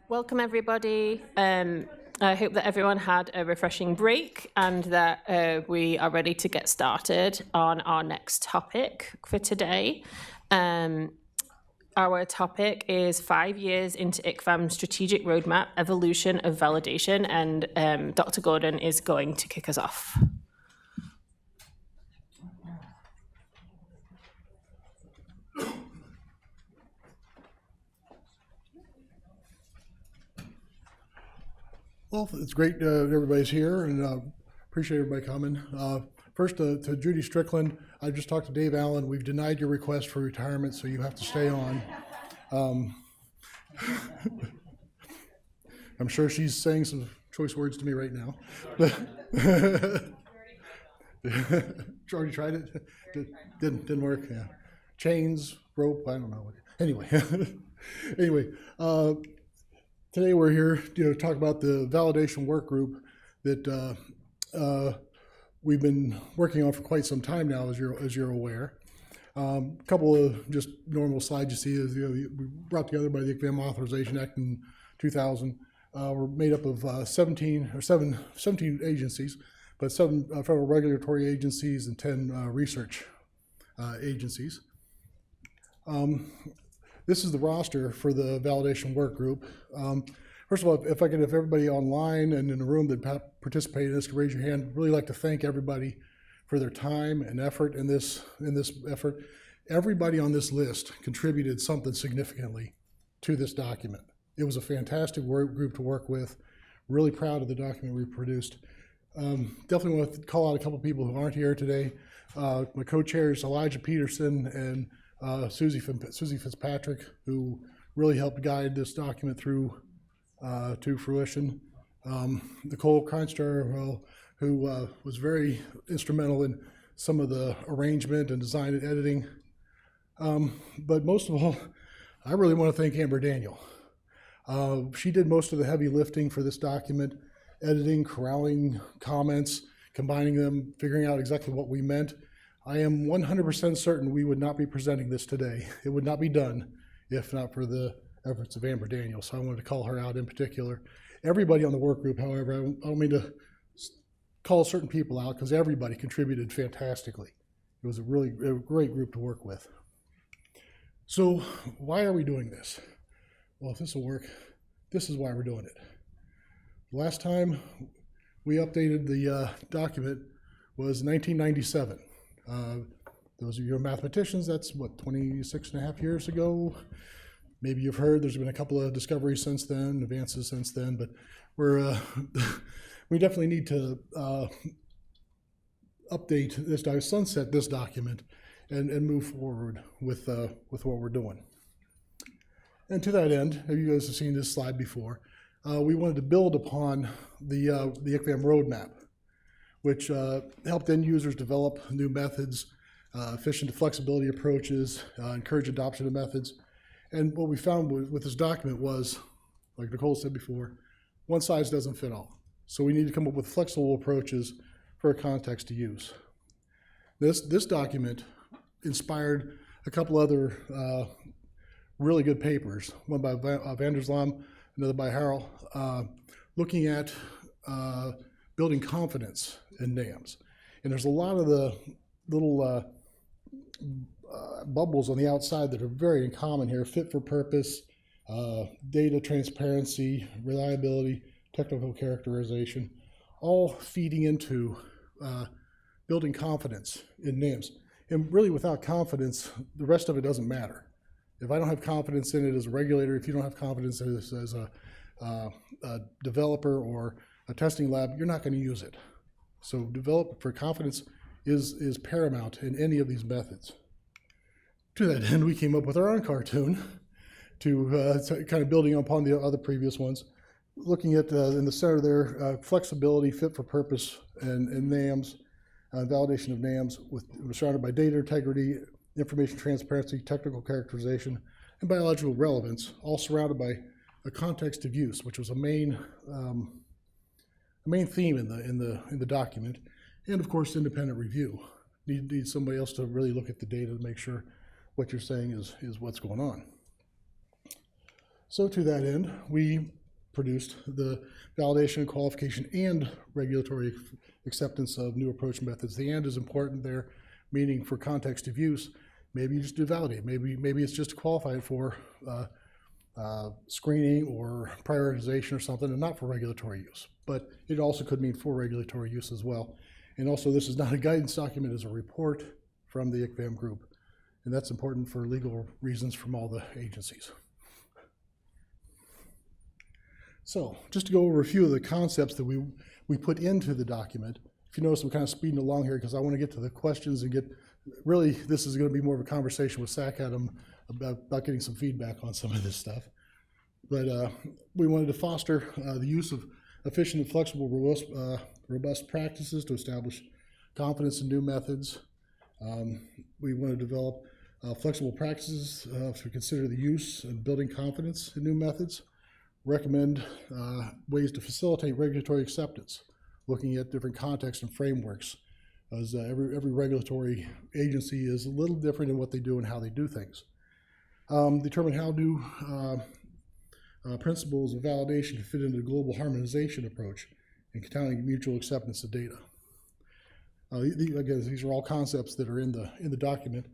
Welcome, everybody. I hope that everyone had a refreshing break and that we are ready to get started on our next topic for today. Our topic is 5 years into ICFAM's strategic roadmap, evolution of validation, and Dr. Gordon is going to kick us off. Well, it's great everybody's here, and appreciate everybody coming. First, to Judy Strickland, I just talked to Dave Allen. We've denied your request for retirement, so you have to stay on. I'm sure she's saying some choice words to me right now. Already tried it? Didn't work. Yeah. Chains, rope. I don't know. Anyway, today we're here to talk about the validation work group that we've been working on for quite some time now, as you're aware. A couple of just normal slides you see is we brought together by the ICFAM Authorization Act in 2000. We're made up of 17 agencies, but 7 federal regulatory agencies and 10 research agencies. This is the roster for the validation work group. First of all, if everybody online and in the room that participated in this could raise your hand, I'd really like to thank everybody for their time and effort in this effort. Everybody on this list contributed something significantly to this document. It was a fantastic group to work with. Really proud of the document we produced. Definitely want to call out a couple people who aren't here today. My co-chairs Elijah Peterson and Susie Fitzpatrick, who really helped guide this document through to fruition. Nicole Kronster, who was very instrumental in some of the arrangement and design and editing. But most of all, I really want to thank Amber Daniel. She did most of the heavy lifting for this document, editing, corralling comments, combining them, figuring out exactly what we meant. I am 100% certain we would not be presenting this today. It would not be done if not for the efforts of Amber Daniel, so I wanted to call her out in particular. Everybody on the work group, however, I don't mean to call certain people out because everybody contributed fantastically. It was a great group to work with. So why are we doing this? Well, if this will work, this is why we're doing it. Last time we updated the document was 1997. Those of you who are mathematicians, that's what, 26 and a half years ago? Maybe you've heard there's been a couple of discoveries since then, advances since then, but we definitely need to update this, sunset this document and move forward with what we're doing. And to that end, you guys have seen this slide before, we wanted to build upon the ICFAM roadmap, which helped end users develop new methods, efficient flexibility approaches, encourage adoption of methods. And what we found with this document was, like Nicole said before, one size doesn't fit all. So we need to come up with flexible approaches for a context to use. This document inspired a couple other really good papers, one by Van der Zalm, another by Harrell, looking at building confidence in NAMs. And there's a lot of the little bubbles on the outside that are very common here: fit for purpose, data transparency, reliability, technical characterization, all feeding into building confidence in NAMs. And really without confidence, the rest of it doesn't matter. If I don't have confidence in it as a regulator, if you don't have confidence in it as a developer or a testing lab, you're not going to use it. So develop for confidence is paramount in any of these methods. To that end, we came up with our own cartoon to kind of building upon the other previous ones, looking at in the center there, flexibility, fit for purpose, and NAMs, validation of NAMs, surrounded by data integrity, information transparency, technical characterization, and biological relevance, all surrounded by a context of use, which was a main theme in the document, and of course independent review. Need somebody else to really look at the data to make sure what you're saying is what's going on. So to that end, we produced the validation, qualification, and regulatory acceptance of new approach methods. The and is important there, meaning for context of use, maybe you just do validate. Maybe it's just qualified for screening or prioritization or something, and not for regulatory use. But it also could mean for regulatory use as well. And also, this is not a guidance document, it's a report from the ICVAM group. And that's important for legal reasons from all the agencies. So, just to go over a few of the concepts that we put into the document. If you notice, I'm kind of speeding along here because I want to get to the questions and really, this is going to be more of a conversation with SACADM about getting some feedback on some of this stuff. But we wanted to foster the use of efficient and flexible, robust practices to establish confidence in new methods. We want to develop flexible practices to consider the use and building confidence in new methods. Recommend ways to facilitate regulatory acceptance, looking at different contexts and frameworks, as every regulatory agency is a little different in what they do and how they do things. Determine how new principles of validation can fit into the global harmonization approach and counting mutual acceptance of data. Again, these are all concepts that are in the document.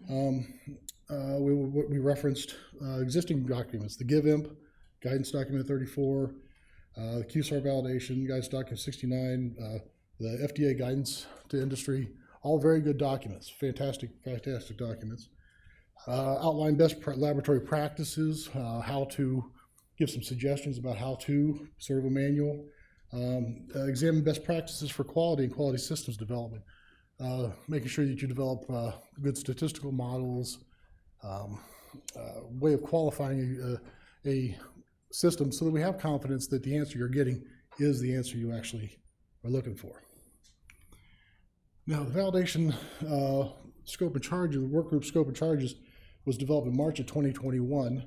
We referenced existing documents, the GIVIMP, Guidance Document 34, the QSAR Validation, Guidance Document 69, the FDA Guidance to Industry, all very good documents, fantastic documents. Outline best laboratory practices, how to give some suggestions about how to, sort of a manual. Examine best practices for quality and quality systems development, making sure that you develop good statistical models, way of qualifying a system so that we have confidence that the answer you're getting is the answer you actually are looking for. Now, the validation scope and charges, the work group scope and charges was developed in March of 2021,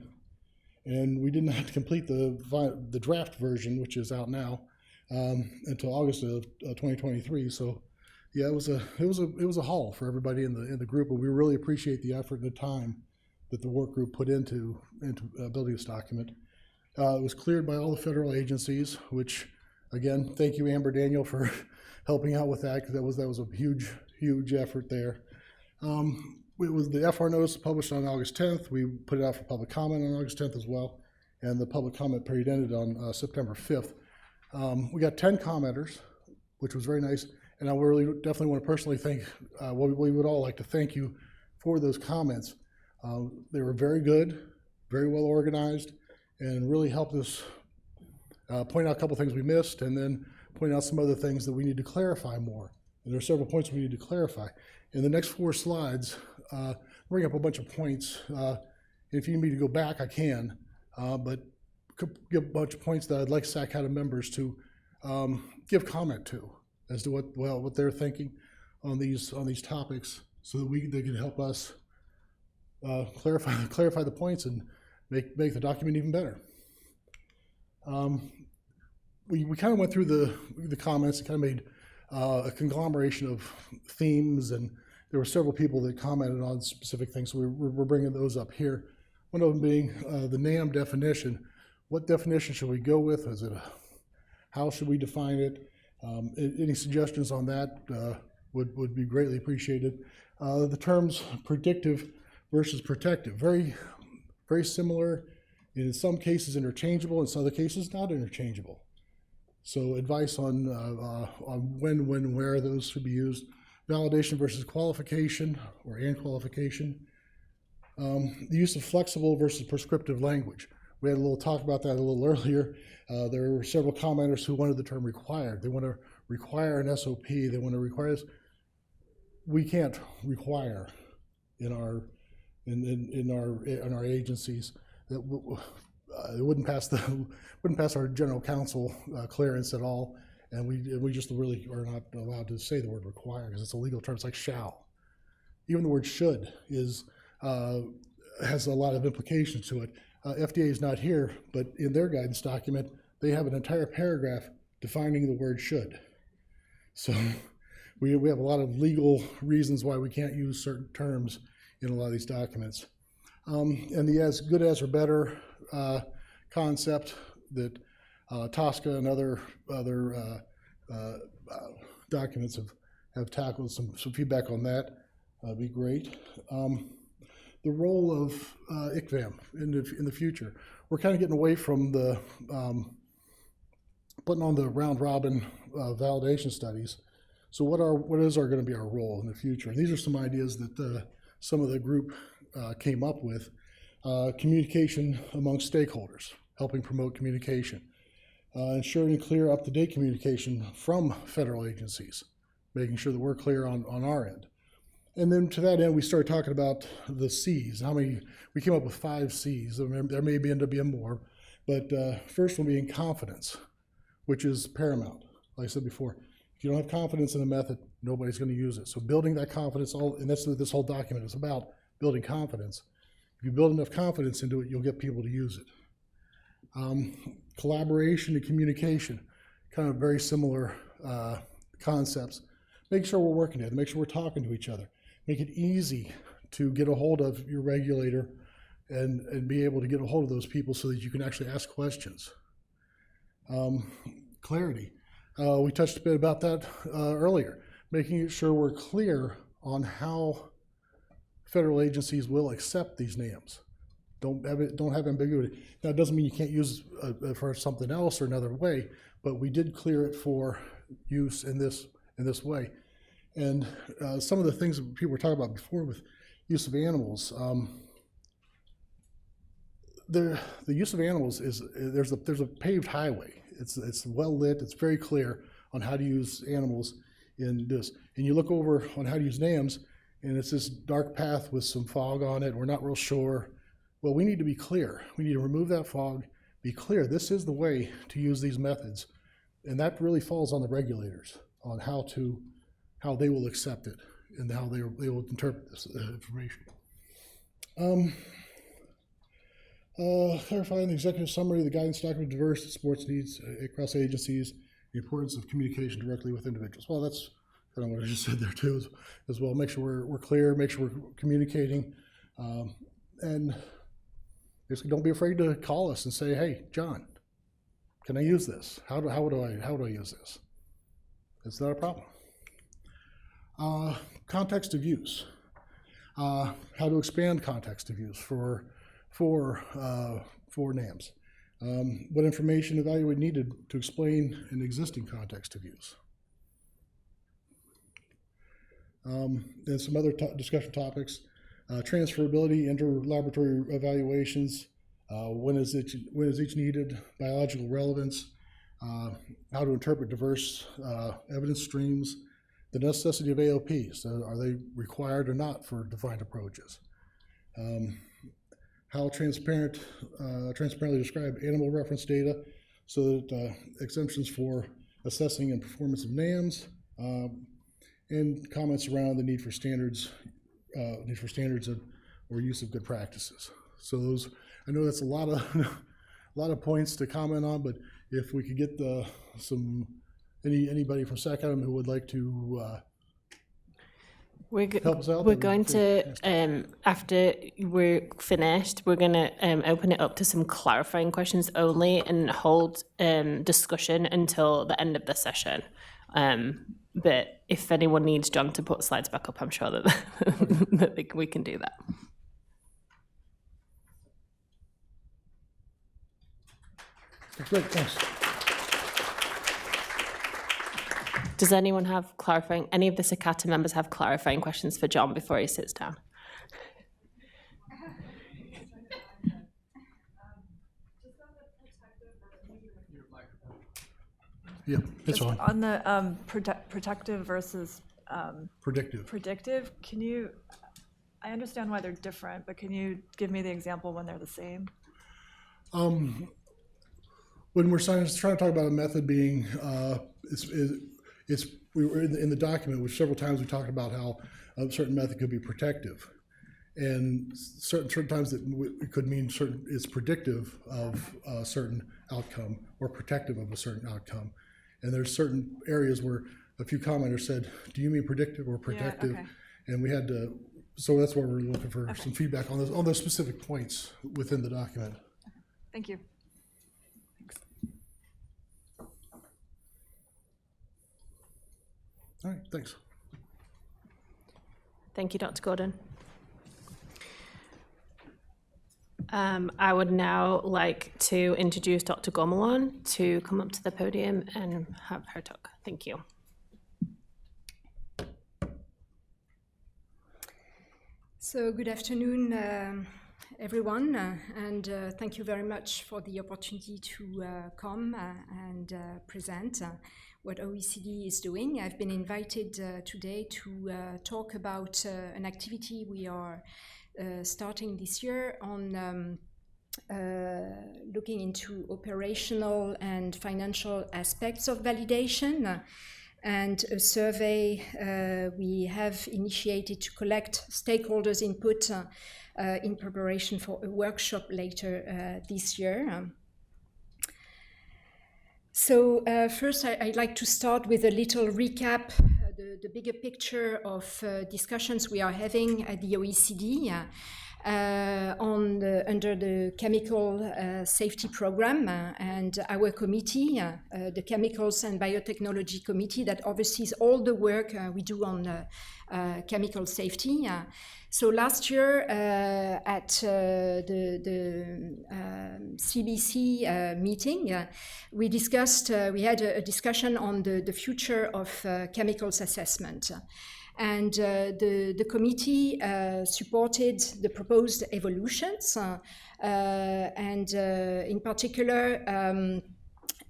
and we did not complete the draft version, which is out now, until August of 2023. So, yeah, it was a haul for everybody in the group, and we really appreciate the effort and the time that the work group put into building this document. It was cleared by all the federal agencies, which, again, thank you, Amber Daniel, for helping out with that, because that was a huge effort there. It was the FR notice published on August 10th. We put it out for public comment on August 10th as well, and the public comment period ended on September 5th. We got 10 commenters, which was very nice, and I really definitely want to personally thank, we would all like to thank you for those comments. They were very good, very well organized, and really helped us point out a couple things we missed, and then point out some other things that we need to clarify more. And there are several points we need to clarify. In the next 4 slides, bring up a bunch of points. If you need me to go back, I can, but give a bunch of points that I'd like SACADM members to give comment to as to what they're thinking on these topics, so that they can help us clarify the points and make the document even better. We kind of went through the comments and kind of made a conglomeration of themes, and there were several people that commented on specific things, so we're bringing those up here. One of them being the NAM definition. What definition should we go with? How should we define it? Any suggestions on that would be greatly appreciated. The terms predictive versus protective, very similar, in some cases interchangeable, in some other cases not interchangeable. So advice on when, where those should be used. Validation versus qualification, and qualification. The use of flexible versus prescriptive language. We had a little talk about that a little earlier. There were several commenters who wanted the term required. They want to require an SOP. They want to require this. We can't require in our agencies. That it wouldn't pass our general counsel clearance at all, and we just really are not allowed to say the word require because it's a legal term. It's like shall. Even the word should has a lot of implications to it. FDA is not here, but in their guidance document, they have an entire paragraph defining the word should. So we have a lot of legal reasons why we can't use certain terms in a lot of these documents. And the as good as or better concept that TSCA and other documents have tackled some feedback on that. Be great. The role of ICVAM in the future. We're kind of getting away from the putting on the round robin validation studies. So what is going to be our role in the future? And these are some ideas that some of the group came up with. Communication among stakeholders, helping promote communication. Ensuring clear, up-to-date communication from federal agencies, making sure that we're clear on our end. And then to that end, we started talking about the C's. We came up with 5 C's. There may end up being more, but first one being confidence, which is paramount. Like I said before, if you don't have confidence in a method, nobody's going to use it. So building that confidence, and that's what this whole document is about, building confidence. If you build enough confidence into it, you'll get people to use it. Collaboration and communication, kind of very similar concepts. Make sure we're working together, make sure we're talking to each other. Make it easy to get a hold of your regulator and be able to get a hold of those people so that you can actually ask questions. Clarity. We touched a bit about that earlier, making sure we're clear on how federal agencies will accept these NAMs. Don't have ambiguity. Now, it doesn't mean you can't use for something else or another way, but we did clear it for use in this way. And some of the things that people were talking about before with use of animals, the use of animals is there's a paved highway. It's well lit. It's very clear on how to use animals in this. And you look over on how to use NAMs, and it's this dark path with some fog on it. We're not real sure. Well, we need to be clear. We need to remove that fog, be clear. This is the way to use these methods. And that really falls on the regulators on how they will accept it and how they will interpret this information. Clarifying the executive summary of the guidance document, diverse sports needs across agencies, the importance of communication directly with individuals. Well, that's kind of what I just said there too as well. Make sure we're clear, make sure we're communicating, and basically don't be afraid to call us and say, hey, John, can I use this? How do I use this? It's not a problem. Context of use. How to expand context of use for NAMs. What information evaluate needed to explain an existing context of use. And some other discussion topics. Transferability, inter-laboratory evaluations. When is each needed? Biological relevance. How to interpret diverse evidence streams. The necessity of AOPs. Are they required or not for defined approaches? How transparently describe animal reference data so that exemptions for assessing and performance of NAMs, and comments around the need for standards or use of good practices. So those, I know that's a lot of points to comment on, but if we could get anybody from SACIM who would like to help us out. We're going to, after we're finished, we're going to open it up to some clarifying questions only and hold discussion until the end of the session. But if anyone needs John to put slides back up, I'm sure that we can do that. Great, thanks. Does anyone have any of the SACATA members have clarifying questions for John before he sits down? Yeah, it's on. On the protective versus Predictive. can you, I understand why they're different, but can you give me the example when they're the same? When we're trying to talk about a method being, we were in the document, which several times we talked about how a certain method could be protective, and certain times it could mean it's predictive of a certain outcome or protective of a certain outcome. And there's certain areas where a few commenters said, "Do you mean predictive or protective?" Yeah, okay. And we had to. So that's why we're looking for some feedback on those specific points within the document. Thank you. All right, thanks. Thank you, Dr. Gordon. I would now like to introduce Dr. Gomelon to come up to the podium and have her talk. Thank you. So good afternoon, everyone, and thank you very much for the opportunity to come and present what OECD is doing. I've been invited today to talk about an activity we are starting this year on looking into operational and financial aspects of validation, and a survey we have initiated to collect stakeholders' input in preparation for a workshop later this year. So first I'd like to start with a little recap, the bigger picture of discussions we are having at the OECD under the Chemical Safety Program and our committee, the Chemicals and Biotechnology Committee, that oversees all the work we do on chemical safety. So last year at the CBC meeting, we discussed, we had a discussion on the future of chemicals assessment. And the committee supported the proposed evolutions and in particular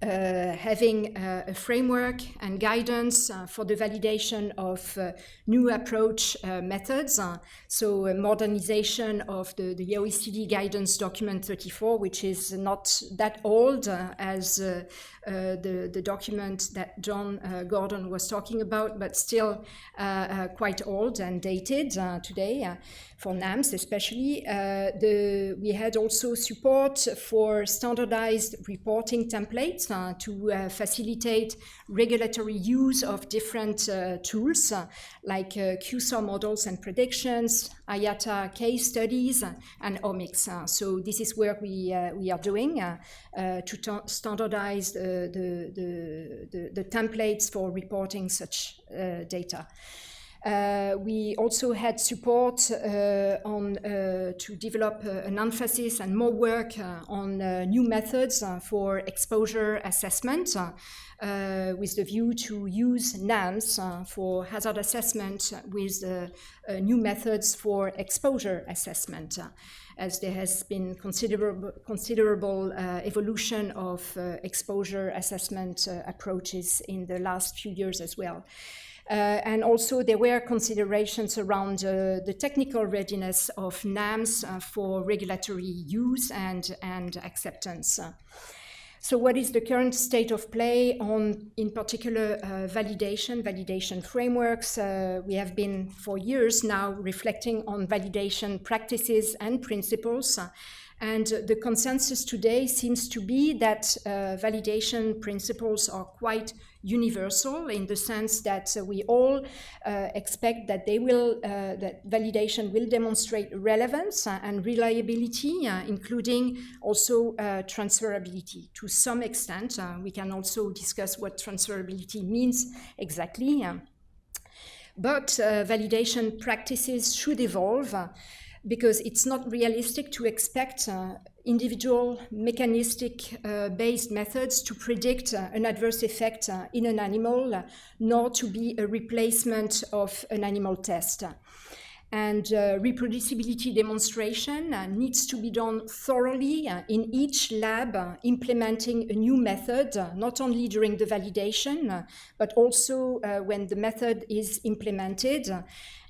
having a framework and guidance for the validation of new approach methods. So a modernization of the OECD guidance document 34, which is not that old as the document that John Gordon was talking about, but still quite old and dated today for NAMs especially. We had also support for standardized reporting templates to facilitate regulatory use of different tools like QSAR models and predictions, IATA case studies, and omics. So this is work we are doing to standardize the templates for reporting such data. We also had support to develop an emphasis and more work on new methods for exposure assessment with the view to use NAMs for hazard assessment with new methods for exposure assessment, as there has been considerable evolution of exposure assessment approaches in the last few years as well. And also there were considerations around the technical readiness of NAMs for regulatory use and acceptance. So what is the current state of play on, in particular, validation frameworks? We have been for years now reflecting on validation practices and principles. And the consensus today seems to be that validation principles are quite universal in the sense that we all expect that that validation will demonstrate relevance and reliability, including also transferability to some extent. We can also discuss what transferability means exactly. But validation practices should evolve because it's not realistic to expect individual mechanistic based methods to predict an adverse effect in an animal, nor to be a replacement of an animal test. And reproducibility demonstration needs to be done thoroughly in each lab implementing a new method, not only during the validation, but also when the method is implemented.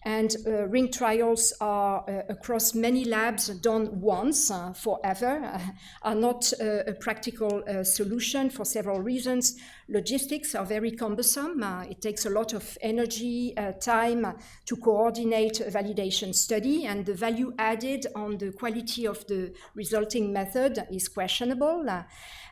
And ring trials are across many labs done once forever, are not a practical solution for several reasons. Logistics are very cumbersome. It takes a lot of energy, time to coordinate a validation study, and the value added on the quality of the resulting method is questionable.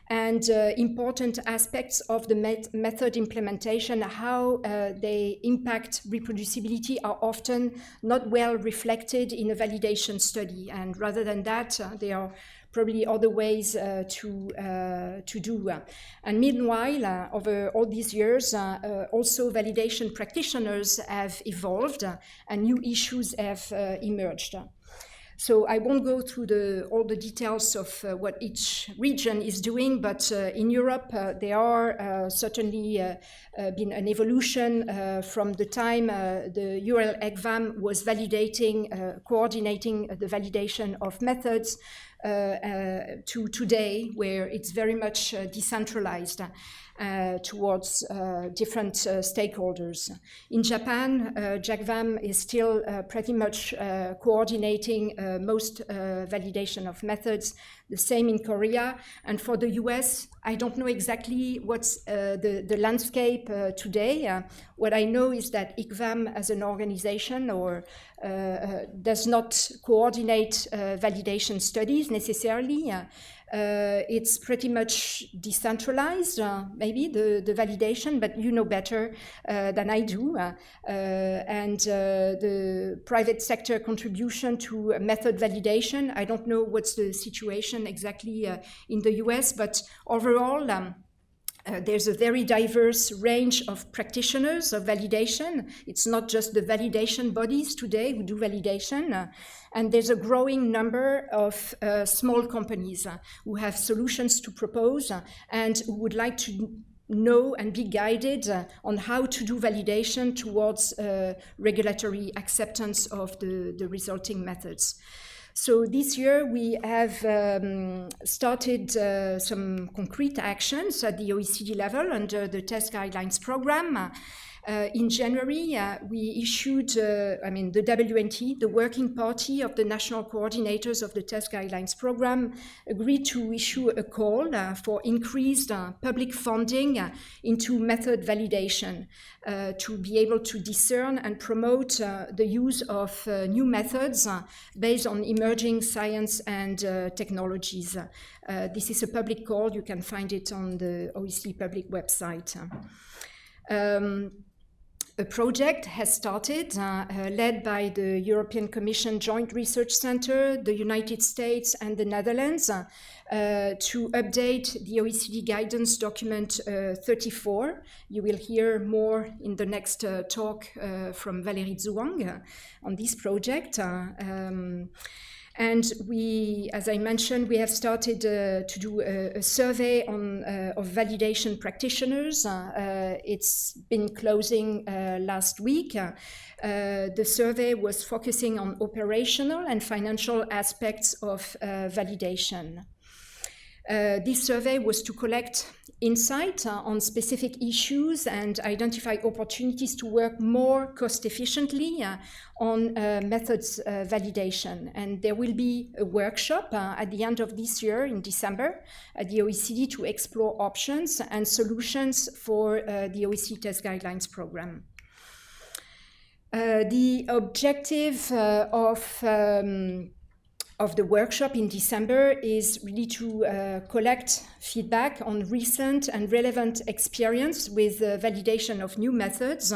And important aspects of the method implementation, how they impact reproducibility, are often often not well reflected in a validation study. And rather than that, there are probably other ways to do. And meanwhile, over all these years, also validation practitioners have evolved and new issues have emerged. So I won't go through all the details of what each region is doing, but in Europe, there are certainly been an evolution from the time the URL ECVAM was validating, coordinating the validation of methods to today, where it's very much decentralized towards different stakeholders. In Japan, JACVAM is still pretty much coordinating most validation of methods. The same in Korea. And for the US, I don't know exactly what's the landscape today. What I know is that ICVAM as an organization does not coordinate validation studies necessarily. It's pretty much decentralized, maybe the validation, but you know better than I do. And the private sector contribution to method validation, I don't know what's the situation exactly in the US, but overall, there's a very diverse range of practitioners of validation. It's not just the validation bodies today who do validation. And there's a growing number of small companies who have solutions to propose and who would like to know and be guided on how to do validation towards regulatory acceptance of the resulting methods. So this year we have started some concrete actions at the OECD level under the test guidelines program. In January, we issued, the WNT, the working party of the national coordinators of the test guidelines program, agreed to issue a call for increased public funding into method validation to be able to discern and promote the use of new methods based on emerging science and technologies. This is a public call. You can find it on the OECD public website. A project has started, led by the European Commission Joint Research Center, the United States, and the Netherlands, to update the OECD guidance document 34. You will hear more in the next talk from Valérie Zhuang on this project. And we, as I mentioned, we have started to do a survey of validation practitioners. It's been closing last week. The survey was focusing on operational and financial aspects of validation. This survey was to collect insight on specific issues and identify opportunities to work more cost efficiently on methods validation. And there will be a workshop at the end of this year in December at the OECD to explore options and solutions for the OECD test guidelines program. The objective of the workshop in December is really to collect feedback on recent and relevant experience with validation of new methods,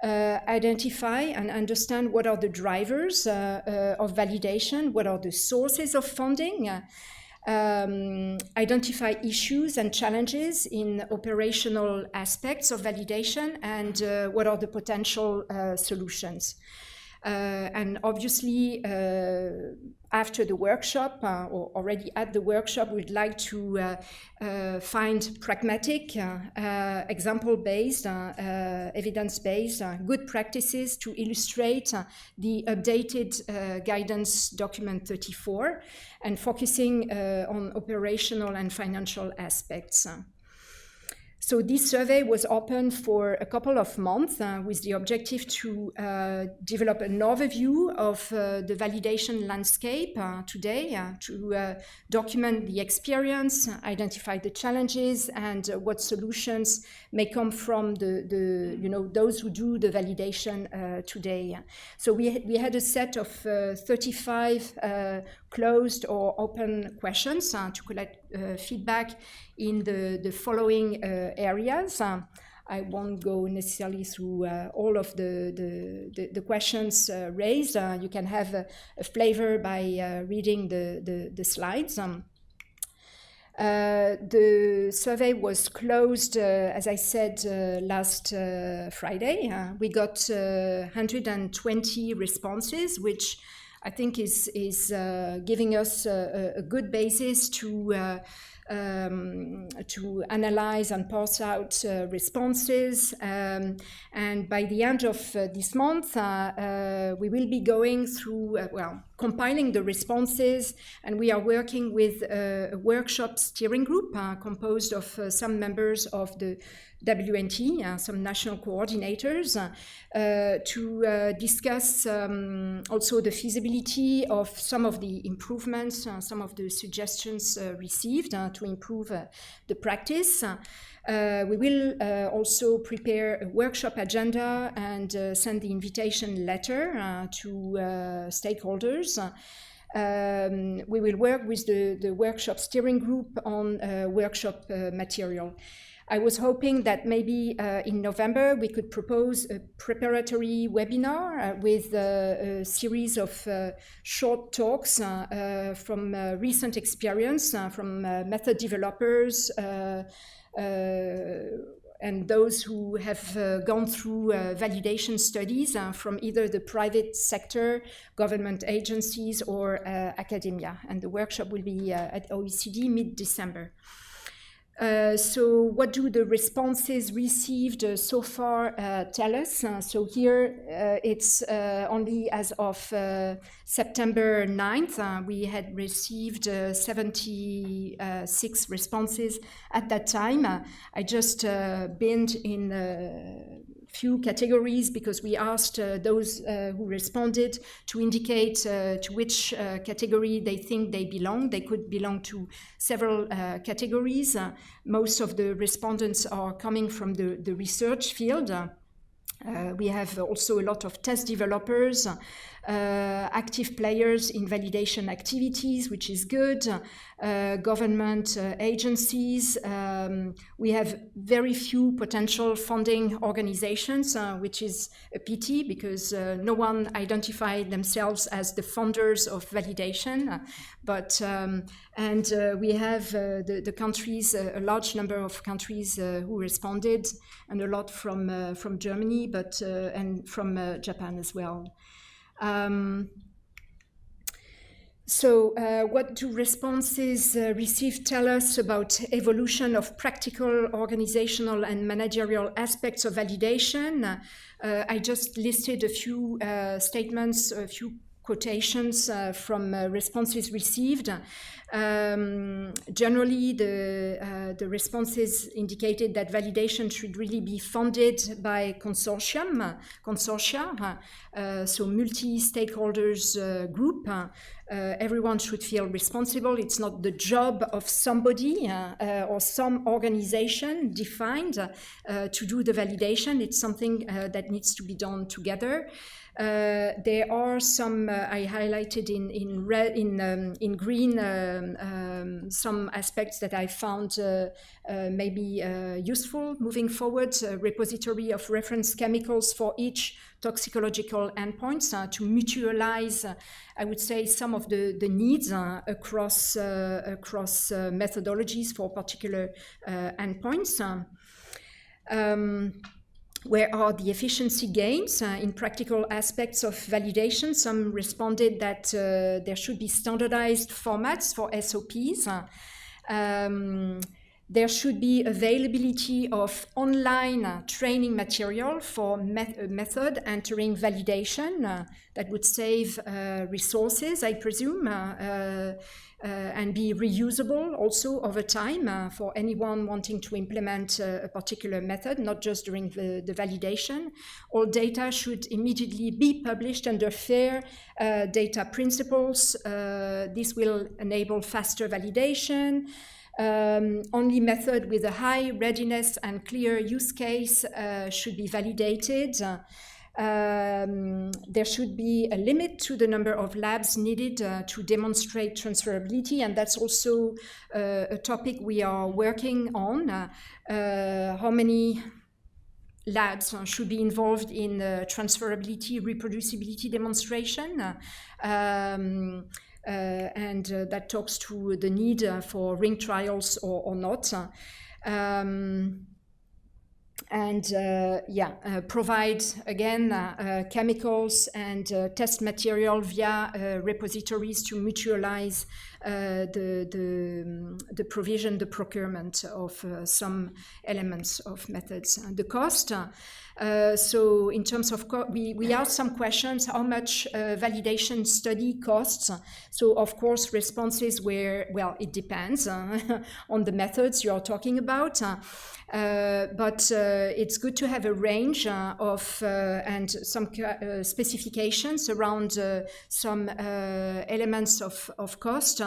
identify and understand what are the drivers of validation, what are the sources of funding, identify issues and challenges in operational aspects of validation, and what are the potential solutions. And obviously, after the workshop, or already at the workshop, we'd like to find pragmatic, example-based, evidence-based, good practices to illustrate the updated guidance document 34 and focusing on operational and financial aspects. So this survey was open for a couple of months with the objective to develop an overview of the validation landscape today, to document the experience, identify the challenges, and what solutions may come from those who do the validation today. So we had a set of 35 closed or open questions to collect feedback in the following areas. I won't go necessarily through all of the questions raised. You can have a flavor by reading the slides. The survey was closed, as I said, last Friday. We got 120 responses, which I think is giving us a good basis to analyze and parse out responses. And by the end of this month, we will be going through, compiling the responses, and we are working with a workshop steering group composed of some members of the WNT, some national coordinators, to discuss also the feasibility of some of the improvements, some of the suggestions received to improve the practice. We will also prepare a workshop agenda and send the invitation letter to stakeholders. We will work with the workshop steering group on workshop material. I was hoping that maybe in November we could propose a preparatory webinar with a series of short talks from recent experience from method developers and those who have gone through validation studies from either the private sector, government agencies, or academia. And the workshop will be at OECD mid-December. So what do the responses received so far tell us? So here it's only as of September 9th. We had received 76 responses at that time. I just binned in few categories because we asked those who responded to indicate to which category they think they belong. They could belong to several categories. Most of the respondents are coming from the research field. We have also a lot of test developers, active players in validation activities, which is good, government agencies. We have very few potential funding organizations, which is a pity because no one identified themselves as the funders of validation. But we have the countries, a large number of countries who responded, and a lot from Germany, but and from Japan as well. What do responses received tell us about evolution of practical, organizational, and managerial aspects of validation? I just listed a few statements, a few quotations from responses received. Generally, the responses indicated that validation should really be funded by consortia, so multi-stakeholders group. Everyone should feel responsible. It's not the job of somebody or some organization defined to do the validation. It's something that needs to be done together. There are some I highlighted in red, in green, some aspects that I found maybe useful moving forward. A repository of reference chemicals for each toxicological endpoints to mutualize, I would say, some of the needs across methodologies for particular endpoints. Where are the efficiency gains in practical aspects of validation? Some responded that there should be standardized formats for SOPs. There should be availability of online training material for method entering validation that would save resources, I presume, and be reusable also over time for anyone wanting to implement a particular method, not just during the validation. All data should immediately be published under fair data principles. This will enable faster validation. Only method with a high readiness and clear use case should be validated. There should be a limit to the number of labs needed to demonstrate transferability, and that's also a topic we are working on. How many labs should be involved in transferability, reproducibility demonstration. And that talks to the need for ring trials or not. Provide again chemicals and test material via repositories to mutualize the provision, the procurement of some elements of methods. The cost. So in terms of we asked some questions: how much validation study costs? So of course responses were, well, it depends on the methods you are talking about. But it's good to have a range of and some specifications around some elements of cost,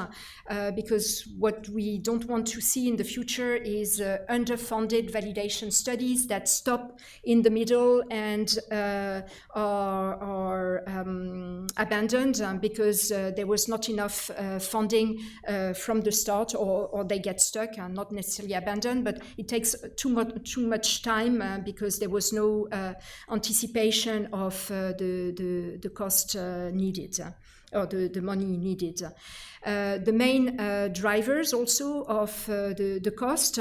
because what we don't want to see in the future is underfunded validation studies that stop in the middle and are abandoned because there was not enough funding from the start, or they get stuck and not necessarily abandoned, but it takes too much time because there was no anticipation of the cost needed, or the money needed. The main drivers also of the cost,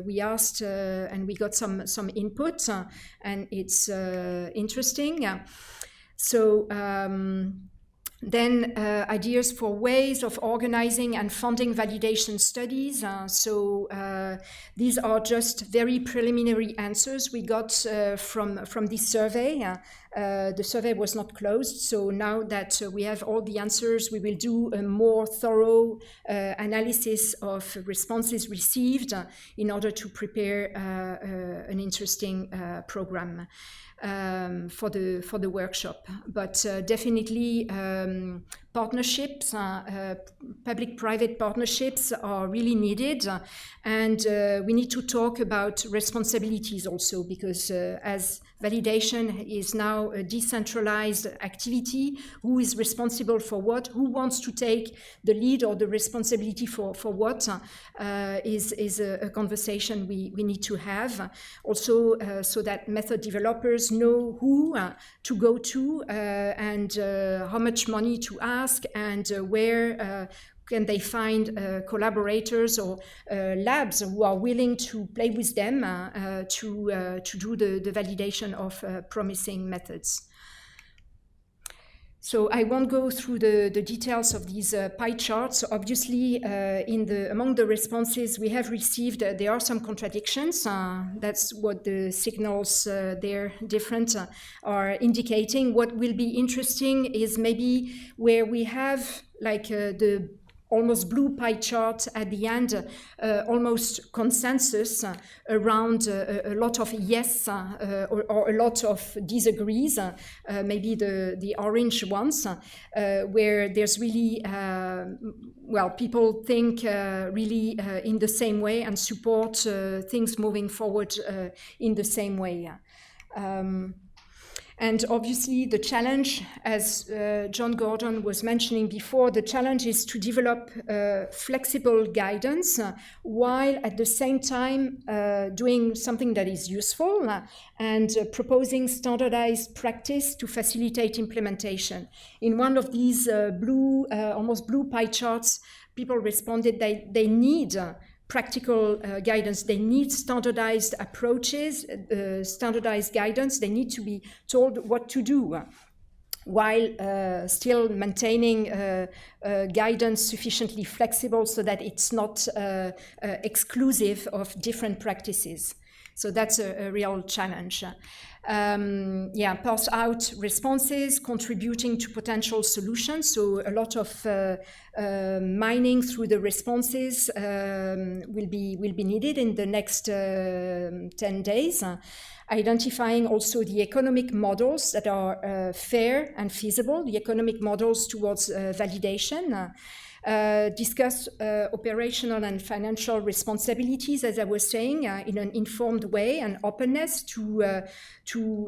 we asked and we got some input, and it's interesting. So then ideas for ways of organizing and funding validation studies. These are just very preliminary answers we got from this survey. The survey was not closed, so now that we have all the answers, we will do a more thorough analysis of responses received in order to prepare an interesting program for the workshop. But definitely partnerships, public-private partnerships are really needed, and we need to talk about responsibilities also, because as validation is now a decentralized activity, who is responsible for what, who wants to take the lead or the responsibility for what, is a conversation we need to have. Also, so that method developers know who to go to and how much money to ask, and where can they find collaborators or labs who are willing to play with them to do the validation of promising methods. So I won't go through the details of these pie charts. Obviously, among the responses we have received, there are some contradictions. That's what the signals, they're different, are indicating. What will be interesting is maybe where we have like the almost blue pie chart at the end, almost consensus around a lot of yes or a lot of disagrees, maybe the orange ones, where there's really, people think really in the same way and support things moving forward in the same way. And obviously the challenge, as John Gordon was mentioning before, the challenge is to develop flexible guidance while at the same time doing something that is useful and proposing standardized practice to facilitate implementation. In one of these almost blue pie charts, people responded they need practical guidance. They need standardized approaches, standardized guidance. They need to be told what to do, while still maintaining guidance sufficiently flexible so that it's not exclusive of different practices. So that's a real challenge. Parse out responses, contributing to potential solutions. So a lot of mining through the responses will be needed in the next 10 days. Identifying also the economic models that are fair and feasible, the economic models towards validation. Discuss operational and financial responsibilities, as I was saying, in an informed way, and openness to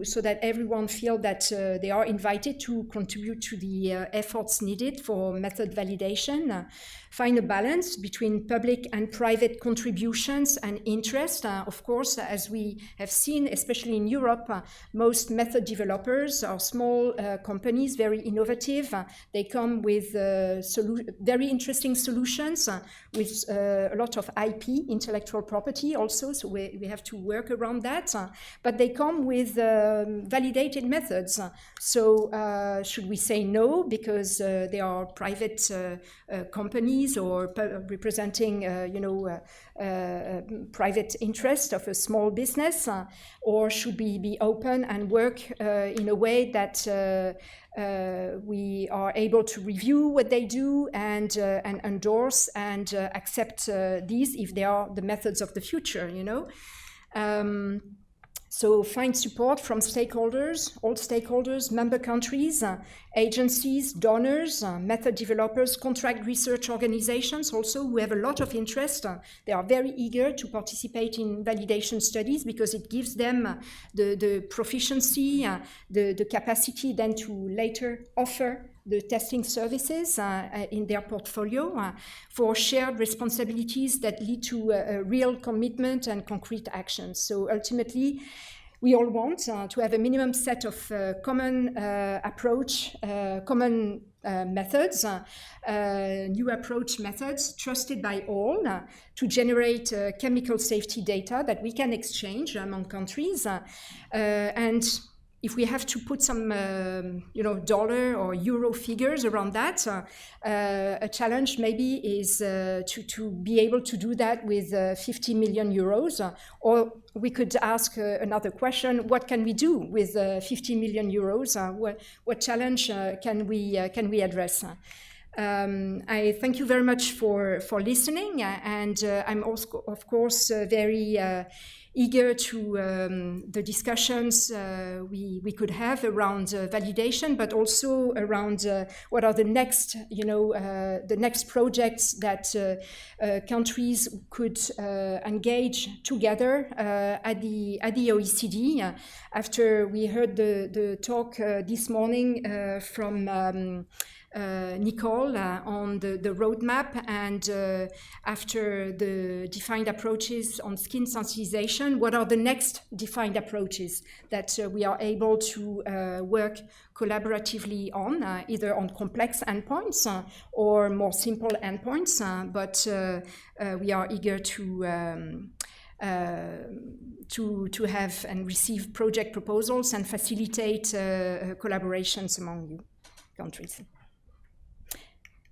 so that everyone feel that they are invited to contribute to the efforts needed for method validation. Find a balance between public and private contributions and interest. Of course, as we have seen, especially in Europe, most method developers are small companies, very innovative. They come with very interesting solutions with a lot of IP, intellectual property also, so we have to work around that. But they come with validated methods. So should we say no because they are private companies or representing, private interest of a small business, or should we be open and work in a way that we are able to review what they do and endorse and accept these if they are the methods of the future, So find support from stakeholders, all stakeholders, member countries, agencies, donors, method developers, contract research organizations also who have a lot of interest. They are very eager to participate in validation studies because it gives them the proficiency, the capacity then to later offer the testing services in their portfolio for shared responsibilities that lead to a real commitment and concrete actions. So ultimately, we all want to have a minimum set of common approach, common methods, new approach methods trusted by all to generate chemical safety data that we can exchange among countries. And if we have to put some, dollar or euro figures around that, a challenge maybe is to be able to do that with 50 million euros. Or we could ask another question: what can we do with 50 million euros? What challenge can we address? I thank you very much for listening, and I'm also, of course, very eager to the discussions we could have around validation, but also around what are the next, the next projects that countries could engage together at the OECD. After we heard the talk this morning from Nicole on the roadmap, and after the defined approaches on skin sensitization, what are the next defined approaches that we are able to work collaboratively on, either on complex endpoints or more simple endpoints, but we are eager to have and receive project proposals and facilitate collaborations among you countries.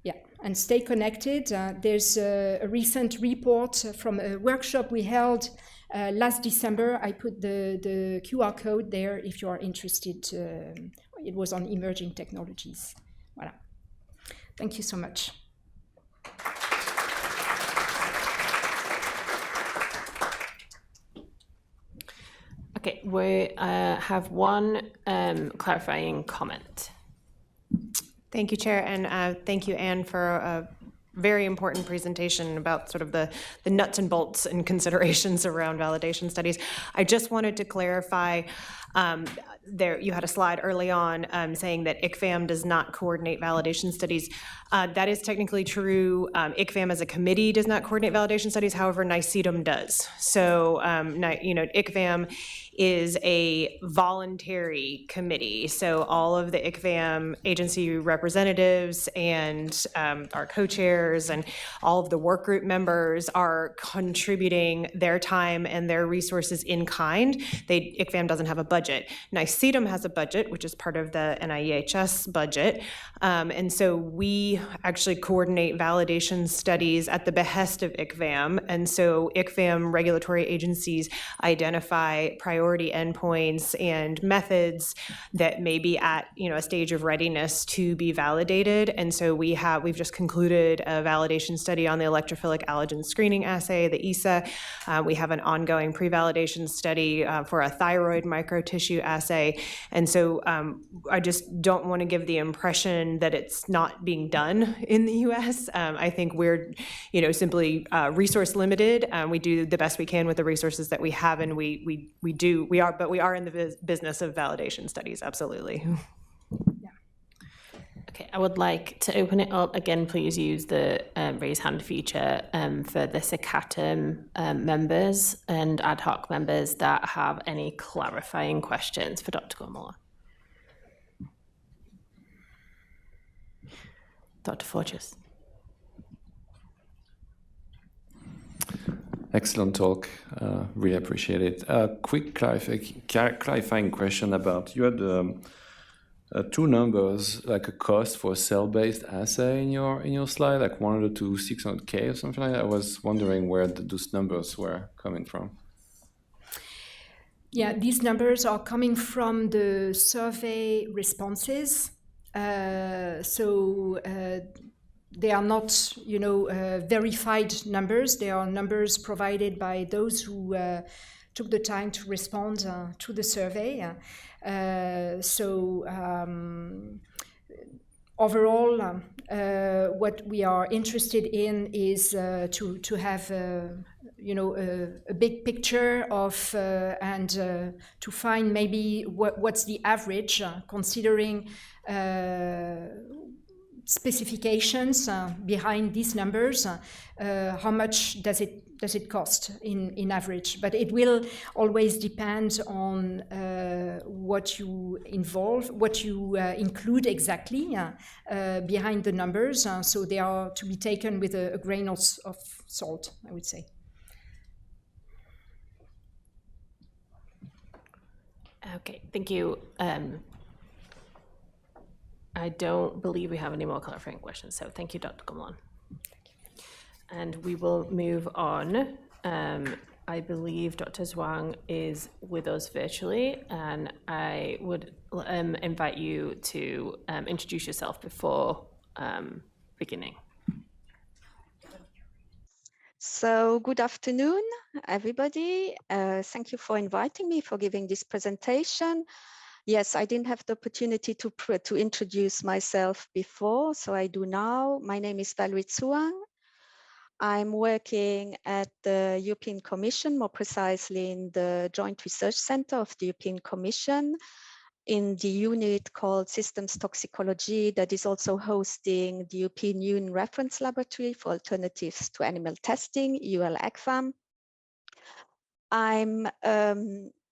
Yeah, and stay connected. There's a recent report from a workshop we held last December. I put the QR code there if you are interested. It was on emerging technologies. Voilà. Thank you so much. Okay, we have one clarifying comment. Thank you, Chair, and thank you, Anne, for a very important presentation about sort of the nuts and bolts and considerations around validation studies. I just wanted to clarify, there you had a slide early on saying that ICFAM does not coordinate validation studies. That is technically true. ICFAM as a committee does not coordinate validation studies. However, NICEDM does. So, ICFAM is a voluntary committee. So all of the ICFAM agency representatives and our co-chairs and all of the work group members are contributing their time and their resources in kind. ICFAM doesn't have a budget. NICEDM has a budget, which is part of the NIEHS budget. And so we actually coordinate validation studies at the behest of ICFAM. And so ICFAM regulatory agencies identify priority endpoints and methods that may be at a stage of readiness to be validated. And so we've just concluded a validation study on the electrophilic allergen screening assay, the ESA. We have an ongoing pre-validation study for a thyroid microtest tissue assay. And so I just don't want to give the impression that it's not being done in the US. I think we're, simply resource limited. We do the best we can with the resources that we have, and we are in the business of validation studies, absolutely. Okay, I would like to open it up again. Please use the raise hand feature for the SICATM members and ad hoc members that have any clarifying questions for Dr. Gormala. Dr. Forges. Excellent talk. Really appreciate it. Quick clarifying question about, you had two numbers, like a cost for a cell-based assay in your slide, like 100 to 600K or something like that. I was wondering where those numbers were coming from. Yeah, these numbers are coming from the survey responses. They are not, verified numbers. They are numbers provided by those who took the time to respond to the survey. Overall, what we are interested in is to have a big picture of and to find maybe what's the average, considering specifications behind these numbers. How much does it cost in average? But it will always depend on what you include exactly behind the numbers. So they are to be taken with a grain of salt, I would say. Okay, thank you. I don't believe we have any more clarifying questions, so thank you, Dr. Gormala. And we will move on. I believe Dr. Zhuang is with us virtually, and I would invite you to introduce yourself before beginning. So good afternoon, everybody. Thank you for inviting me, for giving this presentation. Yes, I didn't have the opportunity to introduce myself before, so I do now. My name is Valerie Zhuang. I'm working at the European Commission, more precisely in the Joint Research Center of the European Commission, in the unit called Systems Toxicology, that is also hosting the European Union Reference Laboratory for Alternatives to Animal Testing, EUL-ACFAM. I'm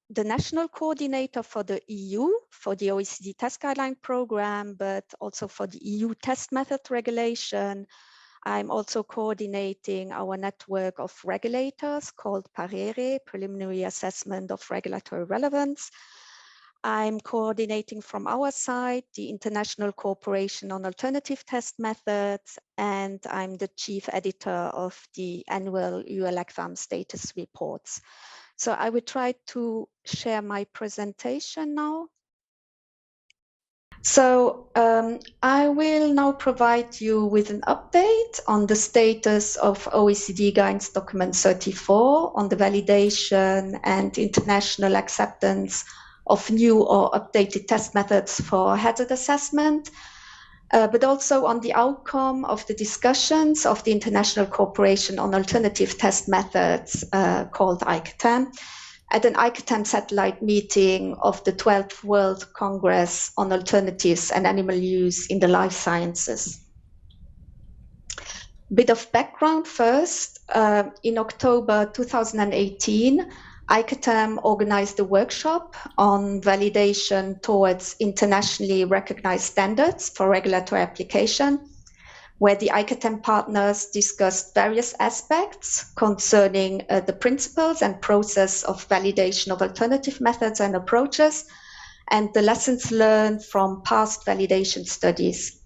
the national coordinator for the EU, for the OECD test guideline program, but also for the EU test method regulation. I'm also coordinating our network of regulators called PARERE, Preliminary Assessment of Regulatory Relevance. I'm coordinating from our side the International Cooperation on Alternative Test Methods, and I'm the chief editor of the annual EUL-ACFAM status reports. So I will try to share my presentation now. So I will now provide you with an update on the status of OECD Guidance Document 34 on the validation and international acceptance of new or updated test methods for hazard assessment, but also on the outcome of the discussions of the International Cooperation on Alternative Test Methods called ICATM, at an ICATM satellite meeting of the 12th World Congress on Alternatives and Animal Use in the Life Sciences. Bit of background first. In October 2018, ICATM organized a workshop on validation towards internationally recognized standards for regulatory application, where the ICATM partners discussed various aspects concerning the principles and process of validation of alternative methods and approaches, and the lessons learned from past validation studies.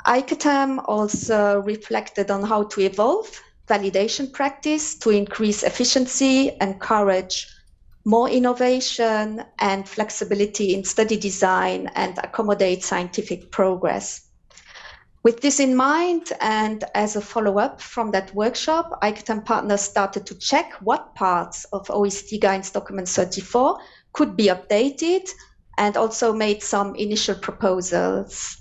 ICATM also reflected on how to evolve validation practice to increase efficiency, encourage more innovation and flexibility in study design, and accommodate scientific progress. With this in mind, and as a follow-up from that workshop, ICATM partners started to check what parts of OECD Guidance Document 34 could be updated, and also made some initial proposals.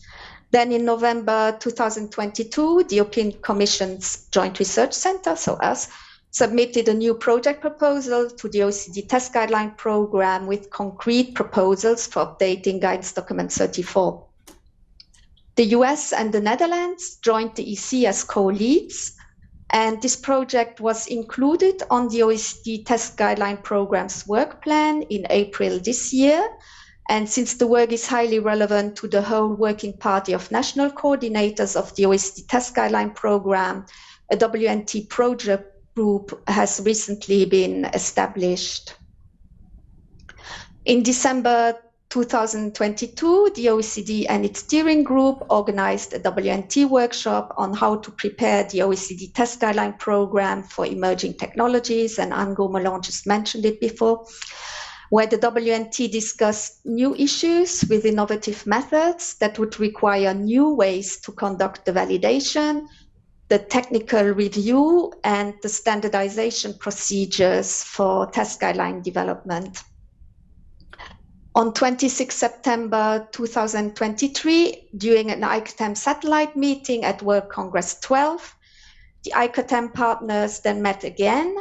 Then in November 2022, the European Commission's Joint Research Centre, so us, submitted a new project proposal to the OECD Test Guideline Programme with concrete proposals for updating Guidance Document 34. The US and the Netherlands joined the EC as co-leads, and this project was included on the OECD Test Guideline Programme's work plan in April this year. And since the work is highly relevant to the whole working party of national coordinators of the OECD Test Guideline Programme, a WNT project group has recently been established. In December 2022, the OECD and its steering group organized a WNT workshop on how to prepare the OECD Test Guideline Programme for emerging technologies, and Anne Gourmelon just mentioned it before, where the WNT discussed new issues with innovative methods that would require new ways to conduct the validation, the technical review, and the standardization procedures for test guideline development. On 26 September 2023, during an ICATM satellite meeting at World Congress 12, the ICATM partners then met again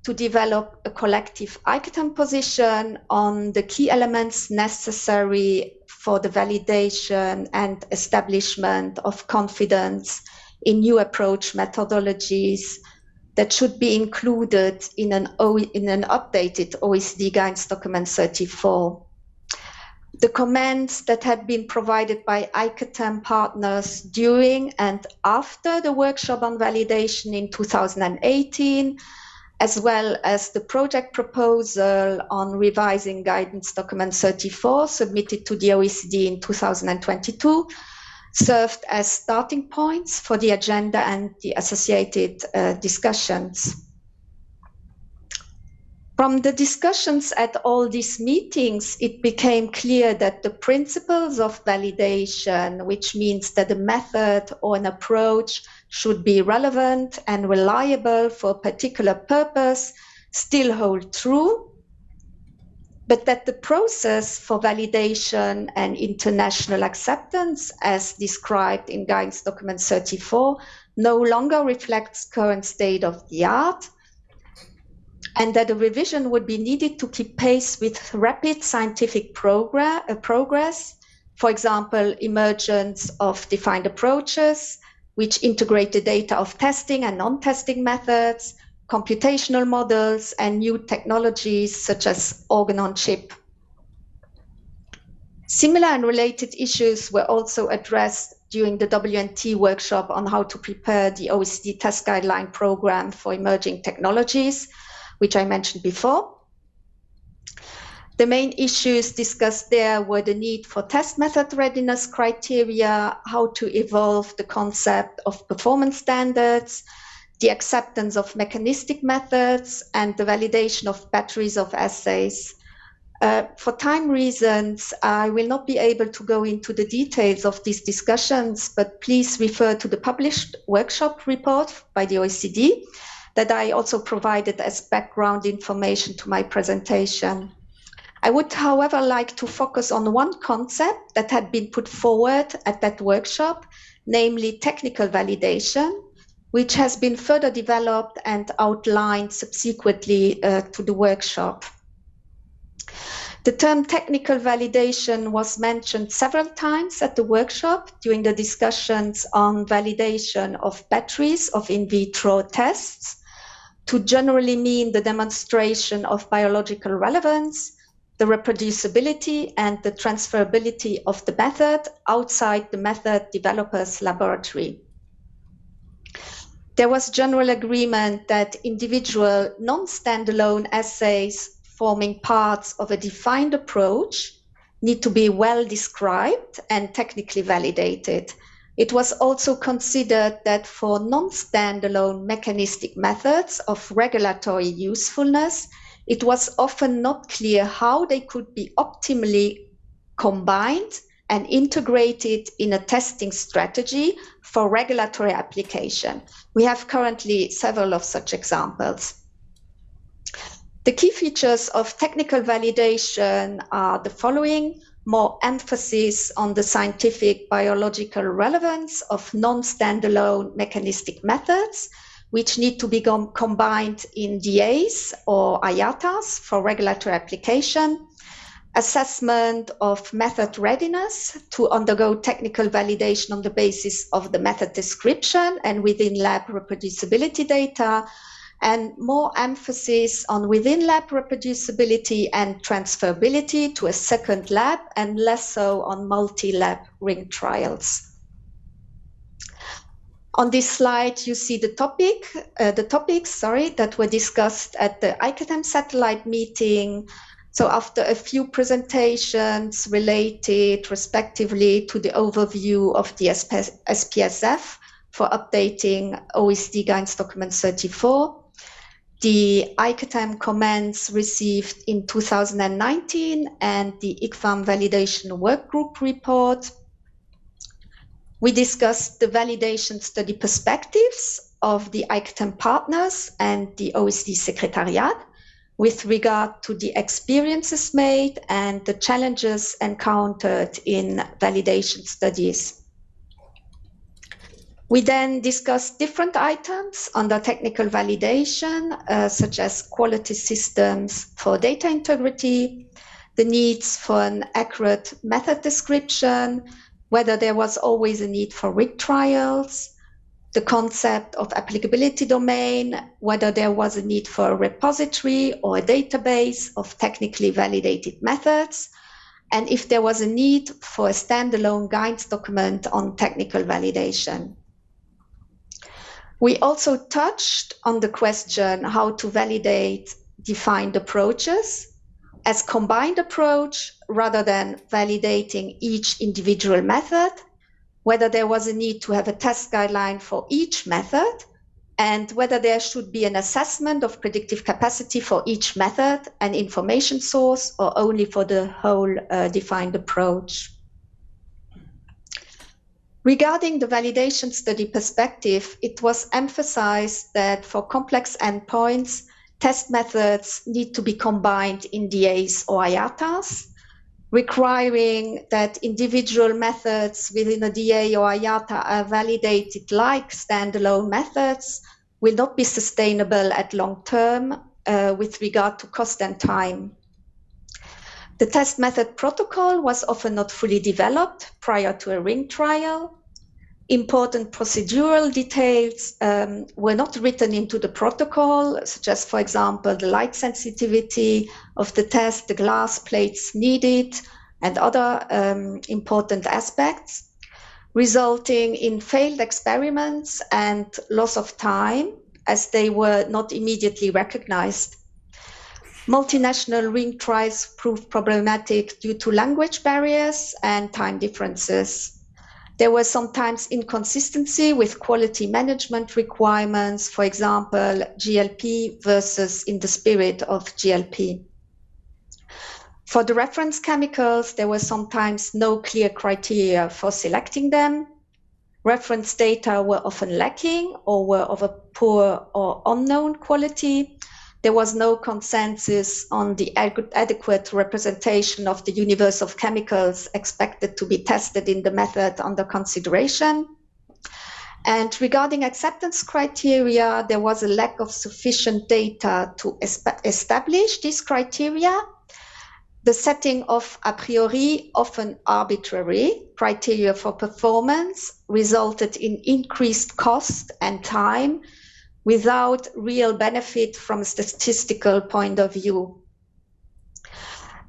to develop a collective ICATM position on the key elements necessary for the validation and establishment of confidence in new approach methodologies that should be included in an updated OECD Guidance Document 34. The comments that had been provided by ICATM partners during and after the workshop on validation in 2018, as well as the project proposal on revising Guidance Document 34 submitted to the OECD in 2022, served as starting points for the agenda and the associated discussions. From the discussions at all these meetings, it became clear that the principles of validation, which means that a method or an approach should be relevant and reliable for a particular purpose, still hold true, but that the process for validation and international acceptance, as described in Guidance Document 34, no longer reflects current state of the art, and that a revision would be needed to keep pace with rapid scientific progress, for example, emergence of defined approaches, which integrate the data of testing and non-testing methods, computational models, and new technologies such as organ-on-chip. Similar and related issues were also addressed during the WNT workshop on how to prepare the OECD Test Guideline Programme for emerging technologies, which I mentioned before. The main issues discussed there were the need for test method readiness criteria, how to evolve the concept of performance standards, the acceptance of mechanistic methods, and the validation of batteries of assays. For time reasons, I will not be able to go into the details of these discussions, but please refer to the published workshop report by the OECD that I also provided as background information to my presentation. I would, however, like to focus on one concept that had been put forward at that workshop, namely technical validation, which has been further developed and outlined subsequently to the workshop. The term technical validation was mentioned several times at the workshop during the discussions on validation of batteries of in vitro tests, to generally mean the demonstration of biological relevance, the reproducibility and the transferability of the method outside the method developer's laboratory. There was general agreement that individual non-standalone assays forming parts of a defined approach need to be well described and technically validated. It was also considered that for non-standalone mechanistic methods of regulatory usefulness, it was often not clear how they could be optimally combined and integrated in a testing strategy for regulatory application. We have currently several of such examples. The key features of technical validation are the following: more emphasis on the scientific biological relevance of non-standalone mechanistic methods, which need to be combined in DAs or IATAs for regulatory application, assessment of method readiness to undergo technical validation on the basis of the method description and within lab reproducibility data, and more emphasis on within lab reproducibility and transferability to a second lab, and less so on multi-lab ring trials. On this slide, you see the topics that were discussed at the ICATM satellite meeting. So after a few presentations related respectively to the overview of the SPSF for updating OECD Guidance Document 34, the ICATM comments received in 2019, and the ICFAM Validation Workgroup report. We discussed the validation study perspectives of the ICATM partners and the OECD Secretariat with regard to the experiences made and the challenges encountered in validation studies. We then discussed different items under technical validation, such as quality systems for data integrity, the needs for an accurate method description, whether there was always a need for rig trials, the concept of applicability domain, whether there was a need for a repository or a database of technically validated methods, and if there was a need for a standalone guidance document on technical validation. We also touched on the question how to validate defined approaches as combined approach rather than validating each individual method, whether there was a need to have a test guideline for each method, and whether there should be an assessment of predictive capacity for each method and information source, or only for the whole defined approach. Regarding the validation study perspective, it was emphasized that for complex endpoints, test methods need to be combined in DAs or IATAs, requiring that individual methods within a DA or IATA are validated like standalone methods will not be sustainable at long term with regard to cost and time. The test method protocol was often not fully developed prior to a ring trial. Important procedural details were not written into the protocol, such as, for example, the light sensitivity of the test, the glass plates needed, and other important aspects, resulting in failed experiments and loss of time as they were not immediately recognized. Multinational ring trials proved problematic due to language barriers and time differences. There was sometimes inconsistency with quality management requirements, for example, GLP versus in the spirit of GLP. For the reference chemicals, there were sometimes no clear criteria for selecting them. Reference data were often lacking or were of a poor or unknown quality. There was no consensus on the adequate representation of the universe of chemicals expected to be tested in the method under consideration. And regarding acceptance criteria, there was a lack of sufficient data to establish these criteria. The setting of a priori, often arbitrary, criteria for performance resulted in increased cost and time without real benefit from a statistical point of view.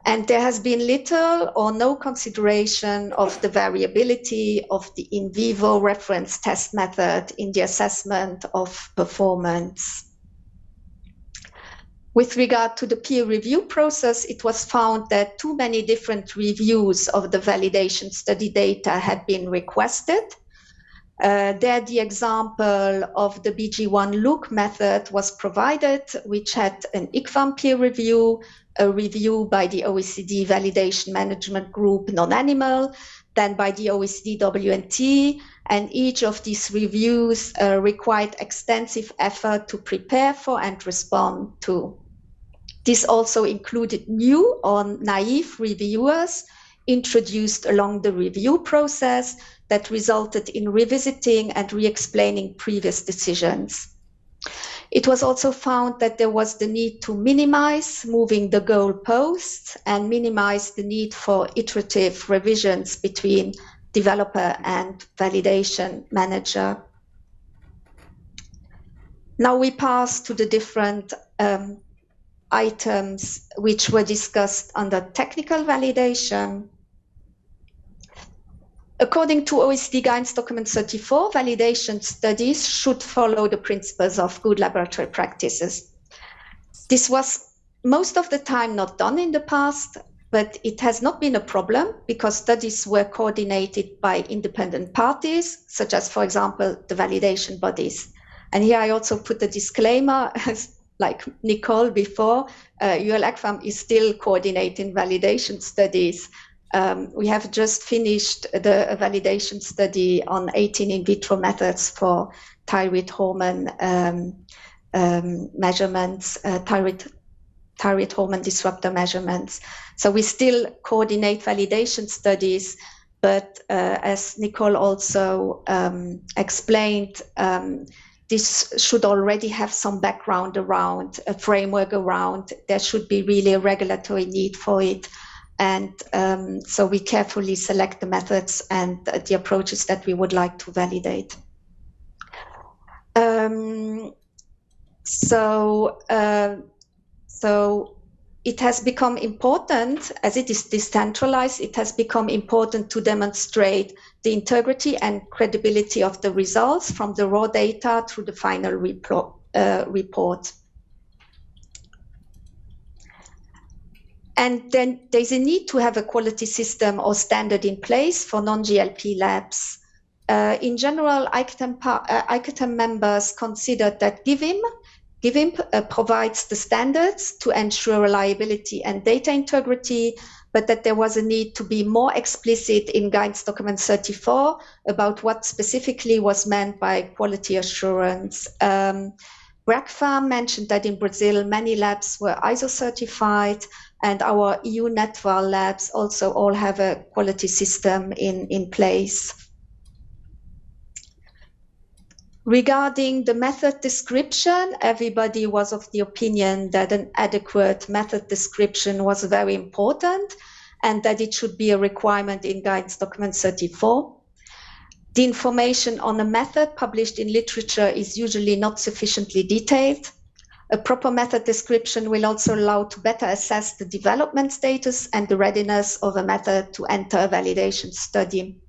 And there has been little or no consideration of the variability of the in vivo reference test method in the assessment of performance. With regard to the peer review process, it was found that too many different reviews of the validation study data had been requested. There, the example of the BG1 look method was provided, which had an ICFAM peer review, a review by the OECD Validation Management Group non-animal, then by the OECD WNT, and each of these reviews required extensive effort to prepare for and respond to. This also included new or naive reviewers introduced along the review process that resulted in revisiting and re-explaining previous decisions. It was also found that there was the need to minimize moving the goalposts and minimize the need for iterative revisions between developer and validation manager. Now we pass to the different items which were discussed under technical validation. According to OECD Guidance Document 34, validation studies should follow the principles of good laboratory practices. This was most of the time not done in the past, but it has not been a problem because studies were coordinated by independent parties, such as, for example, the validation bodies. And here I also put a disclaimer, like Nicole before, UL-ACFAM is still coordinating validation studies. We have just finished the validation study on 18 in vitro methods for thyroid hormone measurements, thyroid hormone disruptor measurements. So we still coordinate validation studies, but as Nicole also explained, this should already have some background around, a framework around. There should be really a regulatory need for it. And so we carefully select the methods and the approaches that we would like to validate. So it has become important, as it is decentralized, it has become important to demonstrate the integrity and credibility of the results from the raw data through the final report. And then there's a need to have a quality system or standard in place for non-GLP labs. In general, ICATM members considered that GIVIM provides the standards to ensure reliability and data integrity, but that there was a need to be more explicit in Guidance Document 34 about what specifically was meant by quality assurance. BRACFAM mentioned that in Brazil, many labs were ISO certified, and our EU NETVAL labs also all have a quality system in place. Regarding the method description, everybody was of the opinion that an adequate method description was very important and that it should be a requirement in Guidance Document 34. The information on a method published in literature is usually not sufficiently detailed. A proper method description will also allow to better assess the development status and the readiness of a method to enter a validation study.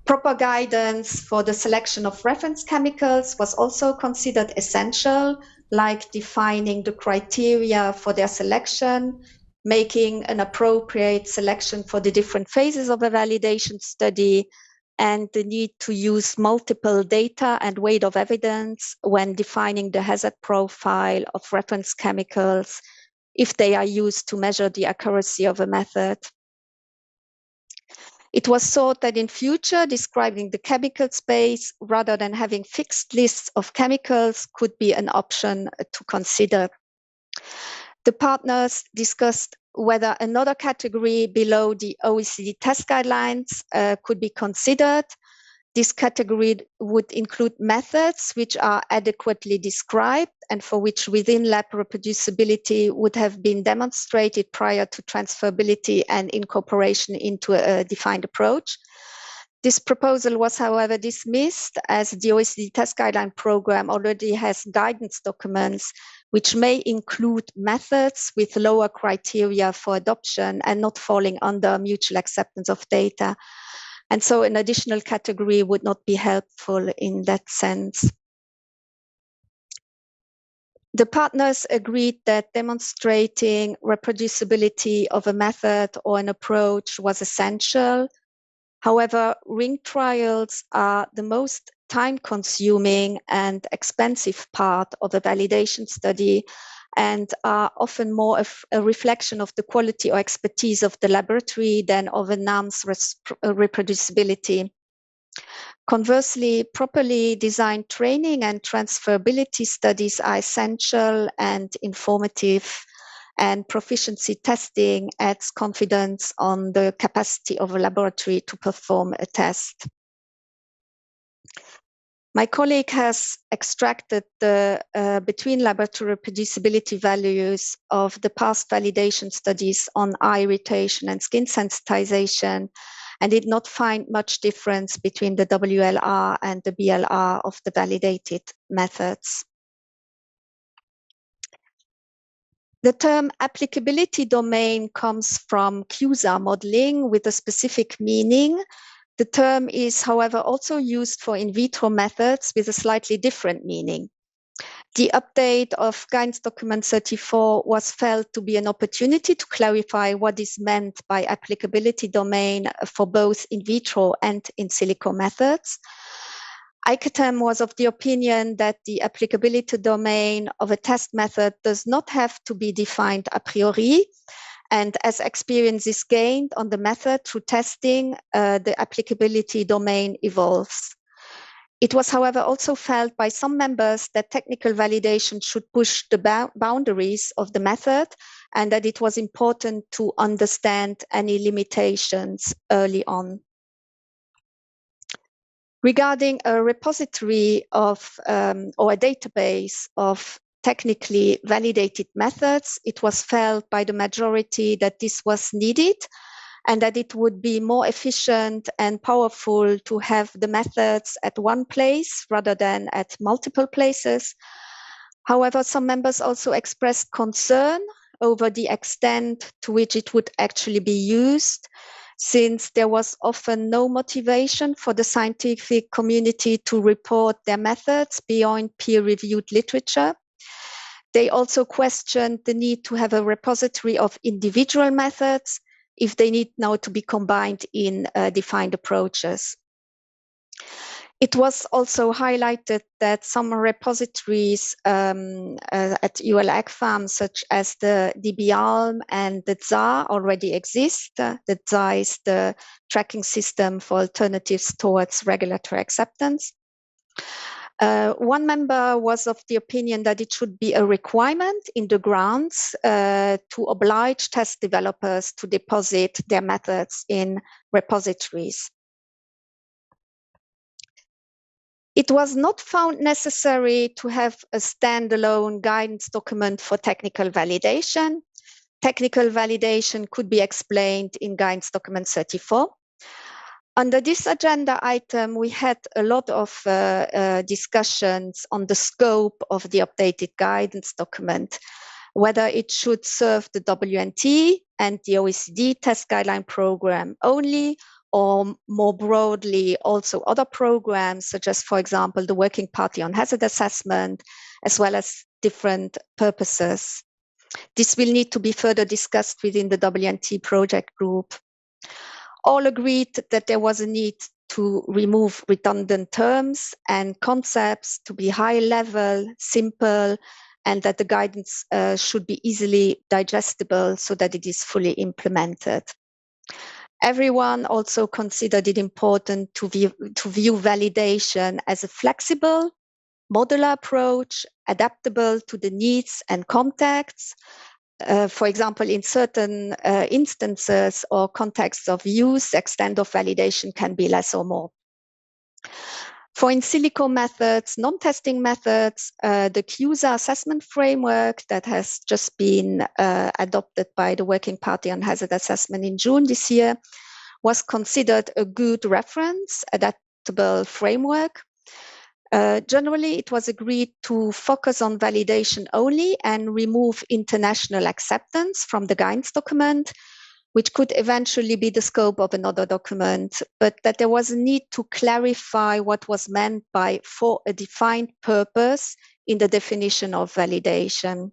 Proper guidance for the selection of reference chemicals was also considered essential, like defining the criteria for their selection, making an appropriate selection for the different phases of a validation study, and the need to use multiple data and weight of evidence when defining the hazard profile of reference chemicals if they are used to measure the accuracy of a method. It was thought that in future, describing the chemical space rather than having fixed lists of chemicals could be an option to consider. The partners discussed whether another category below the OECD test guidelines could be considered. This category would include methods which are adequately described and for which within lab reproducibility would have been demonstrated prior to transferability and incorporation into a defined approach. This proposal was, however, dismissed as the OECD test guideline program already has guidance documents which may include methods with lower criteria for adoption and not falling under mutual acceptance of data. And so an additional category would not be helpful in that sense. The partners agreed that demonstrating reproducibility of a method or an approach was essential. However, ring trials are the most time-consuming and expensive part of a validation study and are often more a reflection of the quality or expertise of the laboratory than of a NAM's reproducibility. Conversely, properly designed training and transferability studies are essential and informative, and proficiency testing adds confidence on the capacity of a laboratory to perform a test. My colleague has extracted the between laboratory reproducibility values of the past validation studies on eye irritation and skin sensitization, and did not find much difference between the WLR and the BLR of the validated methods. The term applicability domain comes from QSAR modeling with a specific meaning. The term is, however, also used for in vitro methods with a slightly different meaning. The update of Guidance Document 34 was felt to be an opportunity to clarify what is meant by applicability domain for both in vitro and in silico methods. ICATM was of the opinion that the applicability domain of a test method does not have to be defined a priori, and as experience is gained on the method through testing, the applicability domain evolves. It was, however, also felt by some members that technical validation should push the boundaries of the method, and that it was important to understand any limitations early on. Regarding a repository of or a database of technically validated methods, it was felt by the majority that this was needed, and that it would be more efficient and powerful to have the methods at one place rather than at multiple places. However, some members also expressed concern over the extent to which it would actually be used, since there was often no motivation for the scientific community to report their methods beyond peer-reviewed literature. They also questioned the need to have a repository of individual methods if they need now to be combined in defined approaches. It was also highlighted that some repositories at UL AgFarm, such as the DBALM and the TSA, already exist. The TSA is the tracking system for alternatives towards regulatory acceptance. One member was of the opinion that it should be a requirement in the grants to oblige test developers to deposit their methods in repositories. It was not found necessary to have a standalone guidance document for technical validation. Technical validation could be explained in Guidance Document 34. Under this agenda item, we had a lot of discussions on the scope of the updated guidance document, whether it should serve the WNT and the OECD test guideline program only, or more broadly also other programs, such as, for example, the Working Party on Hazard Assessment, as well as different purposes. This will need to be further discussed within the WNT project group. All agreed that there was a need to remove redundant terms and concepts, to be high level, simple, and that the guidance should be easily digestible so that it is fully implemented. Everyone also considered it important to view validation as a flexible, modular approach, adaptable to the needs and contexts. For example, in certain instances or contexts of use, the extent of validation can be less or more. For in silico methods, non-testing methods, the QSAR assessment framework that has just been adopted by the Working Party on Hazard Assessment in June this year was considered a good reference, adaptable framework. Generally, it was agreed to focus on validation only and remove international acceptance from the guidance document, which could eventually be the scope of another document, but that there was a need to clarify what was meant by for a defined purpose in the definition of validation.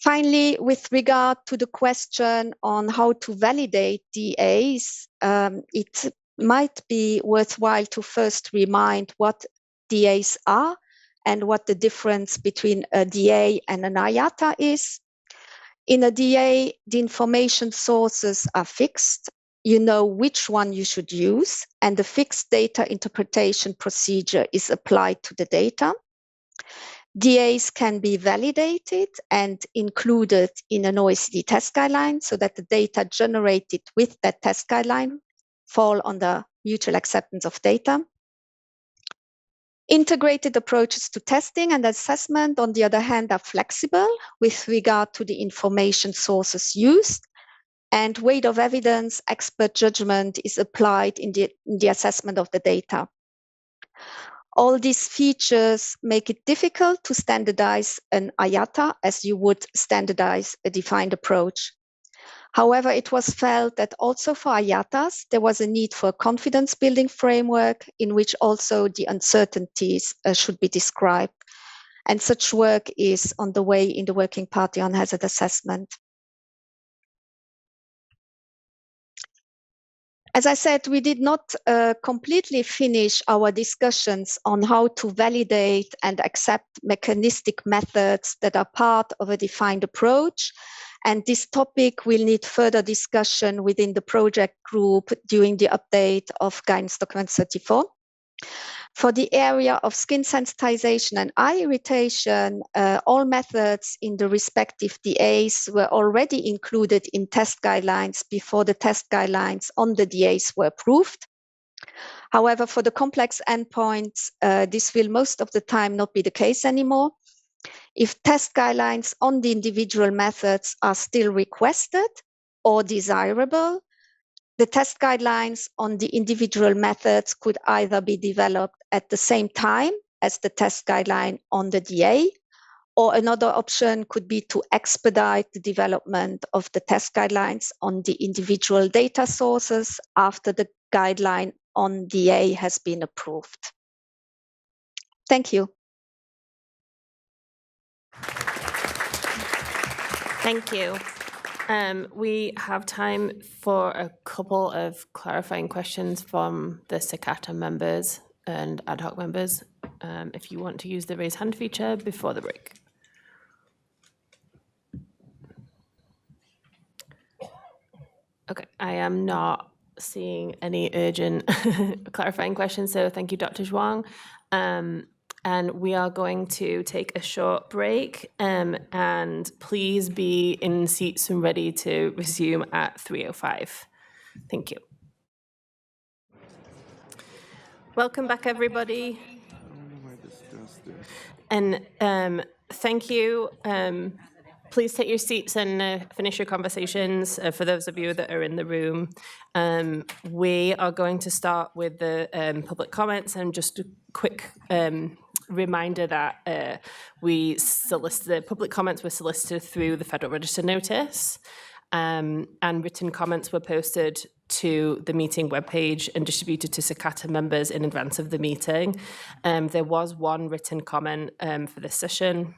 Finally, with regard to the question on how to validate DAs, it might be worthwhile to first remind what DAs are and what the difference between a DA and an IATA is. In a DA, the information sources are fixed. you know which one you should use, and the fixed data interpretation procedure is applied to the data. DAs can be validated and included in an OECD test guideline so that the data generated with that test guideline fall under mutual acceptance of data. Integrated approaches to testing and assessment, on the other hand, are flexible with regard to the information sources used, and weight of evidence, expert judgment is applied in the assessment of the data. All these features make it difficult to standardize an IATA as you would standardize a defined approach. However, it was felt that also for IATAs, there was a need for a confidence building framework in which also the uncertainties should be described. And such work is on the way in the Working Party on Hazard Assessment. As I said, we did not completely finish our discussions on how to validate and accept mechanistic methods that are part of a defined approach. And this topic will need further discussion within the project group during the update of Guidance Document 34. For the area of skin sensitization and eye irritation, all methods in the respective DAs were already included in test guidelines before the test guidelines on the DAs were approved. However, for the complex endpoints, this will most of the time not be the case anymore. If test guidelines on the individual methods are still requested or desirable, the test guidelines on the individual methods could either be developed at the same time as the test guideline on the DA, or another option could be to expedite the development of the test guidelines on the individual data sources after the guideline on DA has been approved. Thank you. Thank you. We have time for a couple of clarifying questions from the Sakata members and ad hoc members, if you want to use the raise hand feature before the break. Okay, I am not seeing any urgent clarifying questions, so thank you, Dr. Zhuang. And we are going to take a short break, and please be in seats and ready to resume at 3:05. Thank you. Welcome back, everybody. And thank you. Please take your seats and finish your conversations for those of you that are in the room. We are going to start with the public comments, and just a quick reminder that the public comments were solicited through the Federal Register notice, and written comments were posted to the meeting webpage and distributed to Sakata members in advance of the meeting. There was one written comment for this session.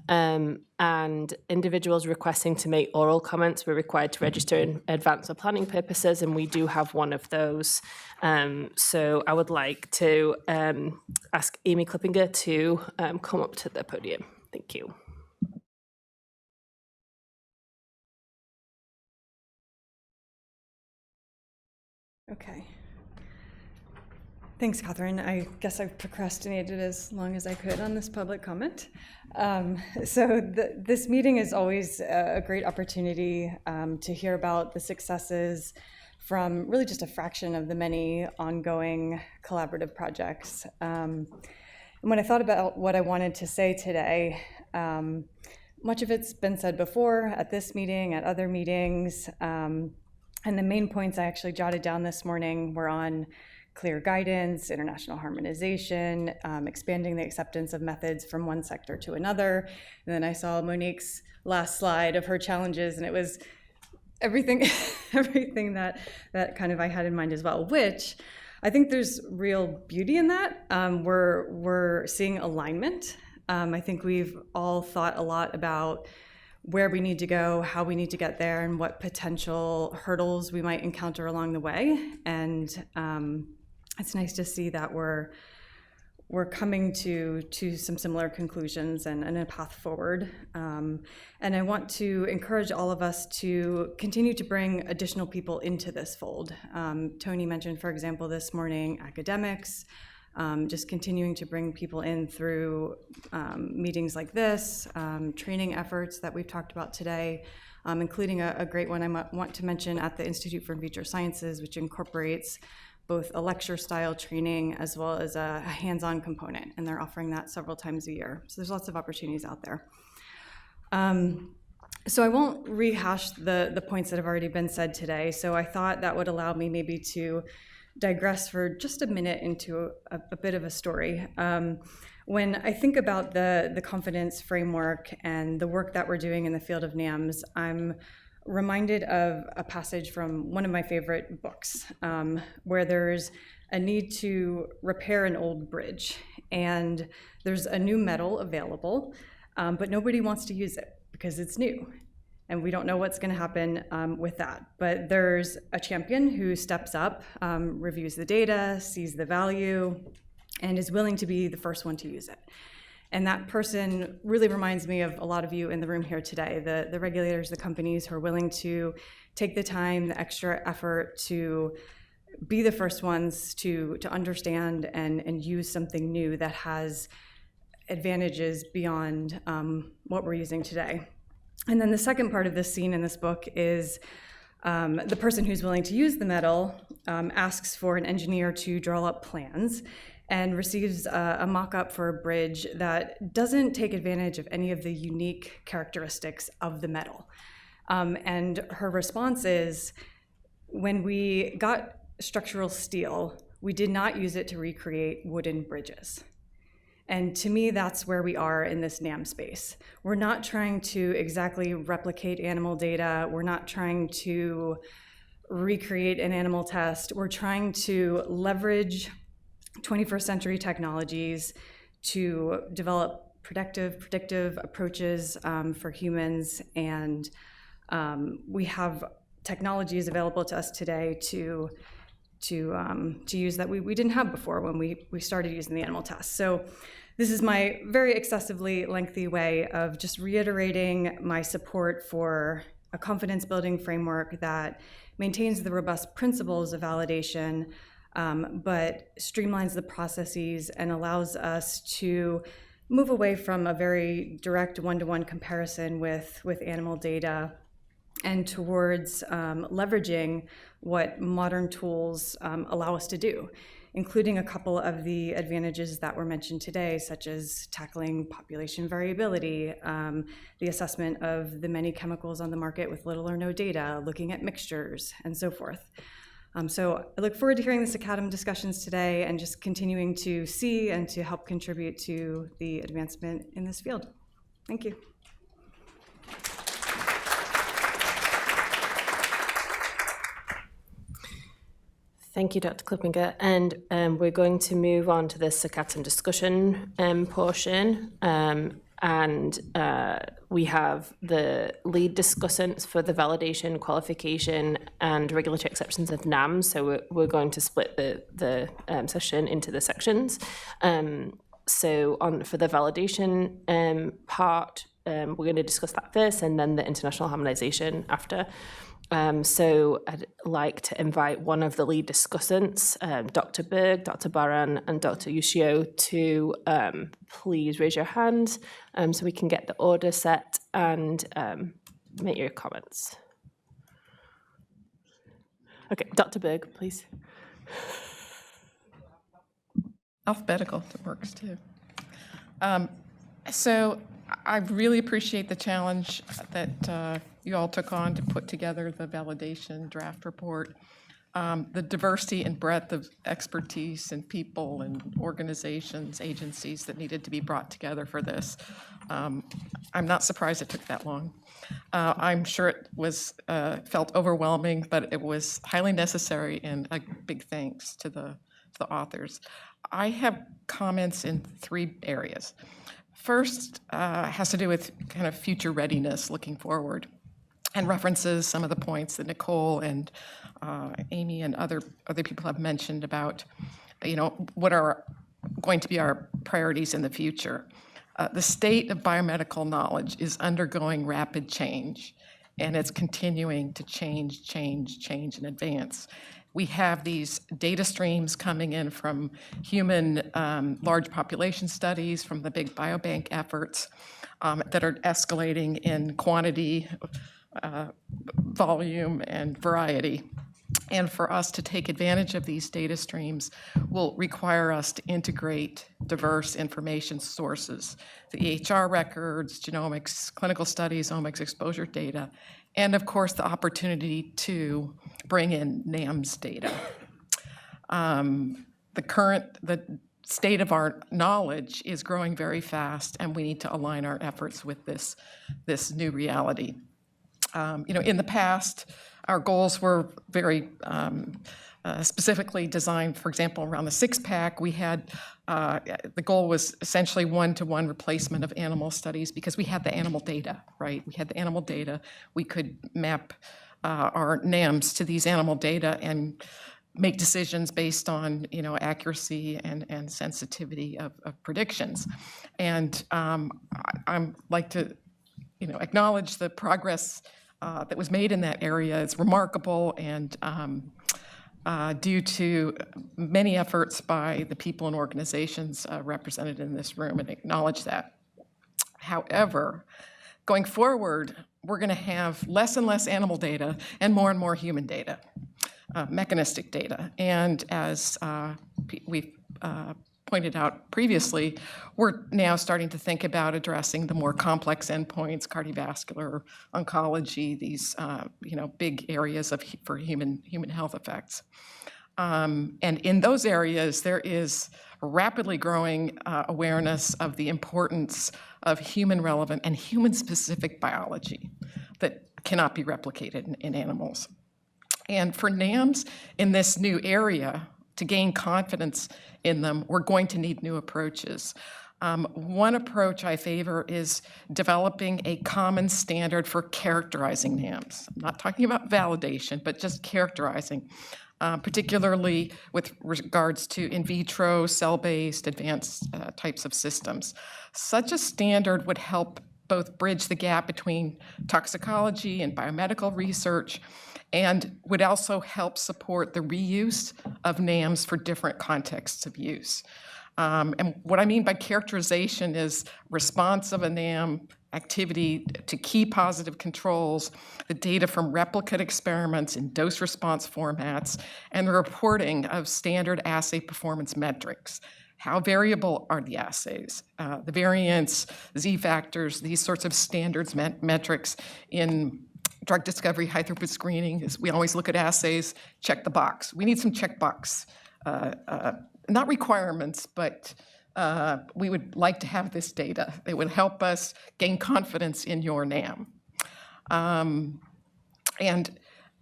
And individuals requesting to make oral comments were required to register in advance for planning purposes, and we do have one of those. So I would like to ask Amy Klippinger to come up to the podium. Thank you. Okay. Thanks, Catherine. I guess I've procrastinated as long as I could on this public comment. This meeting is always a great opportunity to hear about the successes from really just a fraction of the many ongoing collaborative projects. And when I thought about what I wanted to say today, much of it's been said before at this meeting, at other meetings, and the main points I actually jotted down this morning were on clear guidance, international harmonization, expanding the acceptance of methods from one sector to another. And then I saw Monique's last slide of her challenges, and it was everything that kind of I had in mind as well, which I think there's real beauty in that. We're seeing alignment. I think we've all thought a lot about where we need to go, how we need to get there, and what potential hurdles we might encounter along the way. And it's nice to see that we're we're coming to some similar conclusions and a path forward. And I want to encourage all of us to continue to bring additional people into this fold. Tony mentioned, for example, this morning, academics, just continuing to bring people in through meetings like this, training efforts that we've talked about today, including a great one I might want to mention at the Institute for In Vitro Sciences, which incorporates both a lecture-style training as well as a hands-on component, and they're offering that several times a year. So there's lots of opportunities out there. So I won't rehash the points that have already been said today, so I thought that would allow me maybe to digress for just a minute into a bit of a story. When I think about the confidence framework and the work that we're doing in the field of NAMs, I'm reminded of a passage from one of my favorite books, where there's a need to repair an old bridge, and there's a new metal available, but nobody wants to use it because it's new, and we don't know what's going to happen with that. But there's a champion who steps up, reviews the data, sees the value, and is willing to be the first one to use it. And that person really reminds me of a lot of you in the room here today, the regulators, the companies who are willing to take the time, the extra effort to be the first ones to understand and use something new that has advantages beyond what we're using today. And then the second part of this scene in this book is the person who's willing to use the metal asks for an engineer to draw up plans and receives a mock-up for a bridge that doesn't take advantage of any of the unique characteristics of the metal. And her response is, when we got structural steel, we did not use it to recreate wooden bridges. And to me, that's where we are in this NAM space. We're not trying to exactly replicate animal data. We're not trying to recreate an animal test. We're trying to leverage 21st century technologies to develop predictive approaches for humans, and we have technologies available to us today to use that we didn't have before when we started using the animal tests. So this is my very excessively lengthy way of just reiterating my support for a confidence building framework that maintains the robust principles of validation, but streamlines the processes and allows us to move away from a very direct one-to-one comparison with animal data and towards leveraging what modern tools allow us to do, including a couple of the advantages that were mentioned today, such as tackling population variability, the assessment of the many chemicals on the market with little or no data, looking at mixtures, and so forth. So I look forward to hearing this Academy discussions today and just continuing to see and to help contribute to the advancement in this field. Thank you. Thank you, Dr. Klippinger. And we're going to move on to the Sakatum discussion portion. And we have the lead discussants for the validation, qualification, and regulatory exceptions of NAMs. So we're going to split the session into the sections. So for the validation part, we're going to discuss that first, and then the international harmonization after. So I'd like to invite one of the lead discussants, Dr. Berg, Dr. Baran, and Dr. Yoshio, to please raise your hand so we can get the order set and make your comments. Okay, Dr. Berg, please. Alphabetical, that works too. So I really appreciate the challenge that you all took on to put together the validation draft report. The diversity and breadth of expertise and people and organizations, agencies that needed to be brought together for this. I'm not surprised it took that long. I'm sure it was felt overwhelming, but it was highly necessary, and a big thanks to the authors. I have comments in 3 areas. First has to do with kind of future readiness looking forward, and references some of the points that Nicole and Amy and other people have mentioned about, what our going to be our priorities in the future. The state of biomedical knowledge is undergoing rapid change, and it's continuing to change, and advance. We have these data streams coming in from human large population studies, from the big biobank efforts that are escalating in quantity, volume, and variety. And for us to take advantage of these data streams will require us to integrate diverse information sources, the EHR records, genomics, clinical studies, omics, exposure data, and of course the opportunity to bring in NAMS data. The state of our knowledge is growing very fast, and we need to align our efforts with this new reality. In the past, our goals were very specifically designed, for example, around the six-pack. We had, the goal was essentially one-to-one replacement of animal studies because we had the animal data, right? We had the animal data. We could map our NAMs to these animal data and make decisions based on, accuracy and sensitivity of predictions. And I'd like to, acknowledge the progress that was made in that area. It's remarkable, and due to many efforts by the people and organizations represented in this room, and acknowledge that. However, going forward, we're going to have less and less animal data and more human data, mechanistic data. And as we've pointed out previously, we're now starting to think about addressing the more complex endpoints, cardiovascular, oncology, these big areas for human health effects. And in those areas, there is rapidly growing awareness of the importance of human-relevant and human-specific biology that cannot be replicated in animals. And for NAMs in this new area, to gain confidence in them, we're going to need new approaches. One approach I favor is developing a common standard for characterizing NAMs. I'm not talking about validation, but just characterizing, particularly with regards to in vitro, cell-based, advanced types of systems. Such a standard would help both bridge the gap between toxicology and biomedical research, and would also help support the reuse of NAMs for different contexts of use. And what I mean by characterization is response of a NAM activity to key positive controls, the data from replicate experiments in dose-response formats, and the reporting of standard assay performance metrics. How variable are the assays? The variance, z-factors, these sorts of standards metrics in drug discovery, high-throughput screening, is we always look at assays, check the box. We need some checkbox, not requirements, but we would like to have this data. It would help us gain confidence in your NAM.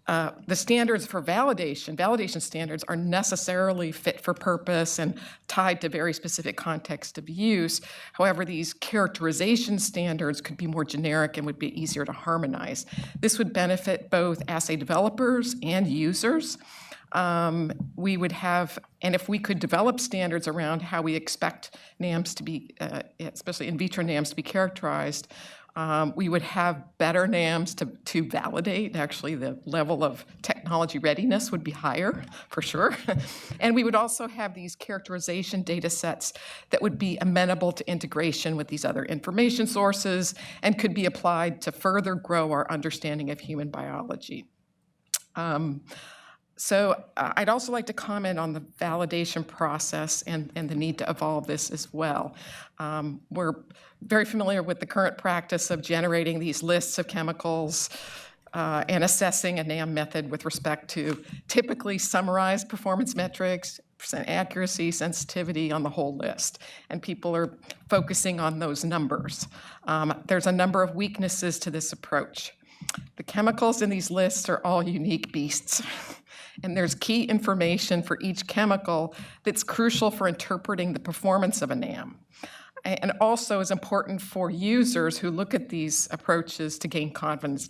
The standards for validation standards are necessarily fit for purpose and tied to very specific context of use. However, these characterization standards could be more generic and would be easier to harmonize. This would benefit both assay developers and users. We would have, and if we could develop standards around how we expect NAMs to be, especially in vitro NAMs to be characterized, we would have better NAMs to validate. Actually, the level of technology readiness would be higher, for sure. And we would also have these characterization data sets that would be amenable to integration with these other information sources and could be applied to further grow our understanding of human biology. So I'd also like to comment on the validation process and the need to evolve this as well. We're very familiar with the current practice of generating these lists of chemicals and assessing a NAM method with respect to typically summarized performance metrics, percent accuracy, sensitivity on the whole list. And people are focusing on those numbers. There's a number of weaknesses to this approach. The chemicals in these lists are all unique beasts. And there's key information for each chemical that's crucial for interpreting the performance of a NAM. And also is important for users who look at these approaches to gain confidence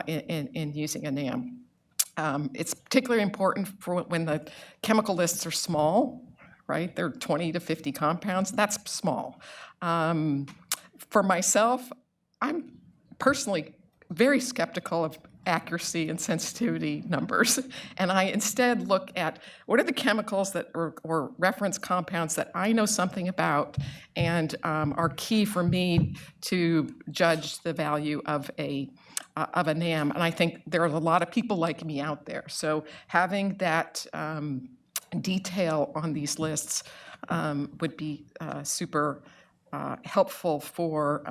in using a NAM. It's particularly important for when the chemical lists are small, right? They're 20 to 50 compounds. That's small. For myself, I'm personally very skeptical of accuracy and sensitivity numbers. And I instead look at what are the chemicals that or reference compounds that I know something about and are key for me to judge the value of a NAM. And I think there are a lot of people like me out there. So having that detail on these lists would be super helpful for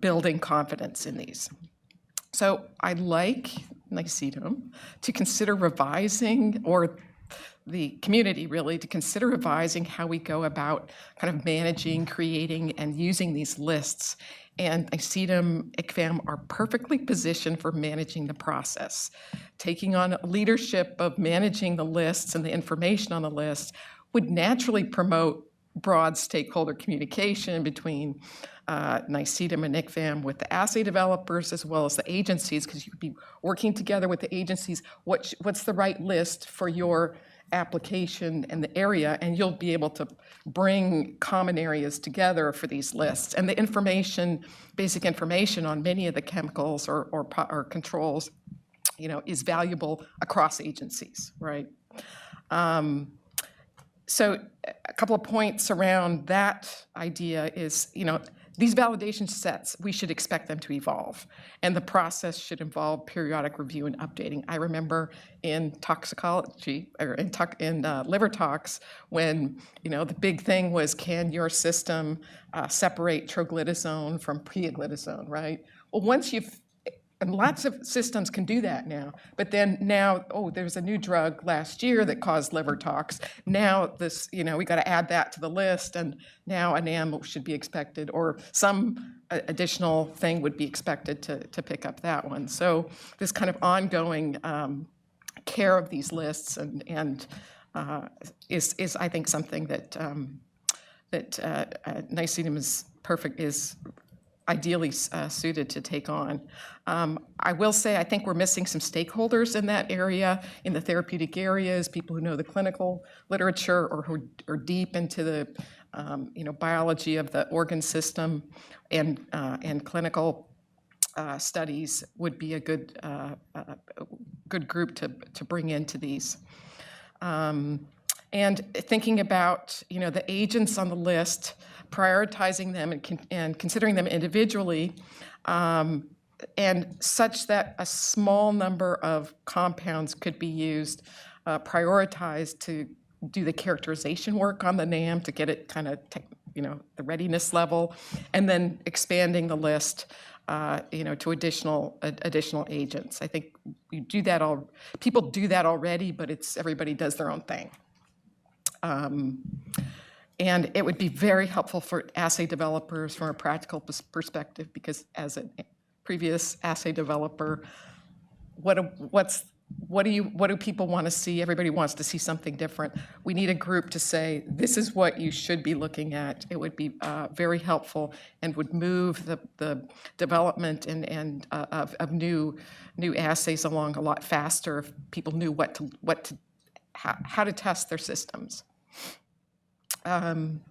building confidence in these. So I'd like NICEDM to consider revising, or the community really, to consider revising how we go about kind of managing, creating, and using these lists. And NICEDM, ICFAM are perfectly positioned for managing the process. Taking on leadership of managing the lists and the information on the list would naturally promote broad stakeholder communication between NICEDM and ICFAM with the assay developers as well as the agencies, because you'd be working together with the agencies. What's the right list for your application and the area, and you'll be able to bring common areas together for these lists. And the information, basic information on many of the chemicals or controls, is valuable across agencies, right? So a couple of points around that idea is, these validation sets, we should expect them to evolve, and the process should involve periodic review and updating. I remember in toxicology, or in liver tox, when the big thing was, can your system separate triglyceridone from preglitazone, right? Well, and lots of systems can do that now, but then now, there's a new drug last year that caused liver tox. Now this, we got to add that to the list, and now a NAM should be expected, or some additional thing would be expected to pick up that one. So this kind of ongoing care of these lists and is I think something that NICEDM is ideally suited to take on. I will say I think we're missing some stakeholders in that area, in the therapeutic areas, people who know the clinical literature or who are deep into the biology of the organ system, and clinical studies would be a good group to bring into these. And thinking about the agents on the list, prioritizing them and considering them individually, and such that a small number of compounds could be used, prioritized to do the characterization work on the NAM to get it kind of, the readiness level, and then expanding the list, to additional agents. I think you do that people do that already, but everybody does their own thing. And it would be very helpful for assay developers from a practical perspective, because as a previous assay developer, what do people want to see? Everybody wants to see something different. We need a group to say, this is what you should be looking at. It would be very helpful and would move the development of new assays along a lot faster if people knew how to test their systems. And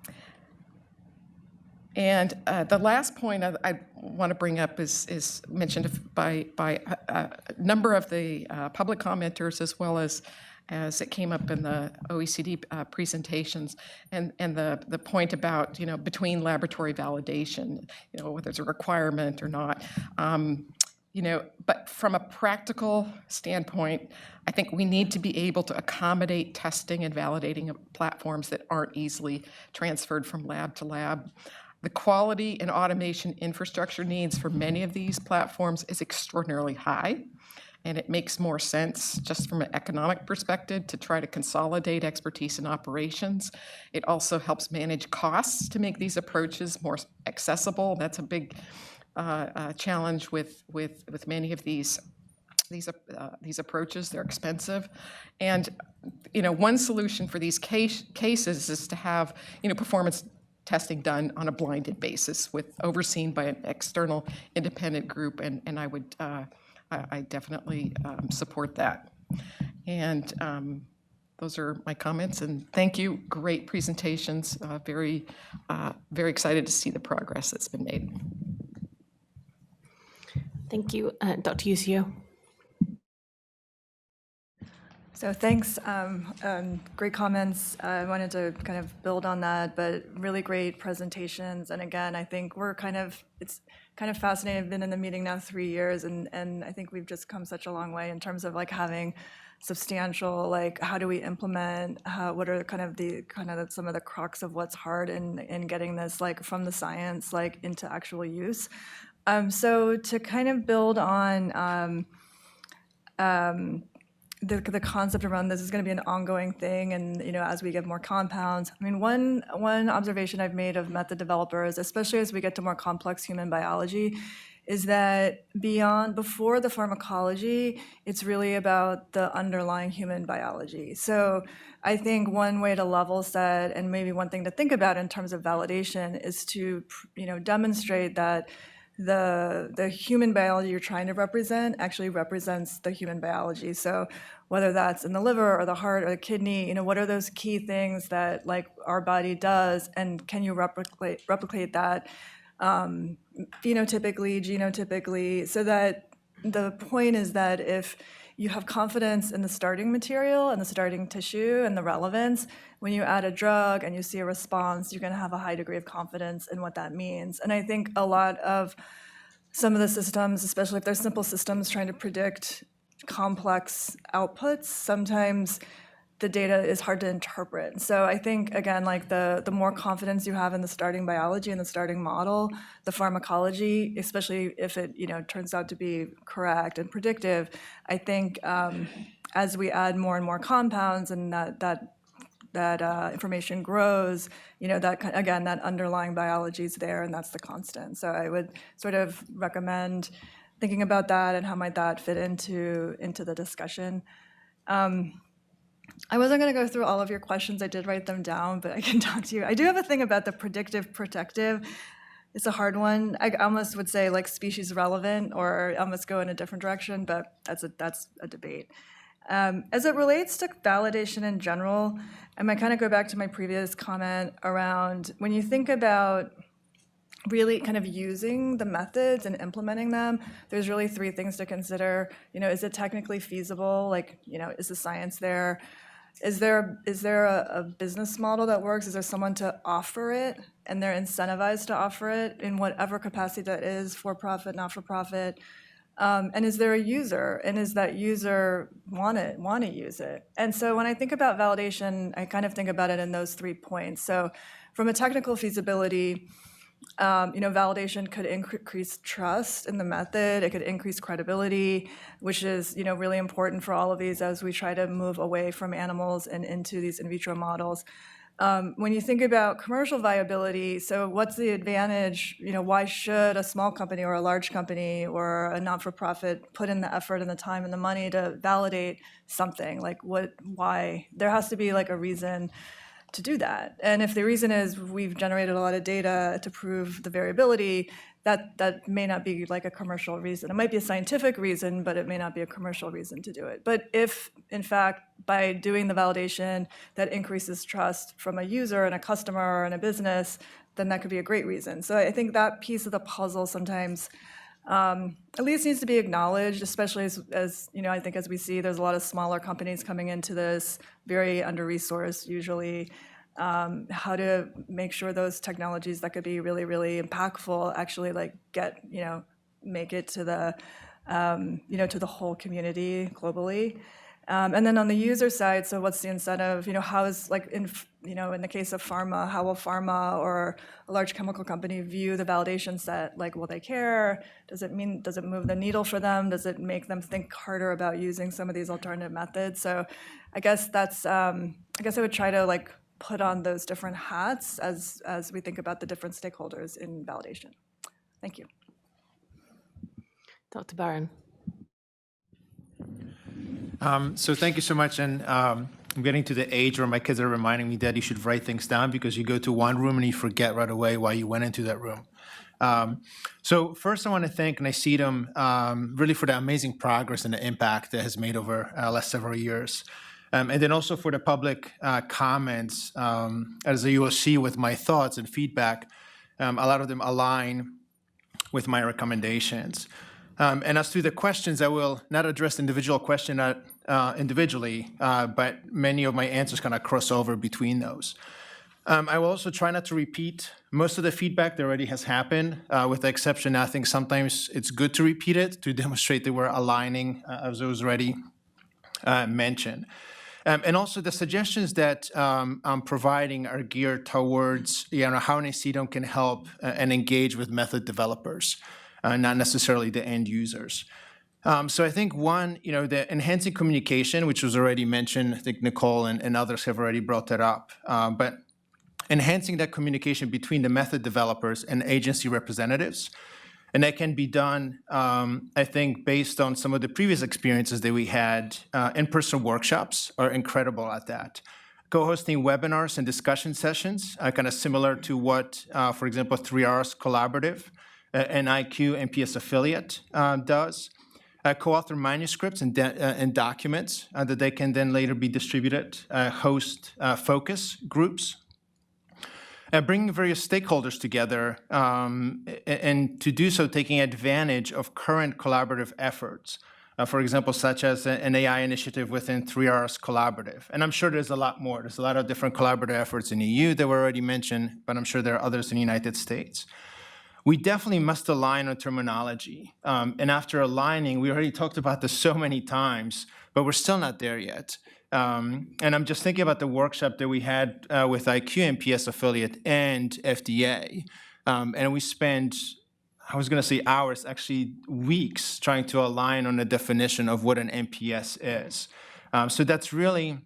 the last point I want to bring up is mentioned by a number of the public commenters, as well as it came up in the OECD presentations, and the point about between laboratory validation, whether it's a requirement or not. But from a practical standpoint, I think we need to be able to accommodate testing and validating of platforms that aren't easily transferred from lab to lab. The quality and automation infrastructure needs for many of these platforms is extraordinarily high, and it makes more sense just from an economic perspective to try to consolidate expertise in operations. It also helps manage costs to make these approaches more accessible. That's a big challenge with many of these approaches. They're expensive, and one solution for these cases is to have performance testing done on a blinded basis, overseen by an external independent group, and I definitely support that. And those are my comments, and thank you. Great presentations. Very excited to see the progress that's been made. Thank you, Dr. Usio. So thanks, great comments. I wanted to kind of build on that, but really great presentations. And again, I think it's kind of fascinating. I've been in the meeting now 3 years, and I think we've just come such a long way in terms of like having substantial, like how do we implement, what are kind of some of the crux of what's hard in getting this like from the science like into actual use. So to kind of build on the concept around this is going to be an ongoing thing, and as we get more compounds. I mean, one observation I've made of method developers, especially as we get to more complex human biology, is that before the pharmacology, it's really about the underlying human biology. So I think one way to level set, and maybe one thing to think about in terms of validation, is to demonstrate that the human biology you're trying to represent actually represents the human biology. So whether that's in the liver or the heart or the kidney, what are those key things that like our body does, and can you replicate that phenotypically, genotypically, so that the point is that if you have confidence in the starting material and the starting tissue and the relevance, when you add a drug and you see a response, you're going to have a high degree of confidence in what that means. And I think a lot of some of the systems, especially if they're simple systems trying to predict complex outputs, sometimes the data is hard to interpret. So I think, again, like the more confidence you have in the starting biology and the starting model, the pharmacology, especially if it turns out to be correct and predictive, I think as we add more and more compounds and that information grows, that underlying biology is there, and that's the constant. So I would sort of recommend thinking about that and how might that fit into the discussion. I wasn't going to go through all of your questions. I did write them down, but I can talk to you. I do have a thing about the predictive protective. It's a hard one. I almost would say like species relevant, or almost go in a different direction, but that's a debate. As it relates to validation in general, I might kind of go back to my previous comment around when you think about really kind of using the methods and implementing them, there's really 3 things to consider. Is it technically feasible? Like, is the science there? Is there a business model that works? Is there someone to offer it, and they're incentivized to offer it in whatever capacity that is, for profit, not for profit? And is there a user, and is that user want to use it? And so when I think about validation, I kind of think about it in those 3 points. So from a technical feasibility, validation could increase trust in the method. It could increase credibility, which is, really important for all of these as we try to move away from animals and into these in vitro models. When you think about commercial viability, so what's the advantage? Why should a small company or a large company or a not-for-profit put in the effort and the time and the money to validate something? Like why? There has to be like a reason to do that. And if the reason is we've generated a lot of data to prove the variability, that may not be like a commercial reason. It might be a scientific reason, but it may not be a commercial reason to do it. But if, in fact, by doing the validation that increases trust from a user and a customer and a business, then that could be a great reason. So I think that piece of the puzzle sometimes at least needs to be acknowledged, especially as I think as we see there's a lot of smaller companies coming into this, very under-resourced usually, how to make sure those technologies that could be really, really impactful actually like make it to the, to the whole community globally. And then on the user side, so what's the incentive? How is like in the case of pharma, how will pharma or a large chemical company view the validation set? Like, will they care? Does it move the needle for them? Does it make them think harder about using some of these alternative methods? So I guess I would try to like put on those different hats as we think about the different stakeholders in validation. Thank you. Dr. Barron. So thank you so much, and I'm getting to the age where my kids are reminding me that you should write things down because you go to one room and you forget right away why you went into that room. So first I want to thank NICEDM really for the amazing progress and the impact that has made over the last several years. And then also for the public comments, as you will see with my thoughts and feedback, a lot of them align with my recommendations. And as to the questions, I will not address the individual question individually, but many of my answers kind of cross over between those. I will also try not to repeat most of the feedback that already has happened, with the exception, I think sometimes it's good to repeat it to demonstrate that we're aligning, as it was already mentioned. And also the suggestions that I'm providing are geared towards how NICEDOM can help and engage with method developers, not necessarily the end users. So I think one, the enhancing communication, which was already mentioned, I think Nicole and others have already brought that up, but enhancing that communication between the method developers and agency representatives. And that can be done, I think, based on some of the previous experiences that we had. In-person workshops are incredible at that. Co-hosting webinars and discussion sessions, kind of similar to what, for example, 3R's Collaborative, an IQ MPS affiliate does. Co-author manuscripts and documents that they can then later be distributed. Host focus groups. Bringing various stakeholders together, and to do so taking advantage of current collaborative efforts, for example, such as an AI initiative within 3R's Collaborative. And I'm sure there's a lot more. There's a lot of different collaborative efforts in the EU that were already mentioned, but I'm sure there are others in the United States. We definitely must align on terminology. And after aligning, we already talked about this so many times, but we're still not there yet. And I'm just thinking about the workshop that we had with IQ MPS affiliate and FDA. And we spent, I was going to say hours, actually weeks, trying to align on the definition of what an MPS is. So that's really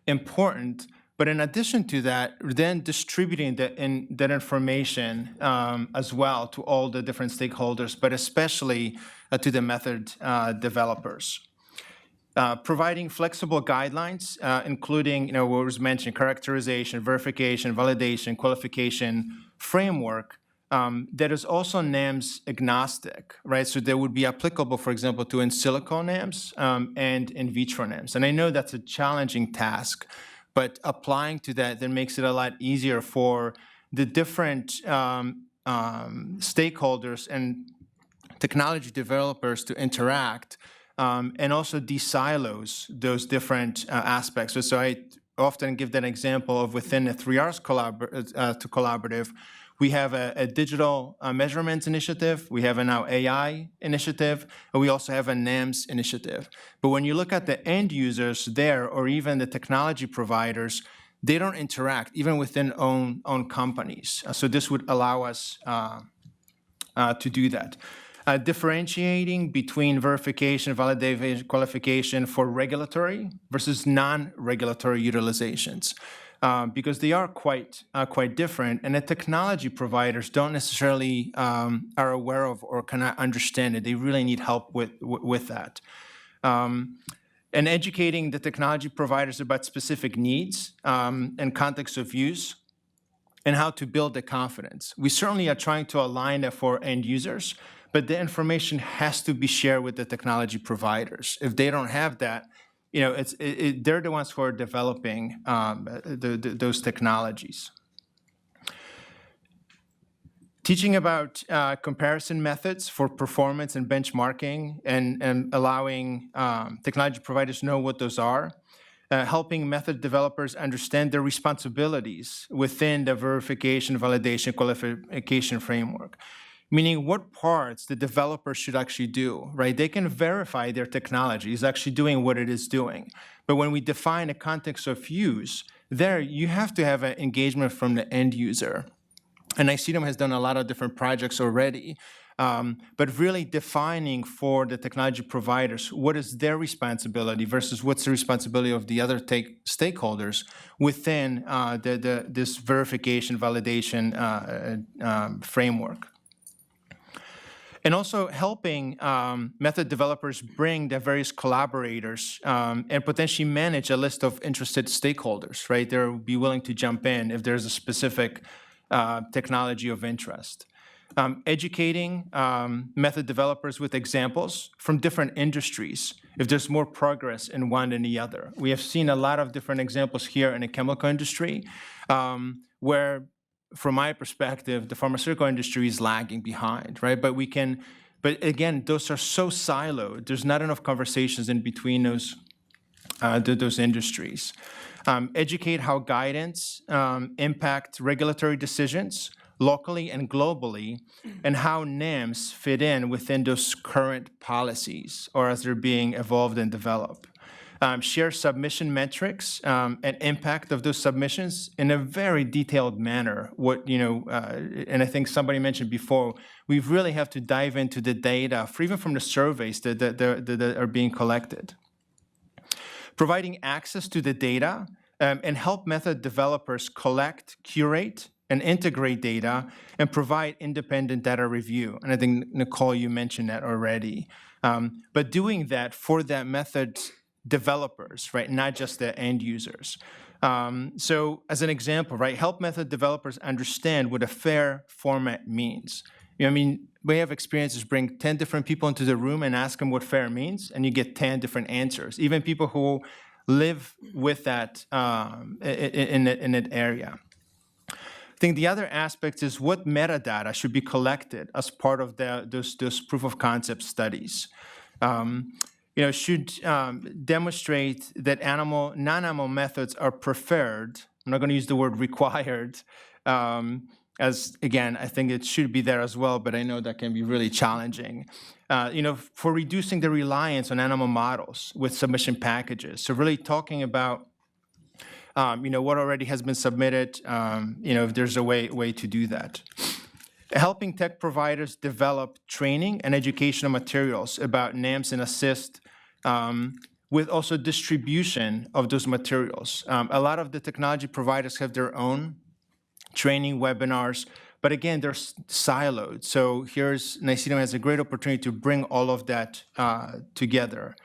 important. But in addition to that, then distributing that information as well to all the different stakeholders, but especially to the method developers. Providing flexible guidelines, including, what was mentioned, characterization, verification, validation, qualification framework that is also NAMS agnostic, right? So that would be applicable, for example, to in silico NAMS and in vitro NAMS. And I know that's a challenging task, but applying to that then makes it a lot easier for the different stakeholders and technology developers to interact. And also de-silos those different aspects. So I often give that example of within the 3R's collaborative, we have a digital measurements initiative, we have a now AI initiative, and we also have a NAMS initiative. But when you look at the end users there, or even the technology providers, they don't interact, even within own companies. So this would allow us to do that. Differentiating between verification, validation, qualification for regulatory versus non-regulatory utilizations, because they are quite different, and the technology providers don't necessarily are aware of or cannot understand it. They really need help with that. And educating the technology providers about specific needs and context of use and how to build the confidence. We certainly are trying to align that for end users, but the information has to be shared with the technology providers. If they don't have that, they're the ones who are developing those technologies. Teaching about comparison methods for performance and benchmarking, and allowing technology providers to know what those are. Helping method developers understand their responsibilities within the verification, validation, qualification framework. Meaning what parts the developer should actually do, right? They can verify their technology is actually doing what it is doing. But when we define a context of use, there you have to have an engagement from the end user. And NICEDOM has done a lot of different projects already, but really defining for the technology providers what is their responsibility versus what's the responsibility of the other stakeholders within this verification, validation framework. And also helping method developers bring their various collaborators and potentially manage a list of interested stakeholders, right? They'll be willing to jump in if there's a specific technology of interest. educating method developers with examples from different industries, if there's more progress in one than the other. We have seen a lot of different examples here in the chemical industry, where, from my perspective, the pharmaceutical industry is lagging behind, right? But again, those are so siloed. There's not enough conversations in between those industries. Educate how guidance impact regulatory decisions locally and globally, and how NAMs fit in within those current policies or as they're being evolved and developed. Share submission metrics and impact of those submissions in a very detailed manner. And I think somebody mentioned before, we really have to dive into the data, even from the surveys that are being collected. Providing access to the data and help method developers collect, curate, and integrate data and provide independent data review. And I think, Nicole, you mentioned that already. But doing that for that method developers, right, not just the end users. So as an example, right, help method developers understand what a fair format means. We have experiences, bring 10 different people into the room and ask them what fair means, and you get 10 different answers, even people who live with that in that area. I think the other aspect is what metadata should be collected as part of those proof of concept studies. Should demonstrate that non-animal methods are preferred. I'm not going to use the word required, as again, I think it should be there as well, but I know that can be really challenging. For reducing the reliance on animal models with submission packages. So really talking about, what already has been submitted, if there's a way to do that. Helping tech providers develop training and educational materials about NAMs and assist with also distribution of those materials. A lot of the technology providers have their own training webinars, but again, they're siloed. So NICEDM has a great opportunity to bring all of that together.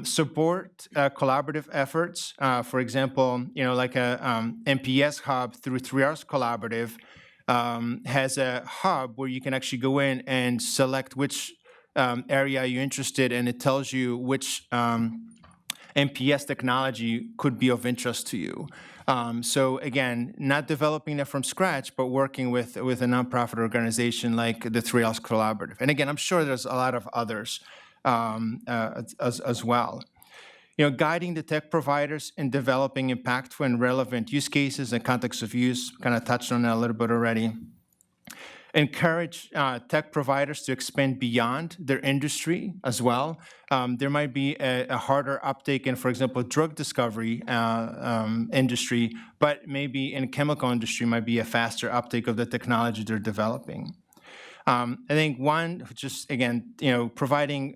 Support collaborative efforts. For example, like a MPS hub through 3Rs Collaborative has a hub where you can actually go in and select which area you're interested in. It tells you which MPS technology could be of interest to you. So again, not developing that from scratch, but working with a nonprofit organization like the 3Rs Collaborative. And again, I'm sure there's a lot of others as well. Guiding the tech providers in developing impactful and relevant use cases and context of use, kind of touched on that a little bit already. Encourage tech providers to expand beyond their industry as well. There might be a harder uptake in, for example, drug discovery industry, but maybe in chemical industry might be a faster uptake of the technology they're developing. I think one, just again, providing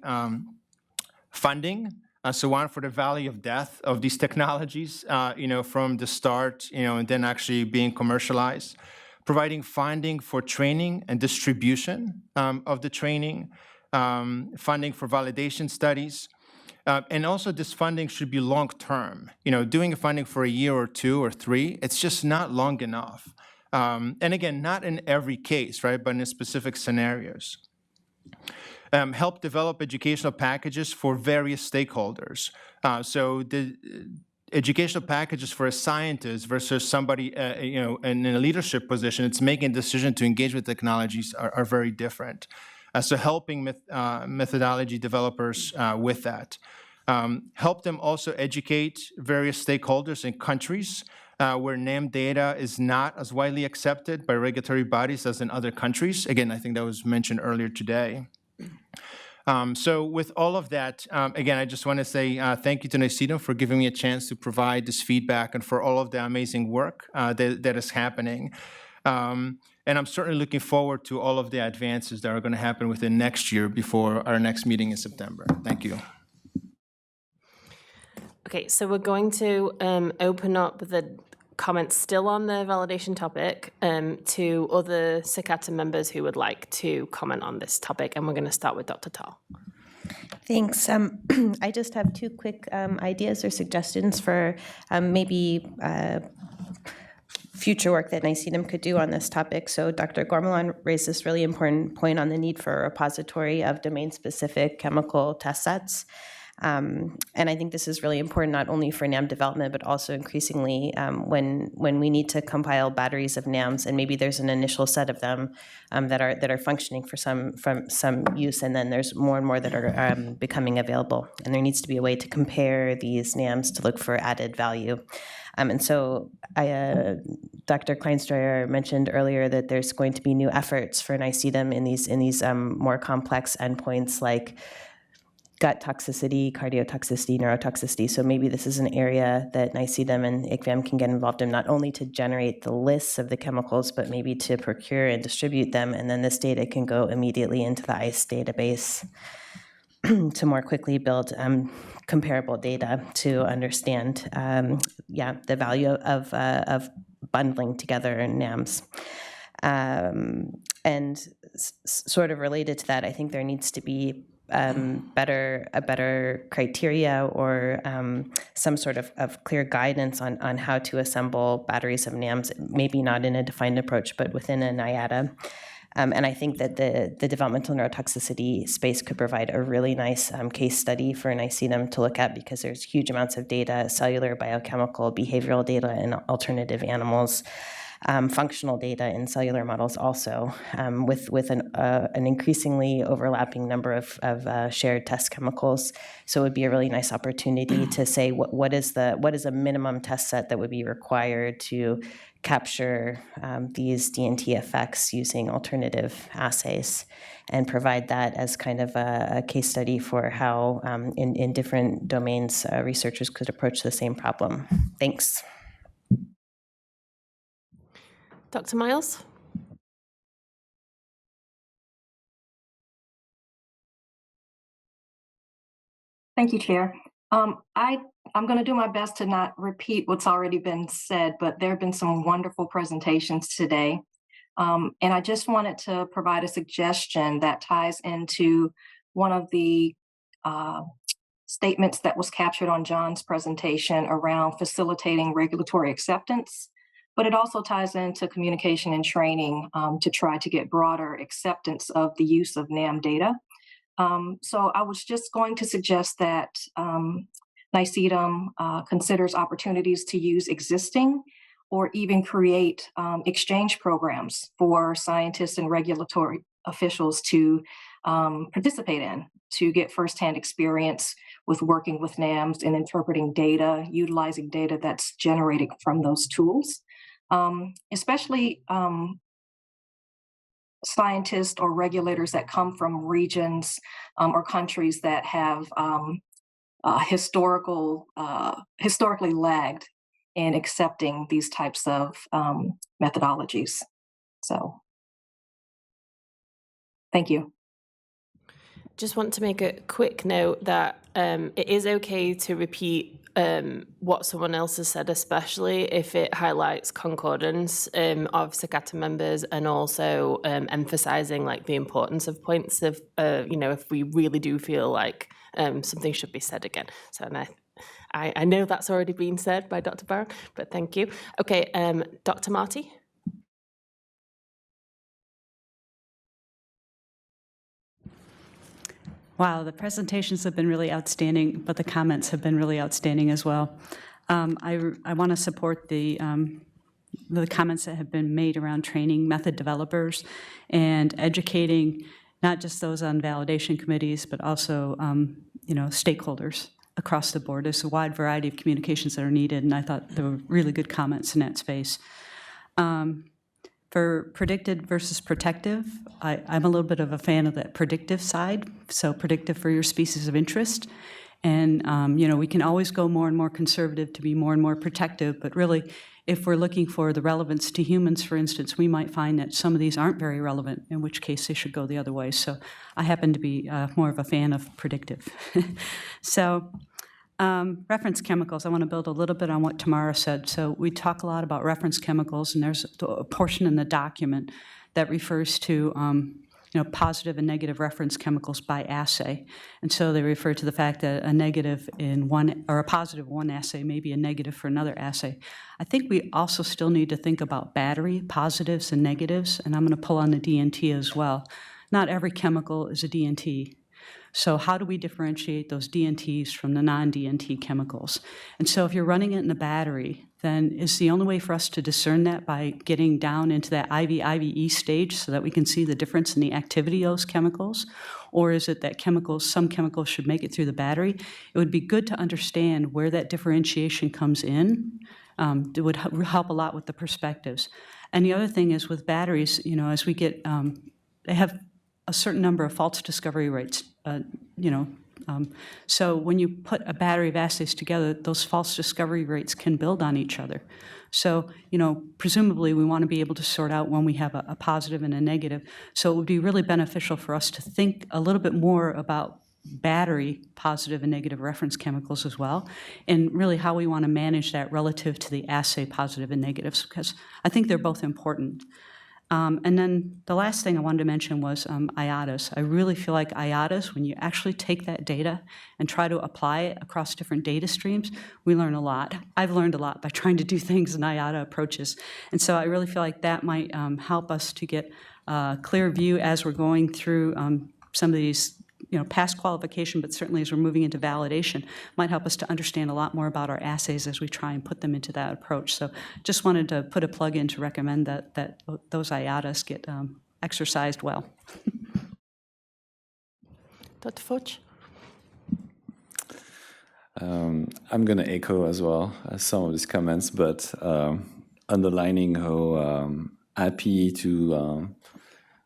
funding. So one for the valley of death of these technologies, from the start, and then actually being commercialized. Providing funding for training and distribution of the training, funding for validation studies. And also this funding should be long-term. Doing a funding for a year or 2 or 3, it's just not long enough. And again, not in every case, right, but in specific scenarios. Help develop educational packages for various stakeholders. So the educational packages for a scientist versus somebody, in a leadership position, it's making a decision to engage with technologies are very different. So helping methodology developers with that. Help them also educate various stakeholders in countries where NAM data is not as widely accepted by regulatory bodies as in other countries. Again, I think that was mentioned earlier today. So with all of that, again, I just want to say thank you to NICEDM for giving me a chance to provide this feedback and for all of the amazing work that is happening. And I'm certainly looking forward to all of the advances that are going to happen within next year before our next meeting in September. Thank you. Okay, so we're going to open up the comments still on the validation topic to other CICATA members who would like to comment on this topic, and we're going to start with Dr. Tal. Thanks. I just have 2 quick ideas or suggestions for maybe future work that NICEDM could do on this topic. So Dr. Gormelon raised this really important point on the need for a repository of domain-specific chemical test sets. And I think this is really important not only for NAM development, but also increasingly when we need to compile batteries of NAMs, and maybe there's an initial set of them that are functioning for some use, and then there's more and more that are becoming available. And there needs to be a way to compare these NAMs to look for added value. And so Dr. Kleinsteuer mentioned earlier that there's going to be new efforts for NICEDM in these more complex endpoints like gut toxicity, cardiotoxicity, neurotoxicity. So maybe this is an area that NICEDM and ICVAM can get involved in, not only to generate the lists of the chemicals, but maybe to procure and distribute them. And then this data can go immediately into the ICE database to more quickly build comparable data to understand, the value of bundling together NAMs. And sort of related to that, I think there needs to be a better criteria or some sort of clear guidance on how to assemble batteries of NAMs, maybe not in a defined approach, but within a NIADA. And I think that the developmental neurotoxicity space could provide a really nice case study for NICEDM to look at, because there's huge amounts of data, cellular, biochemical, behavioral data in alternative animals, functional data in cellular models also, with an increasingly overlapping number of shared test chemicals. So it would be a really nice opportunity to say what is a minimum test set that would be required to capture these DNT effects using alternative assays, and provide that as kind of a case study for how in different domains researchers could approach the same problem. Thanks. Dr. Miles? Thank you, Chair. I'm going to do my best to not repeat what's already been said, but there have been some wonderful presentations today. And I just wanted to provide a suggestion that ties into one of the statements that was captured on John's presentation around facilitating regulatory acceptance, but it also ties into communication and training to try to get broader acceptance of the use of NAM data. So I was just going to suggest that NICEDM considers opportunities to use existing or even create exchange programs for scientists and regulatory officials to participate in, to get firsthand experience with working with NAMs and interpreting data, utilizing data that's generated from those tools, especially scientists or regulators that come from regions or countries that have historically lagged in accepting these types of methodologies. So, thank you. Just want to make a quick note that it is okay to repeat what someone else has said, especially if it highlights concordance of SICATA members, and also emphasizing like the importance of points of, if we really do feel like something should be said again. So I know that's already been said by Dr. Barron, but thank you. Okay, Dr. Marty? Wow, the presentations have been really outstanding, but the comments have been really outstanding as well. I want to support the comments that have been made around training method developers and educating not just those on validation committees, but also stakeholders across the board. There's a wide variety of communications that are needed, and I thought there were really good comments in that space. For predicted versus protective, I'm a little bit of a fan of the predictive side, so predictive for your species of interest. And, we can always go more and more conservative to be more and more protective, but really, if we're looking for the relevance to humans, for instance, we might find that some of these aren't very relevant, in which case they should go the other way. So I happen to be more of a fan of predictive. So reference chemicals, I want to build a little bit on what Tamara said. So we talk a lot about reference chemicals, and there's a portion in the document that refers to positive and negative reference chemicals by assay. And so they refer to the fact that a negative in one, or a positive one assay may be a negative for another assay. I think we also still need to think about battery positives and negatives, and I'm going to pull on the DNT as well. Not every chemical is a DNT. So how do we differentiate those DNTs from the non-DNT chemicals? And so if you're running it in a battery, then is the only way for us to discern that by getting down into that IV-IVE stage so that we can see the difference in the activity of those chemicals? Or is it that some chemicals should make it through the battery? It would be good to understand where that differentiation comes in. It would help a lot with the perspectives. And the other thing is with batteries, as we get, they have a certain number of false discovery rates, so when you put a battery of assays together, those false discovery rates can build on each other. So, presumably we want to be able to sort out when we have a positive and a negative. So it would be really beneficial for us to think a little bit more about battery positive and negative reference chemicals as well, and really how we want to manage that relative to the assay positive and negatives, because I think they're both important. And then the last thing I wanted to mention was IATAs. I really feel like IATAs, when you actually take that data and try to apply it across different data streams, we learn a lot. I've learned a lot by trying to do things in IATA approaches. And so I really feel like that might help us to get a clear view as we're going through some of these past qualification, but certainly as we're moving into validation, might help us to understand a lot more about our assays as we try and put them into that approach. So just wanted to put a plug in to recommend that those IATAs get exercised well. Dr. Foch? I'm going to echo as well some of these comments, but underlining how happy to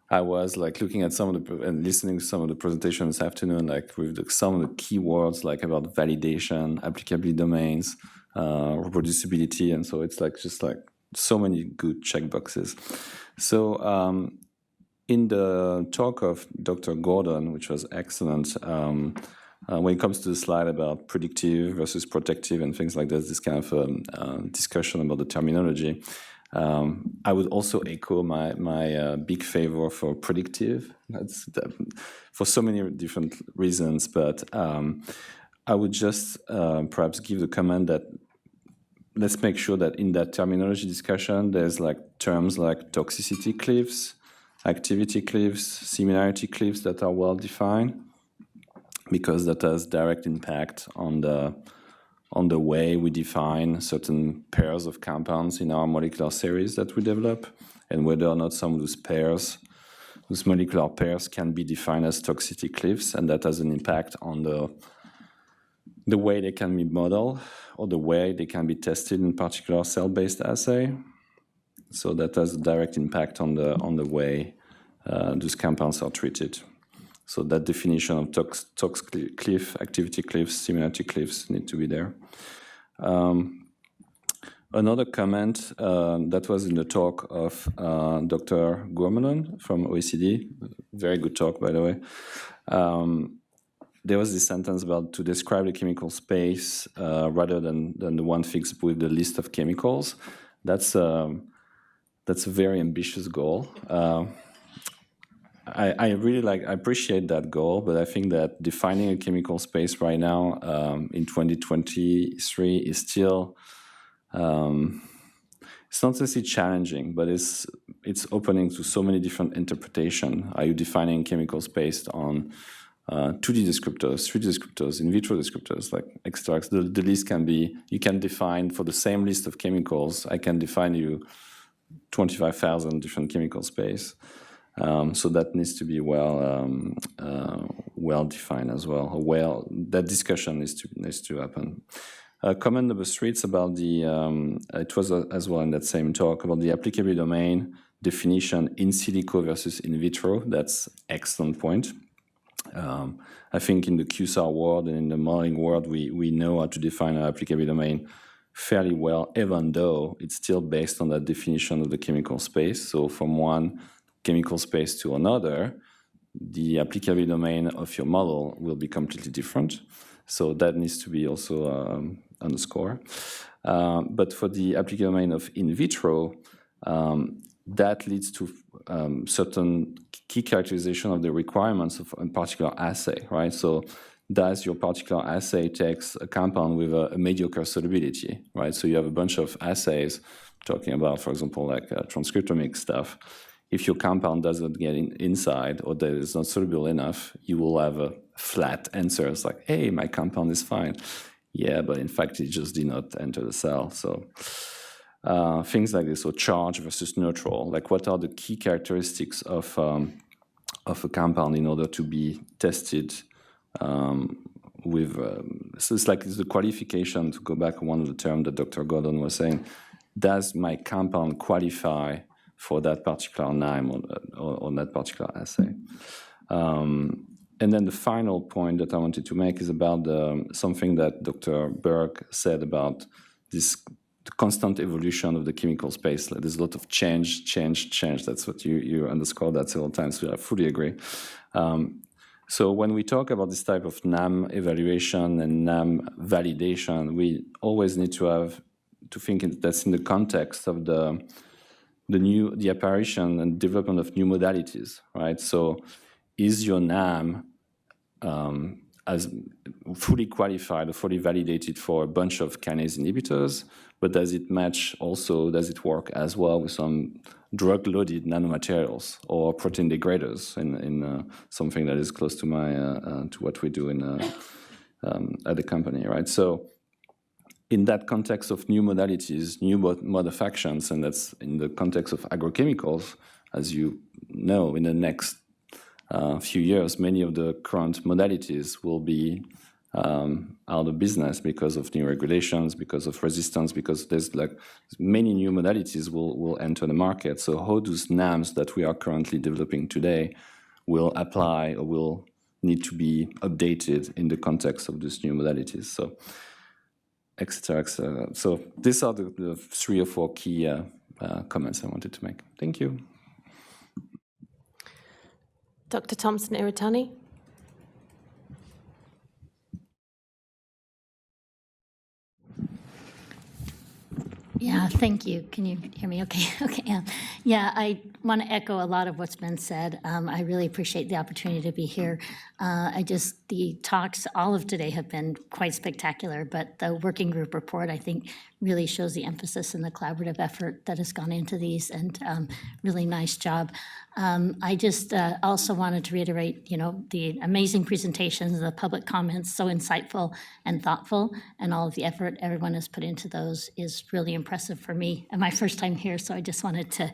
I was looking at some of the and listening to some of the presentations this afternoon, with some of the keywords about validation, applicability domains, reproducibility, and so it's just so many good checkboxes. So in the talk of Dr. Gordon, which was excellent, when it comes to the slide about predictive versus protective and things like this kind of discussion about the terminology. I would also echo my big favor for predictive. That's for so many different reasons, but I would just perhaps give the comment that let's make sure that in that terminology discussion, there's terms like toxicity cliffs, activity cliffs, similarity cliffs that are well defined, because that has direct impact on the way we define certain pairs of compounds in our molecular series that we develop, and whether or not some of those molecular pairs can be defined as toxicity cliffs, and that has an impact on the way they can be modeled or the way they can be tested in particular cell-based assay. So that has a direct impact on the way those compounds are treated. So that definition of tox cliff, activity cliffs, similarity cliffs need to be there. Another comment that was in the talk of Dr. Gormanon from OECD, very good talk, by the way. There was this sentence about to describe the chemical space rather than the one fixed with the list of chemicals. That's a very ambitious goal. I really I appreciate that goal, but I think that defining a chemical space right now in 2023 is still, it's not necessarily challenging, but it's opening to so many different interpretations. Are you defining chemical space on 2D descriptors, 3D descriptors, in vitro descriptors, extracts? The list can be, you can define for the same list of chemicals, I can define you 25,000 different chemical space. So that needs to be well defined as well. That discussion needs to happen. Comment number 3, it's about the, it was as well in that same talk, about the applicability domain definition in silico versus in vitro. That's excellent point. I think in the QSAR world and in the modeling world, we know how to define our applicability domain fairly well, even though it's still based on that definition of the chemical space. So from one chemical space to another, the applicability domain of your model will be completely different. So that needs to be also underscored. But for the applicability domain of in vitro, that leads to certain key characterization of the requirements of a particular assay, right? So does your particular assay takes a compound with a mediocre solubility, right? So you have a bunch of assays talking about, for example, like transcriptomic stuff. If your compound doesn't get inside or that is not soluble enough, you will have a flat answer. It's like, hey, my compound is fine. Yeah, but in fact, it just did not enter the cell. So things like this, so charge versus neutral, like what are the key characteristics of a compound in order to be tested with, so it's like it's the qualification, to go back one of the terms that Dr. Gordon was saying, does my compound qualify for that particular NIME or that particular assay? And then the final point that I wanted to make is about something that Dr. Berg said about this constant evolution of the chemical space. Like there's a lot of change. That's what you underscored that several times. So I fully agree. So when we talk about this type of NAM evaluation and NAM validation, we always need to think that's in the context of the apparition and development of new modalities, right? So is your NAM as fully qualified or fully validated for a bunch of kinase inhibitors, but does it work as well with some drug-loaded nanomaterials or protein degraders in something that is close to to what we do at the company, right? So in that context of new modalities, new mode of actions, and that's in the context of agrochemicals, as you know, in the next few years, many of the current modalities will be out of business because of new regulations, because of resistance, because there's like many new modalities will enter the market. So how those NAMs that we are currently developing today will apply or will need to be updated in the context of these new modalities? So, et cetera, et cetera. So these are the 3 or 4 key comments I wanted to make. Thank you. Dr. Thompson-Iritani? Yeah, thank you. Can you hear me okay? Okay. Yeah, I want to echo a lot of what's been said. I really appreciate the opportunity to be here. The talks, all of today have been quite spectacular, but the working group report, I think, really shows the emphasis and the collaborative effort that has gone into these, and really nice job. I just also wanted to reiterate, the amazing presentations, the public comments, so insightful and thoughtful, and all of the effort everyone has put into those is really impressive for me. And my first time here, so I just wanted to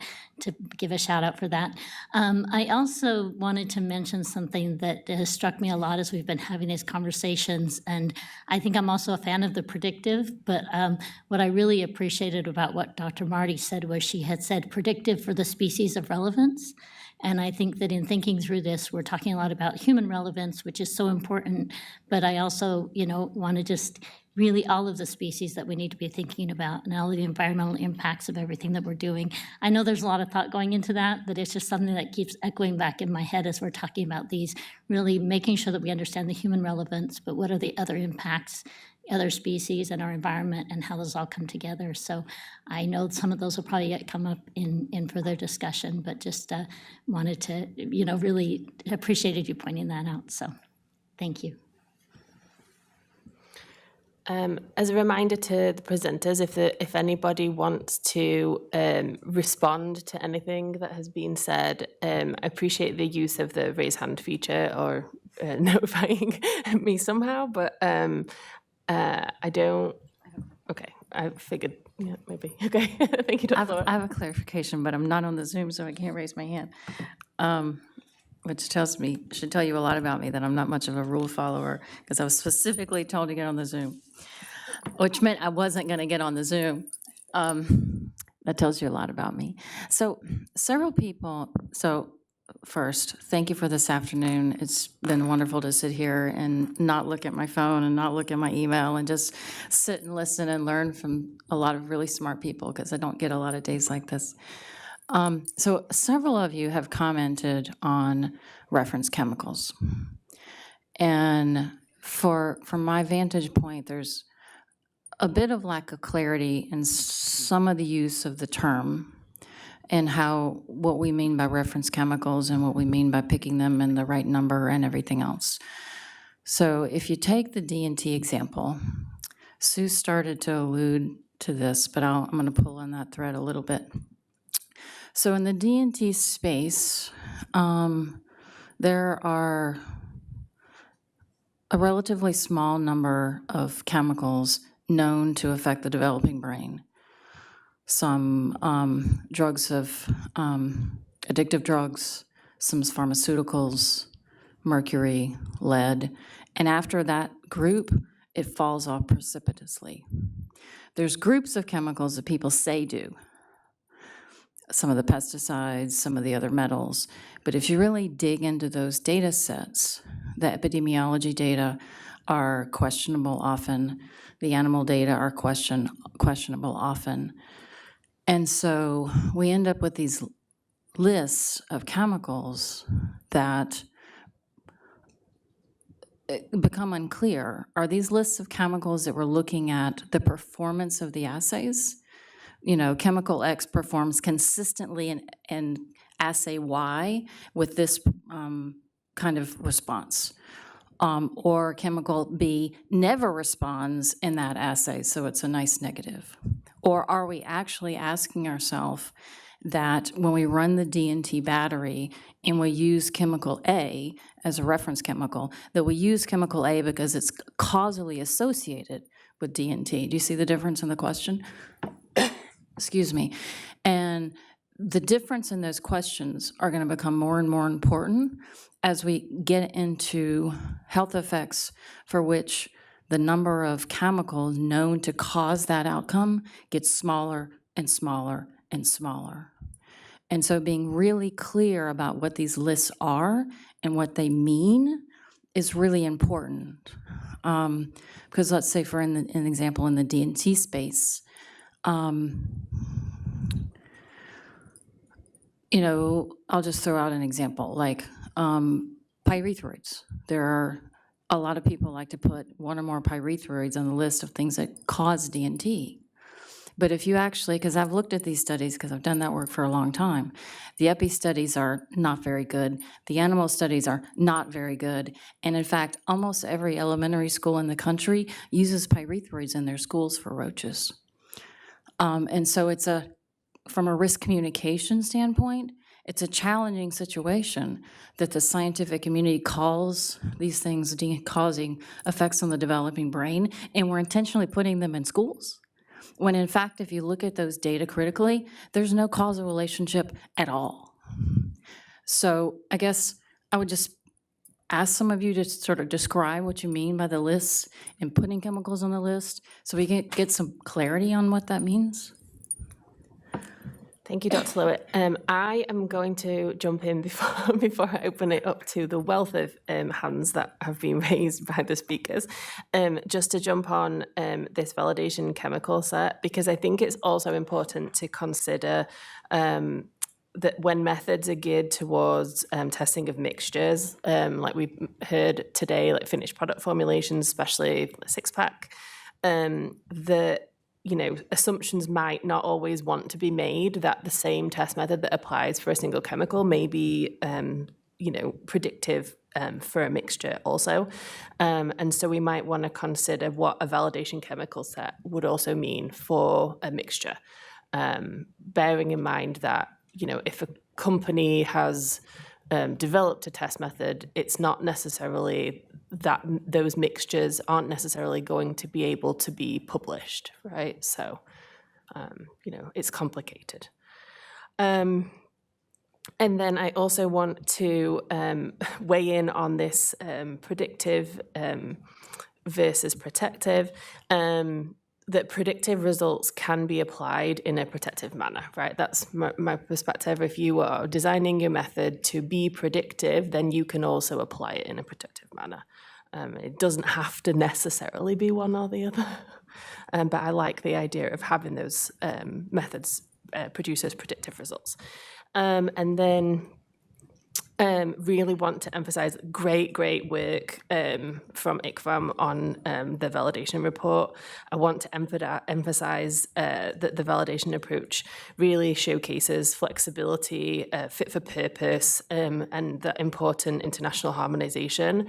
give a shout out for that. I also wanted to mention something that has struck me a lot as we've been having these conversations, and I think I'm also a fan of the predictive, but what I really appreciated about what Dr. Marty said was she had said predictive for the species of relevance. And I think that in thinking through this, we're talking a lot about human relevance, which is so important, but I also, want to just really all of the species that we need to be thinking about and all of the environmental impacts of everything that we're doing. I know there's a lot of thought going into that, but it's just something that keeps echoing back in my head as we're talking about these, really making sure that we understand the human relevance, but what are the other impacts, other species and our environment, and how those all come together. So I know some of those will probably yet come up in further discussion, but just wanted to, really appreciated you pointing that out. So thank you. As a reminder to the presenters, if anybody wants to respond to anything that has been said, I appreciate the use of the raise hand feature or notifying me somehow, but I don't. Okay, I figured, yeah, maybe. Okay, thank you, Dr. I have a clarification, but I'm not on the Zoom, so I can't raise my hand. Which should tell you a lot about me, that I'm not much of a rule follower, because I was specifically told to get on the Zoom, which meant I wasn't going to get on the Zoom. That tells you a lot about me. So several people, first, thank you for this afternoon. It's been wonderful to sit here and not look at my phone and not look at my email and just sit and listen and learn from a lot of really smart people, because I don't get a lot of days like this. So several of you have commented on reference chemicals. And from my vantage point, there's a bit of lack of clarity in some of the use of the term. and what we mean by reference chemicals and what we mean by picking them in the right number and everything else. So if you take the D&T example, Sue started to allude to this, but I'm going to pull on that thread a little bit. So in the D&T space, there are a relatively small number of chemicals known to affect the developing brain. Some drugs addictive drugs, some pharmaceuticals, mercury, lead, and after that group, it falls off precipitously. There's groups of chemicals that people say do. Some of the pesticides, some of the other metals. But if you really dig into those data sets, the epidemiology data are questionable often. The animal data are questionable often. And so we end up with these lists of chemicals that become unclear. Are these lists of chemicals that we're looking at the performance of the assays? You know, chemical X performs consistently in assay Y with this kind of response. Or chemical B never responds in that assay, so it's a nice negative. Or are we actually asking ourselves that when we run the D&T battery and we use chemical A as a reference chemical, that we use chemical A because it's causally associated with D&T? Do you see the difference in the question? Excuse me. And the difference in those questions are going to become more and more important as we get into health effects for which the number of chemicals known to cause that outcome gets smaller and smaller and smaller. And so being really clear about what these lists are and what they mean is really important. Because let's say for an example in the D&T space, you know, I'll just throw out an example, like pyrethroids. There are a lot of people like to put one or more pyrethroids on the list of things that cause D&T. But if you actually, because I've looked at these studies, because I've done that work for a long time, the epi studies are not very good. The animal studies are not very good. And in fact, almost every elementary school in the country uses pyrethroids in their schools for roaches. And so it's from a risk communication standpoint, it's a challenging situation that the scientific community calls these things causing effects on the developing brain, and we're intentionally putting them in schools. When in fact, if you look at those data critically, there's no causal relationship at all. So I guess I would just ask some of you to sort of describe what you mean by the lists and putting chemicals on the list so we can get some clarity on what that means. Thank you, Dr. Lewitt. I am going to jump in before I open it up to the wealth of hands that have been raised by the speakers, just to jump on this validation chemical set, because I think it's also important to consider that when methods are geared towards testing of mixtures, like we heard today, like finished product formulations, especially the six-pack, assumptions might not always want to be made that the same test method that applies for a single chemical may be, predictive for a mixture also. And so we might want to consider what a validation chemical set would also mean for a mixture, bearing in mind that, if a company has developed a test method, it's not necessarily that those mixtures aren't necessarily going to be able to be published, right? So, it's complicated. And then I also want to weigh in on this predictive versus protective. That predictive results can be applied in a protective manner, right? That's my perspective. If you are designing your method to be predictive, then you can also apply it in a protective manner. It doesn't have to necessarily be one or the other, but I like the idea of having those methods produce those predictive results. And then really want to emphasize great work from ICFAM on the validation report. I want to emphasize that the validation approach really showcases flexibility, fit for purpose, and the important international harmonization.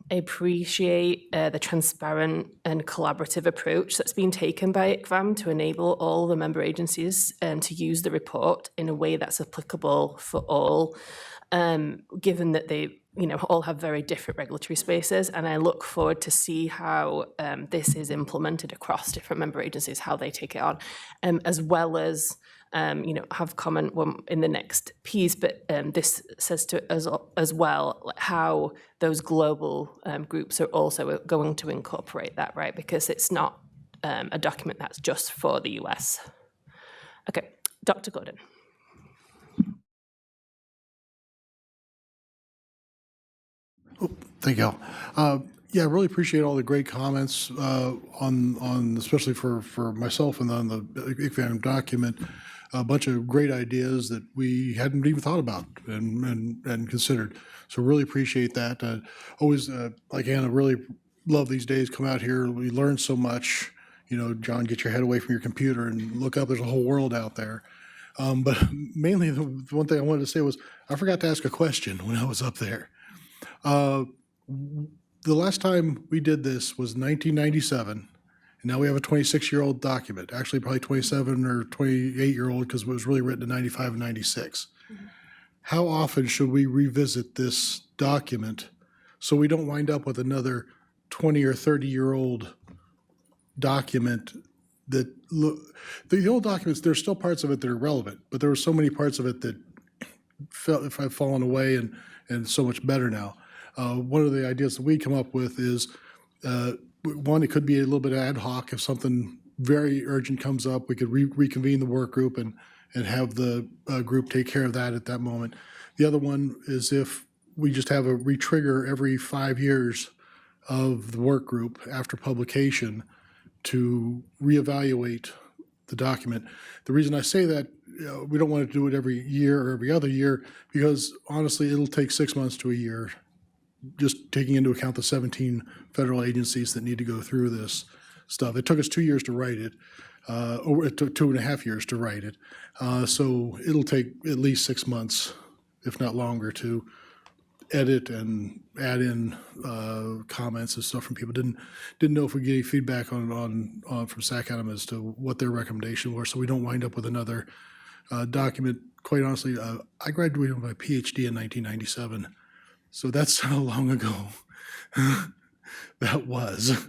I appreciate the transparent and collaborative approach that's been taken by ICFAM to enable all the member agencies to use the report in a way that's applicable for all, given that they all have very different regulatory spaces. And I look forward to see how this is implemented across different member agencies, how they take it on, as well as have comment in the next piece, but this says to us as well how those global groups are also going to incorporate that, right? Because it's not a document that's just for the US. Okay, Dr. Gordon. Oh, thank you. Yeah, I really appreciate all the great comments on especially for myself and on the ICFAM document. A bunch of great ideas that we hadn't even thought about and considered. So really appreciate that. Always, like Anna, really love these days. Come out here, we learn so much. John, get your head away from your computer and look up. There's a whole world out there. But mainly, the one thing I wanted to say was I forgot to ask a question when I was up there. The last time we did this was 1997. And now we have a 26-year-old document, actually probably 27 or 28-year-old because it was really written in 95 and 96. How often should we revisit this document so we don't wind up with another 20 or 30-year-old document that, the old documents, there's still parts of it that are relevant, but there were so many parts of it that have fallen away and so much better now. One of the ideas that we come up with is, one, it could be a little bit ad hoc. If something very urgent comes up, we could reconvene the work group and have the group take care of that at that moment. The other one is if we just have a retrigger every 5 years of the work group after publication to reevaluate the document. The reason I say that, we don't want to do it every year or every other year because honestly, it'll take 6 months to a year, just taking into account the 17 federal agencies that need to go through this stuff. It took us 2 years to write it, or it took 2.5 years to write it. So it'll take at least 6 months, if not longer, to edit and add in comments and stuff from people. Didn't know if we get any feedback on from SACADM as to what their recommendation were, so we don't wind up with another document. Quite honestly, I graduated with my PhD in 1997. So that's how long ago that was.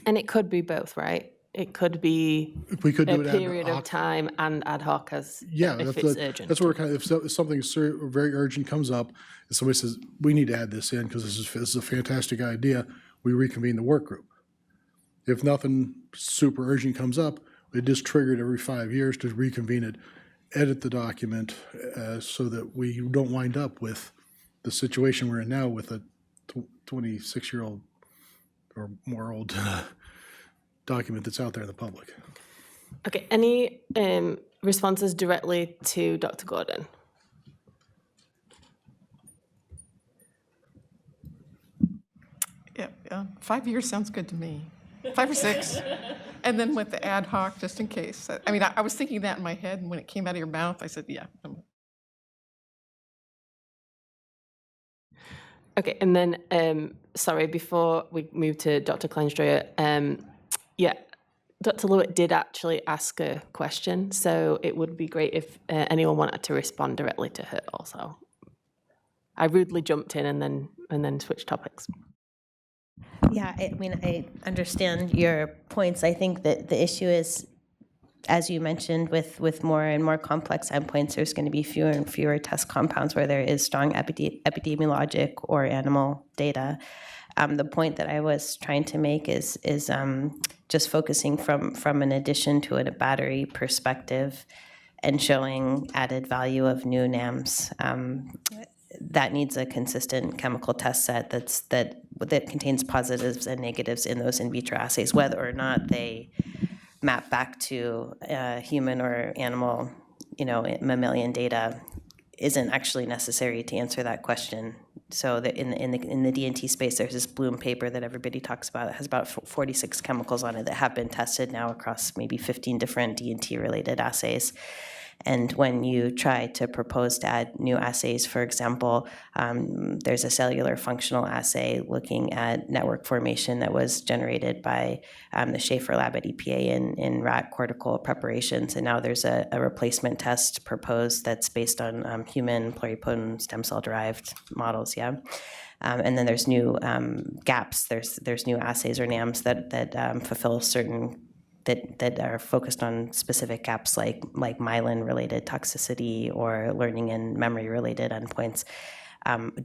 And it could be both, right? It could be We could do a it ad period of hoc. time and ad hoc as Yeah, if that's, it's urgent. that's where kind of, if something very urgent comes up, and somebody says, we need to add this in because this is a fantastic idea, we reconvene the work group. If nothing super urgent comes up, it just triggered every 5 years to reconvene it, edit the document so that we don't wind up with the situation we're in now with a 26-year-old or more old document that's out there in the public. Okay, any responses directly to Dr. Gordon? Yeah, 5 years sounds good to me. 5 or 6. And then with the ad hoc, just in case. I mean, I was thinking that in my head, and when it came out of your mouth, I said, yeah. Okay, and then, sorry, before we move to Dr. Kleinstroyer, yeah, Dr. Lewitt did actually ask a question, so it would be great if anyone wanted to respond directly to her also. I rudely jumped in and then switched topics. Yeah, I mean, I understand your points. I think that the issue is, as you mentioned, with more and more complex endpoints, there's going to be fewer and fewer test compounds where there is strong epidemiologic or animal data. The point that I was trying to make is just focusing from an addition to a battery perspective and showing added value of new NAMs. That needs a consistent chemical test set that contains positives and negatives in those in vitro assays, whether or not they map back to human or animal, mammalian data. isn't actually necessary to answer that question. So that in the DNT space, there's this Bloom paper that everybody talks about. It has about 46 chemicals on it that have been tested now across maybe 15 different DNT-related assays. And when you try to propose to add new assays, for example, there's a cellular functional assay looking at network formation that was generated by the Schaefer lab at EPA in rat cortical preparations. And now there's a replacement test proposed that's based on human pluripotent stem cell derived models, yeah. And then there's new gaps. There's new assays or NAMs that fulfill certain that are focused on specific gaps like myelin-related toxicity or learning and memory-related endpoints.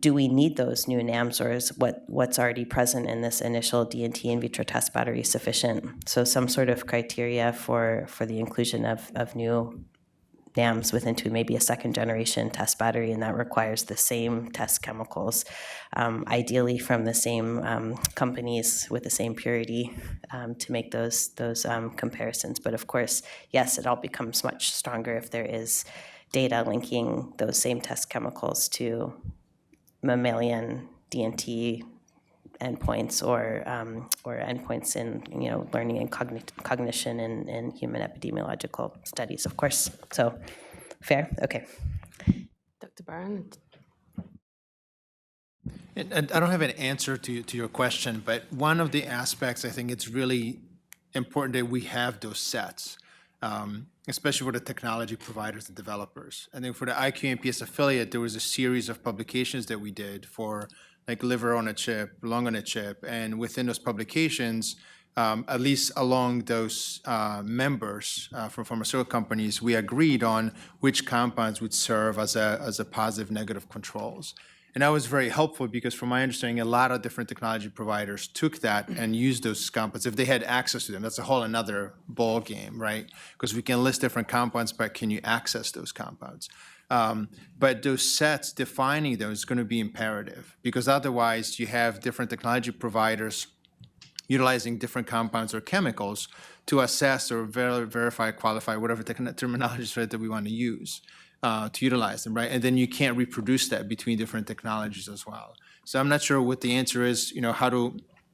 Do we need those new NAMs, or is what's already present in this initial DNT in vitro test battery sufficient? So some sort of criteria for the inclusion of new NAMs within maybe a second-generation test battery, and that requires the same test chemicals, ideally from the same companies with the same purity to make those comparisons. But of course, yes, it all becomes much stronger if there is data linking those same test chemicals to mammalian DNT endpoints or endpoints in learning and cognition in human epidemiological studies, of course. So fair, okay. Dr. Barron. And I don't have an answer to your question, but one of the aspects I think it's really important that we have those sets, especially for the technology providers and developers. I think for the IQMPS affiliate, there was a series of publications that we did for like liver on a chip, lung on a chip, and within those publications, at least along those members from pharmaceutical companies, we agreed on which compounds would serve as a positive, negative controls. And that was very helpful because from my understanding, a lot of different technology providers took that and used those compounds if they had access to them. That's a whole another ball game, right? Because we can list different compounds, but can you access those compounds? But those sets, defining those is going to be imperative because otherwise you have different technology providers utilizing different compounds or chemicals to assess or verify, qualify, whatever terminology that we want to use to utilize them, right? And then you can't reproduce that between different technologies as well. So I'm not sure what the answer is,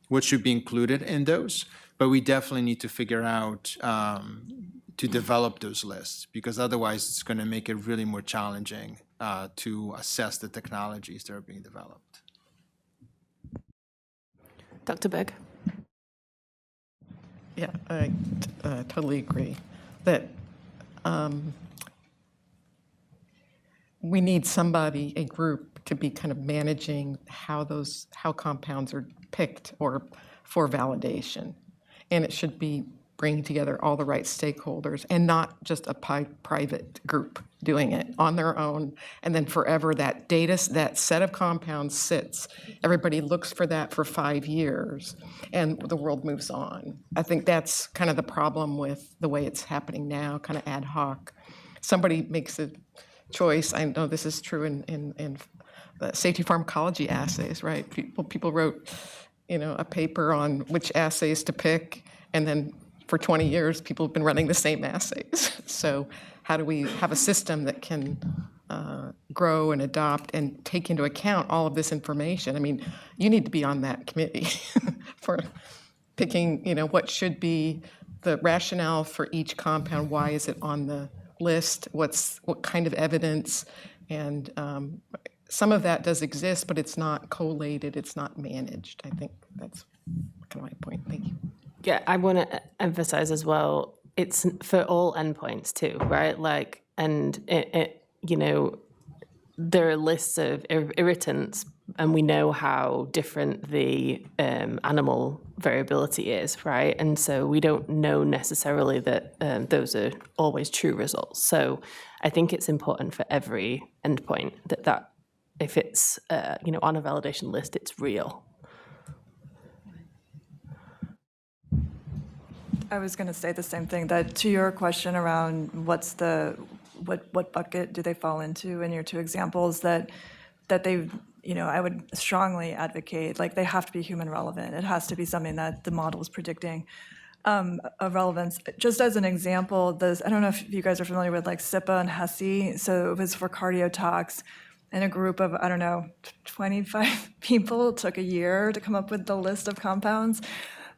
what should be included in those, but we definitely need to figure out to develop those lists because otherwise it's going to make it really more challenging to assess the technologies that are being developed. Dr. Berg. Yeah, I totally agree that we need somebody, a group, to be kind of managing how compounds are picked or for validation. And it should be bringing together all the right stakeholders and not just a private group doing it on their own. And then forever that set of compounds sits. Everybody looks for that for 5 years and the world moves on. I think that's kind of the problem with the way it's happening now, kind of ad hoc. Somebody makes a choice. I know this is true in safety pharmacology assays, right? People wrote, a paper on which assays to pick, and then for 20 years, people have been running the same assays. So how do we have a system that can grow and adopt and take into account all of this information? I mean, you need to be on that committee for picking, what should be the rationale for each compound. Why is it on the list? What kind of evidence? And some of that does exist, but it's not collated. It's not managed. I think that's kind of my point. Thank you. Yeah, I want to emphasize as well, it's for all endpoints too, right? Like, and there are lists of irritants, and we know how different the animal variability is, right? And so we don't know necessarily that those are always true results. So I think it's important for every endpoint that if it's on a validation list, it's real. I was going to say the same thing, that to your question around what bucket do they fall into in your two examples, that they, I would strongly advocate, like they have to be human relevant. It has to be something that the model is predicting. of relevance. Just as an example, I don't know if you guys are familiar with like SIPA and HESI. So it was for cardiotox, and a group of, I don't know, 25 people took a year to come up with the list of compounds.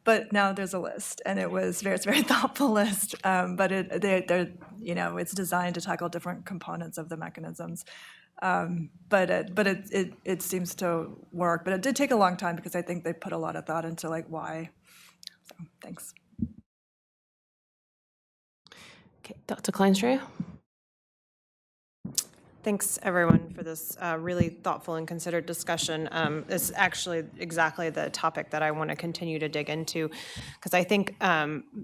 But now there's a list, and it's a very thoughtful list. But it's designed to tackle different components of the mechanisms. But it seems to work. But it did take a long time because I think they put a lot of thought into like why. So thanks. Okay, Dr. Kleinstria. Thanks, everyone, for this really thoughtful and considered discussion. It's actually exactly the topic that I want to continue to dig into, because I think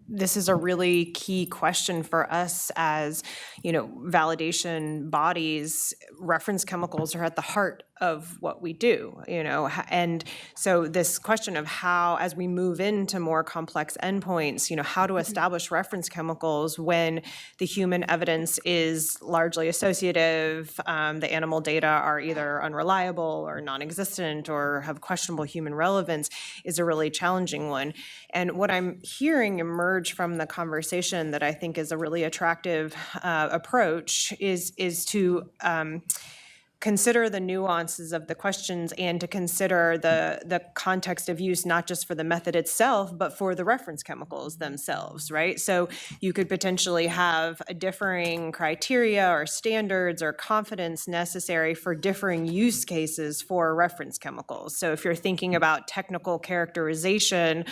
this is a really key question for us as, validation bodies. Reference chemicals are at the heart of what we do, and so this question of how, as we move into more complex endpoints, how to establish reference chemicals when the human evidence is largely associative, the animal data are either unreliable or non-existent or have questionable human relevance, is a really challenging one. And what I'm hearing emerge from the conversation that I think is a really attractive approach is to consider the nuances of the questions and to consider the context of use, not just for the method itself, but for the reference chemicals themselves, right? So you could potentially have a differing criteria or standards or confidence necessary for differing use cases for reference chemicals. So if you're thinking about technical characterization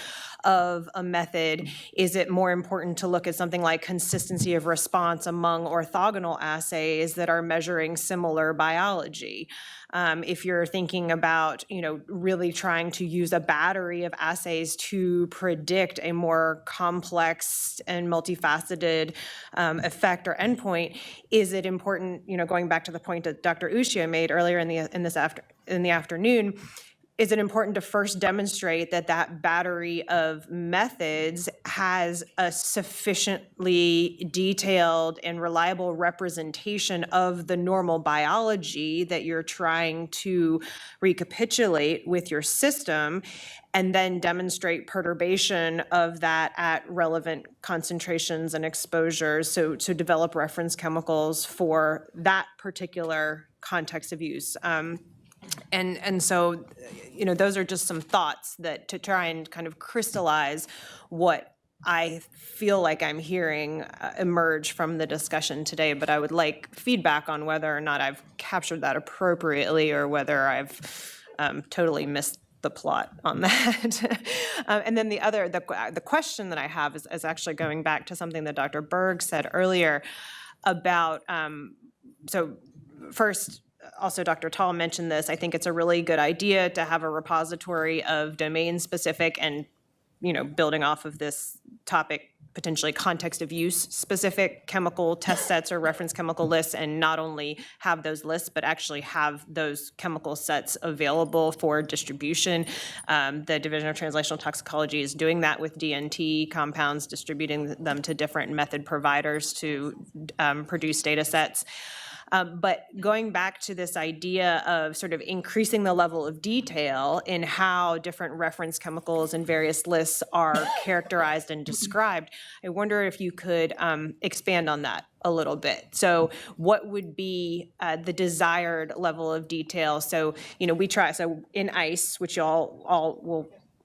of a method, is it more important to look at something like consistency of response among orthogonal assays that are measuring similar biology? If you're thinking about, really trying to use a battery of assays to predict a more complex and multifaceted effect or endpoint, is it important, going back to the point that Dr. Ushia made earlier in the afternoon, is it important to first demonstrate that that battery of methods has a sufficiently detailed and reliable representation of the normal biology that you're trying to recapitulate with your system, and then demonstrate perturbation of that at relevant concentrations and exposures, so to develop reference chemicals for that particular context of use. And so, those are just some thoughts that to try and kind of crystallize what I feel like I'm hearing emerge from the discussion today, but I would like feedback on whether or not I've captured that appropriately or whether I've totally missed the plot on that. And then the question that I have is actually going back to something that Dr. Berg said earlier about, so first, also Dr. Tall mentioned this, I think it's a really good idea to have a repository of domain-specific and, building off of this topic, potentially context of use specific chemical test sets or reference chemical lists, and not only have those lists, but actually have those chemical sets available for distribution. The Division of Translational Toxicology is doing that with DNT compounds, distributing them to different method providers to produce data sets. But going back to this idea of sort of increasing the level of detail in how different reference chemicals and various lists are characterized and described, I wonder if you could expand on that a little bit. So what would be the desired level of detail? So, so in ICE, which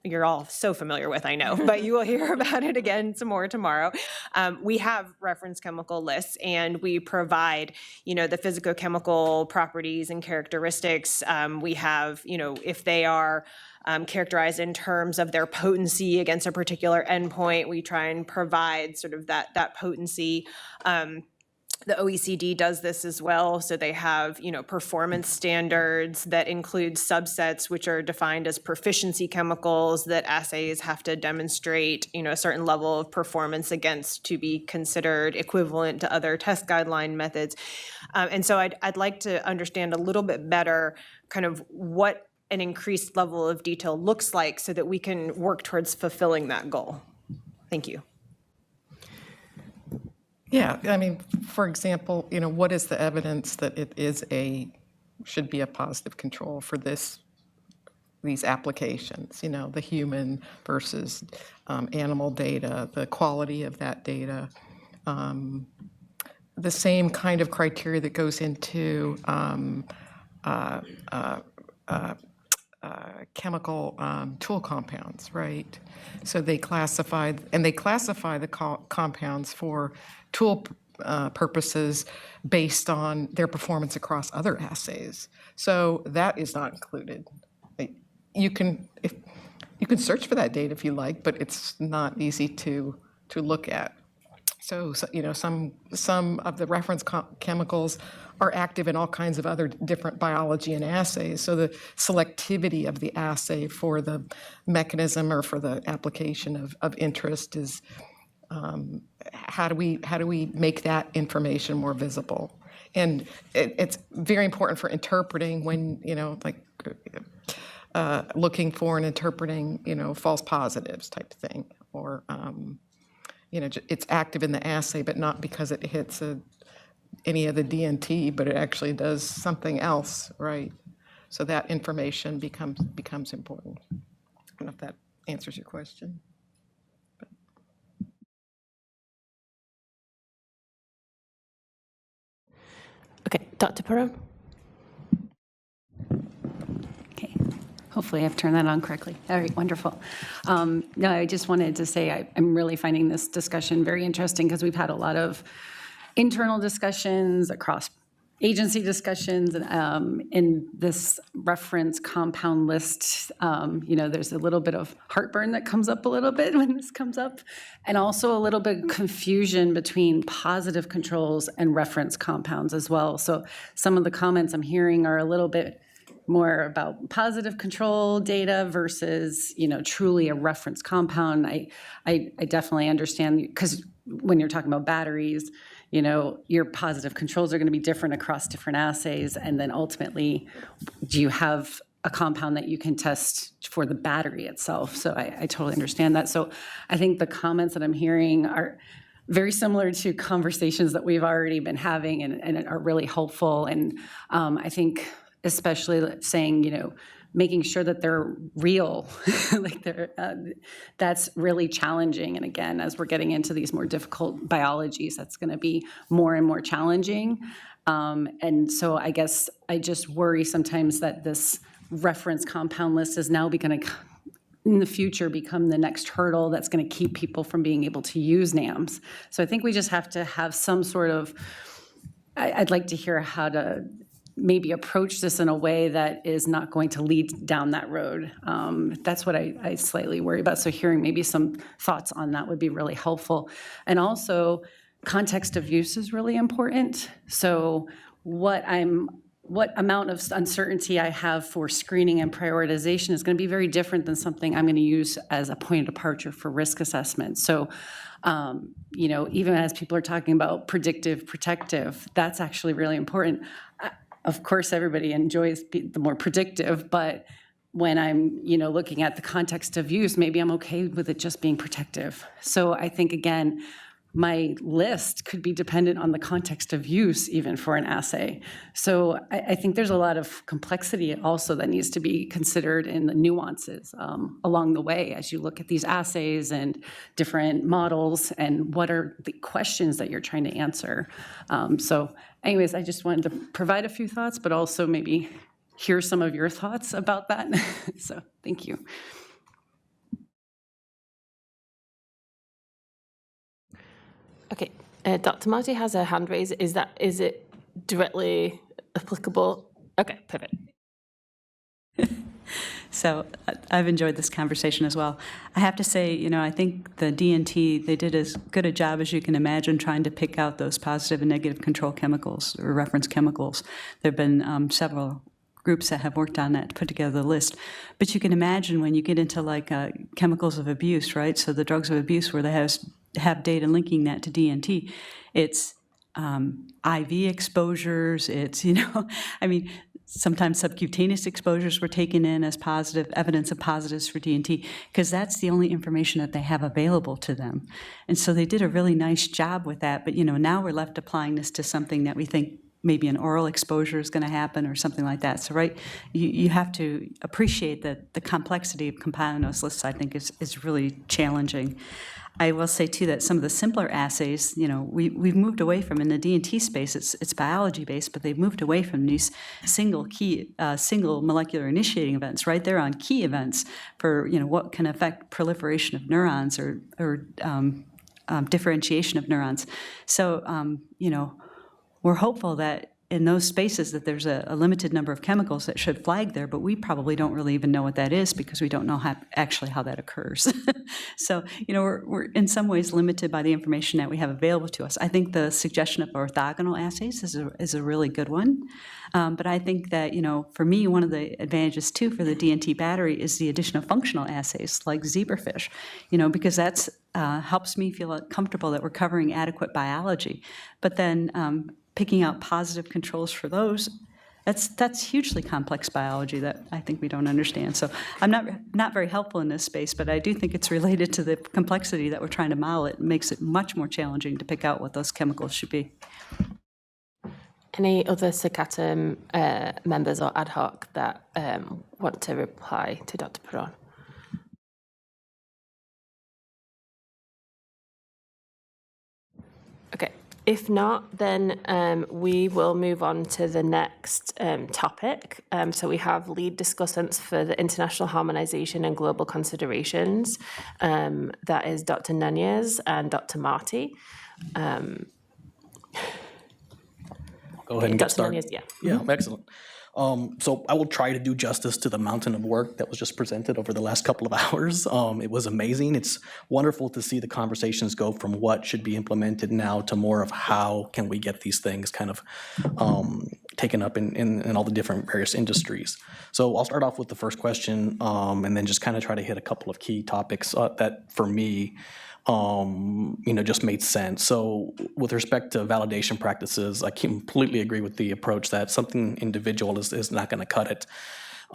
you're all so familiar with, I know, but you will hear about it again some more tomorrow. We have reference chemical lists, and we provide, the physicochemical properties and characteristics. We have, if they are characterized in terms of their potency against a particular endpoint, we try and provide sort of that potency. The OECD does this as well. So they have, performance standards that include subsets, which are defined as proficiency chemicals that assays have to demonstrate, a certain level of performance against to be considered equivalent to other test guideline methods. And so I'd like to understand a little bit better kind of what an increased level of detail looks like so that we can work towards fulfilling that goal. Thank you. Yeah, I mean, for example, what is the evidence that it should be a positive control for this these applications, the human versus animal data, the quality of that data, the same kind of criteria that goes into chemical tool compounds, right? So they classify the compounds for tool purposes based on their performance across other assays. So that is not included. You can search for that data if you like, but it's not easy to look at. So some of the reference chemicals are active in all kinds of other different biology and assays. So the selectivity of the assay for the mechanism or for the application of interest is how do we make that information more visible? And it's very important for interpreting when looking for and interpreting false positives type of thing, or it's active in the assay, but not because it hits any of the DNT, but it actually does something else, right? So that information becomes important. I don't know if that answers your question. Okay, Dr. Perron? Okay, hopefully I've turned that on correctly. All right, wonderful. No, I just wanted to say I'm really finding this discussion very interesting because we've had a lot of internal discussions across agency discussions, in this reference compound list. There's a little bit of heartburn that comes up a little bit when this comes up, and also a little bit of confusion between positive controls and reference compounds as well. So some of the comments I'm hearing are a little bit more about positive control data versus, truly a reference compound. I definitely understand, because when you're talking about batteries, your positive controls are going to be different across different assays. And then ultimately, do you have a compound that you can test for the battery itself? So I totally understand that. So I think the comments that I'm hearing are very similar to conversations that we've already been having, and are really helpful. And I think especially saying, making sure that they're real, that's really challenging. And again, as we're getting into these more difficult biologies, that's going to be more and more challenging. And so I guess I just worry sometimes that this reference compound list is now going to, in the future, become the next hurdle that's going to keep people from being able to use NAMs. So I think we just have to have some sort of, I'd like to hear how to maybe approach this in a way that is not going to lead down that road. That's what I slightly worry about. So hearing maybe some thoughts on that would be really helpful. And also, context of use is really important. So what amount of uncertainty I have for screening and prioritization is going to be very different than something I'm going to use as a point of departure for risk assessment. So even as people are talking about predictive, protective, that's actually really important. Of course, everybody enjoys the more predictive, but when I'm, looking at the context of use, maybe I'm okay with it just being protective. So I think, again, my list could be dependent on the context of use, even for an assay. So I think there's a lot of complexity also that needs to be considered in the nuances along the way as you look at these assays and different models and what are the questions that you're trying to answer. So anyways, I just wanted to provide a few thoughts, but also maybe hear some of your thoughts about that. So thank you. Okay, Dr. Marty has a hand raised. Is it directly applicable? Okay, perfect. So I've enjoyed this conversation as well. I have to say, I think the DNT, they did as good a job as you can imagine trying to pick out those positive and negative control chemicals or reference chemicals. There have been several groups that have worked on that to put together the list. But you can imagine when you get into chemicals of abuse, right? So the drugs of abuse where they have data linking that to DNT, it's IV exposures, it's, sometimes subcutaneous exposures were taken in as positive, evidence of positives for DNT, because that's the only information that they have available to them. And so they did a really nice job with that. But, now we're left applying this to something that we think maybe an oral exposure is going to happen or something like that. So, right, you have to appreciate that the complexity of compiling those lists, I think, is really challenging. I will say, too, that some of the simpler assays, we've moved away from, in the D&T space, it's biology-based, but they've moved away from these single molecular initiating events, right? They're on key events for, what can affect proliferation of neurons or differentiation of neurons. So, we're hopeful that in those spaces that there's a limited number of chemicals that should flag there, but we probably don't really even know what that is because we don't know actually how that occurs. So, we're in some ways limited by the information that we have available to us. I think the suggestion of orthogonal assays is a really good one. But I think that, for me, one of the advantages, too, for the DNT battery is the addition of functional assays like zebrafish, because that's helps me feel comfortable that we're covering adequate biology. But then picking out positive controls for those, that's hugely complex biology that I think we don't understand. So I'm not very helpful in this space, but I do think it's related to the complexity that we're trying to model. It makes it much more challenging to pick out what those chemicals should be. Any other SICATM members or ad hoc that want to reply to Dr. Perron? Okay, if not, then we will move on to the next topic. So we have lead discussants for the international harmonization and global considerations. That is Dr. Nunez and Dr. Marty. Go ahead and get started. Nunez, yeah. Yeah, excellent. So I will try to do justice to the mountain of work that was just presented over the last couple of hours. It was amazing. It's wonderful to see the conversations go from what should be implemented now to more of how can we get these things kind of taken up in all the different various industries. So I'll start off with the first question and then just kind of try to hit a couple of key topics that for me just made sense. So with respect to validation practices, I completely agree with the approach that something individual is not going to cut it.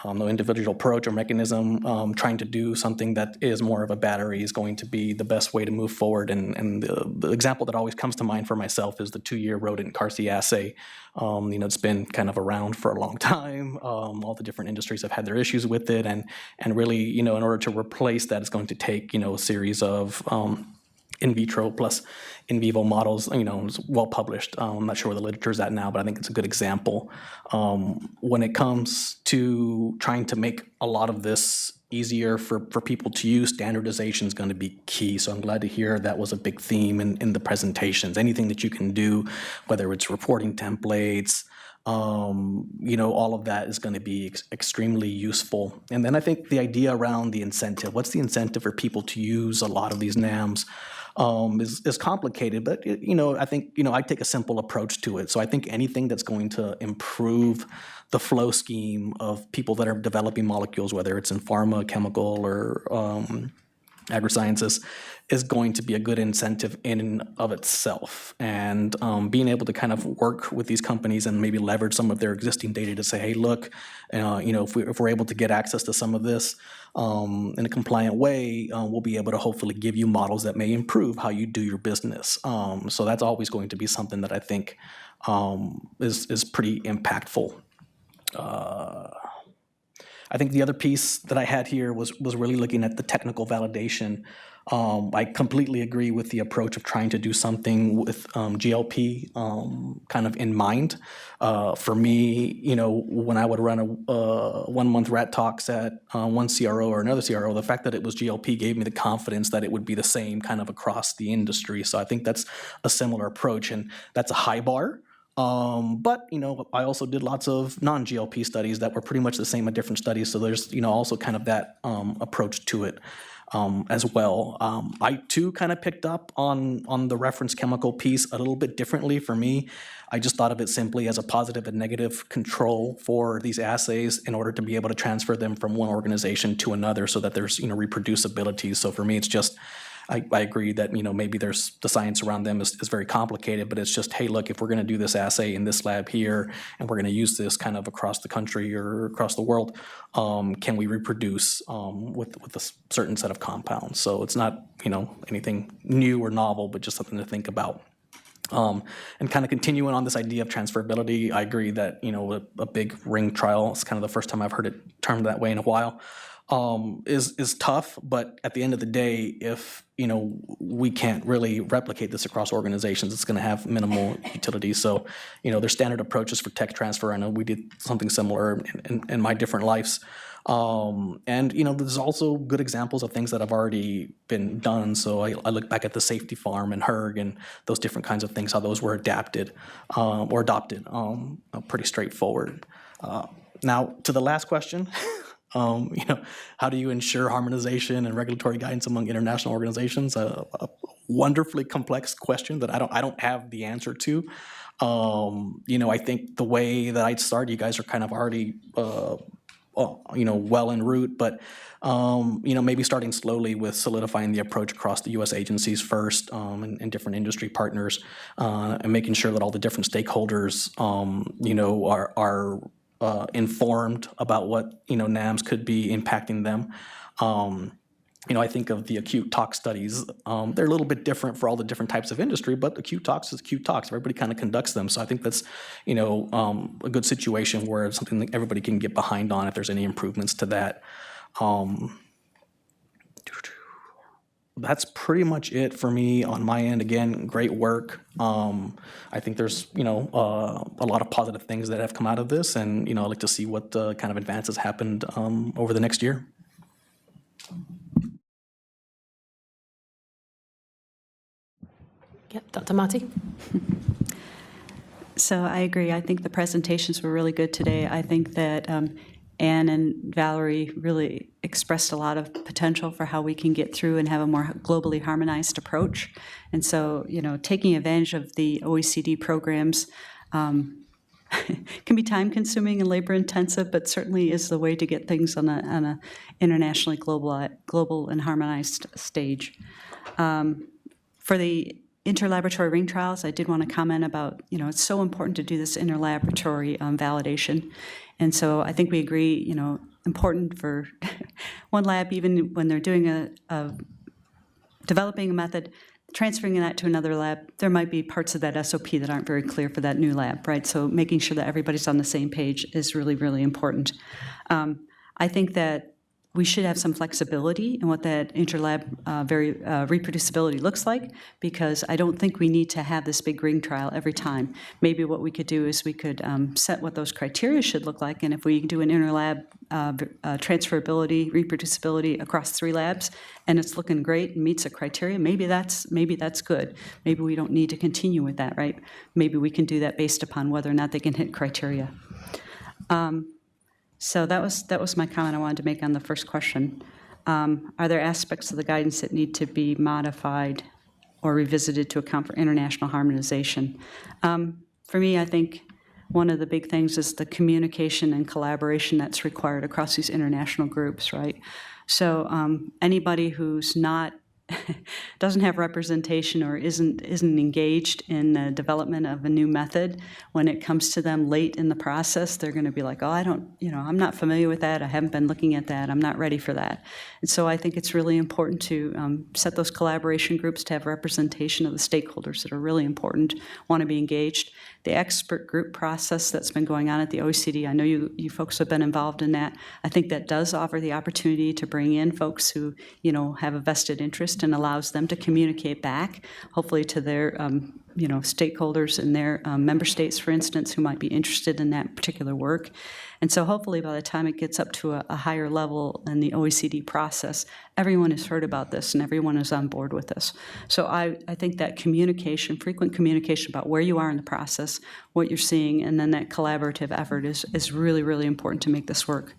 No individual approach or mechanism, trying to do something that is more of a battery is going to be the best way to move forward. And the example that always comes to mind for myself is the 2-year rodent CARSI assay. It's been kind of around for a long time. All the different industries have had their issues with it. And really, in order to replace that, it's going to take, a series of in vitro plus in vivo models, it's well published. I'm not sure where the literature is at now, but I think it's a good example. When it comes to trying to make a lot of this easier for people to use, standardization is going to be key. So I'm glad to hear that was a big theme in the presentations. Anything that you can do, whether it's reporting templates, all of that is going to be extremely useful. And then I think the idea around the incentive, what's the incentive for people to use a lot of these NAMs, is complicated, but I think I take a simple approach to it. So I think anything that's going to improve the flow scheme of people that are developing molecules, whether it's in pharma, chemical, or agrisciences, is going to be a good incentive in and of itself. And being able to kind of work with these companies and maybe leverage some of their existing data to say, hey, look, if we're able to get access to some of this in a compliant way, we'll be able to hopefully give you models that may improve how you do your business. So that's always going to be something that I think is pretty impactful. I think the other piece that I had here was really looking at the technical validation. I completely agree with the approach of trying to do something with GLP kind of in mind. For me, when I would run a 1-month rat tox at one CRO or another CRO, the fact that it was GLP gave me the confidence that it would be the same kind of across the industry. So I think that's a similar approach, and that's a high bar. But I also did lots of non-GLP studies that were pretty much the same at different studies. So there's also kind of that approach to it as well. I too kind of picked up on the reference chemical piece a little bit differently for me. I just thought of it simply as a positive and negative control for these assays in order to be able to transfer them from one organization to another so that there's reproducibility. So for me, it's just I agree that maybe there's the science around them is very complicated, but it's just, hey, look, if we're going to do this assay in this lab here and we're going to use this kind of across the country or across the world, can we reproduce with a certain set of compounds? So it's not anything new or novel, but just something to think about. And kind of continuing on this idea of transferability, I agree that, a big ring trial, it's kind of the first time I've heard it termed that way in a while, is tough. But at the end of the day, if, we can't really replicate this across organizations, it's going to have minimal utility. So, there's standard approaches for tech transfer. I know we did something similar in my different lives. And, there's also good examples of things that have already been done. So I look back at the Safety Farm and HERG and those different kinds of things, how those were adapted or adopted, pretty straightforward. Now, to the last question, how do you ensure harmonization and regulatory guidance among international organizations? A wonderfully complex question that I don't have the answer to. I think the way that I'd start, you guys are kind of already well en route, but maybe starting slowly with solidifying the approach across the U.S. agencies first, and different industry partners, and making sure that all the different stakeholders, are informed about what NAMs could be impacting them. I think of the acute tox studies. They're a little bit different for all the different types of industry, but acute tox is acute tox. Everybody kind of conducts them. So I think that's, a good situation where it's something that everybody can get behind on if there's any improvements to that. That's pretty much it for me on my end. Again, great work. I think there's, a lot of positive things that have come out of this, and, I'd like to see what kind of advances happened over the next year. Yeah, Dr. Marty? So I agree. I think the presentations were really good today. I think that Anne and Valerie really expressed a lot of potential for how we can get through and have a more globally harmonized approach. And so, taking advantage of the OECD programs can be time-consuming and labor-intensive, but certainly is the way to get things on a internationally global and harmonized stage. For the interlaboratory ring trials, I did want to comment about, it's so important to do this interlaboratory validation. And so I think we agree, important for one lab, even when they're doing developing a method, transferring that to another lab, there might be parts of that SOP that aren't very clear for that new lab, right? So making sure that everybody's on the same page is really, really important. I think that we should have some flexibility in what that interlab reproducibility looks like, because I don't think we need to have this big ring trial every time. Maybe what we could do is we could set what those criteria should look like, and if we do an interlab transferability, reproducibility across 3 labs, and it's looking great and meets a criteria, maybe that's good. Maybe we don't need to continue with that, right? Maybe we can do that based upon whether or not they can hit criteria. So that was my comment I wanted to make on the first question. Are there aspects of the guidance that need to be modified or revisited to account for international harmonization? For me, I think one of the big things is the communication and collaboration that's required across these international groups, right? So anybody who's not doesn't have representation or isn't engaged in the development of a new method, when it comes to them late in the process, they're going to be like, oh, I'm not familiar with that. I haven't been looking at that. I'm not ready for that. And so I think it's really important to set those collaboration groups to have representation of the stakeholders that are really important, want to be engaged. The expert group process that's been going on at the OECD, I know you folks have been involved in that. I think that does offer the opportunity to bring in folks who, have a vested interest and allows them to communicate back, hopefully to their, stakeholders in their member states, for instance, who might be interested in that particular work. And so hopefully by the time it gets up to a higher level in the OECD process, everyone has heard about this and everyone is on board with this. So I think that communication, frequent communication about where you are in the process, what you're seeing, and then that collaborative effort is really, really important to make this work.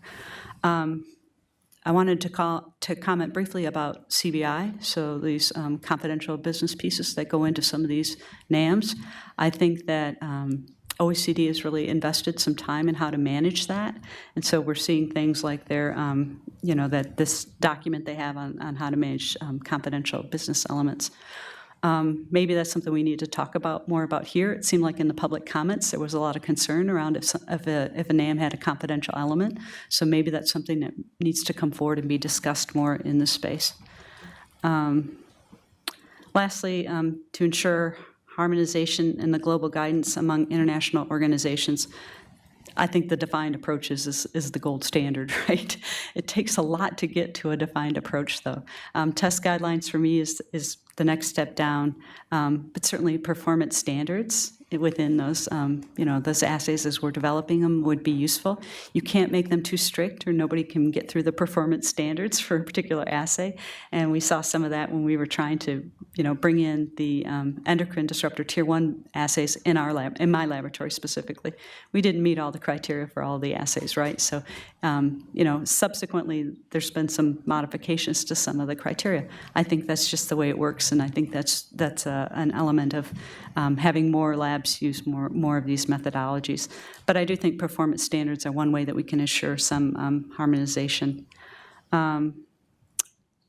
I wanted to comment briefly about CBI, so these confidential business pieces that go into some of these NAMs. I think that OECD has really invested some time in how to manage that, and so we're seeing things like their, that this document they have on how to manage confidential business elements. Maybe that's something we need to talk more about here. It seemed like in the public comments there was a lot of concern around if a NAM had a confidential element. So maybe that's something that needs to come forward and be discussed more in this space. Lastly, to ensure harmonization and the global guidance among international organizations. I think the defined approach is the gold standard, right? It takes a lot to get to a defined approach, though. Test guidelines for me is the next step down, but certainly performance standards within those, those assays as we're developing them would be useful. You can't make them too strict or nobody can get through the performance standards for a particular assay. And we saw some of that when we were trying to, bring in the endocrine disruptor tier 1 assays in our lab, in my laboratory specifically. We didn't meet all the criteria for all the assays, right? So, subsequently, there's been some modifications to some of the criteria. I think that's just the way it works, and I think that's an element of having more labs use more of these methodologies. But I do think performance standards are one way that we can assure some harmonization.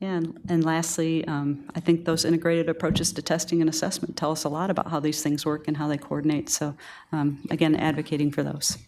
And lastly, I think those integrated approaches to testing and assessment tell us a lot about how these things work and how they coordinate. So again, advocating for those.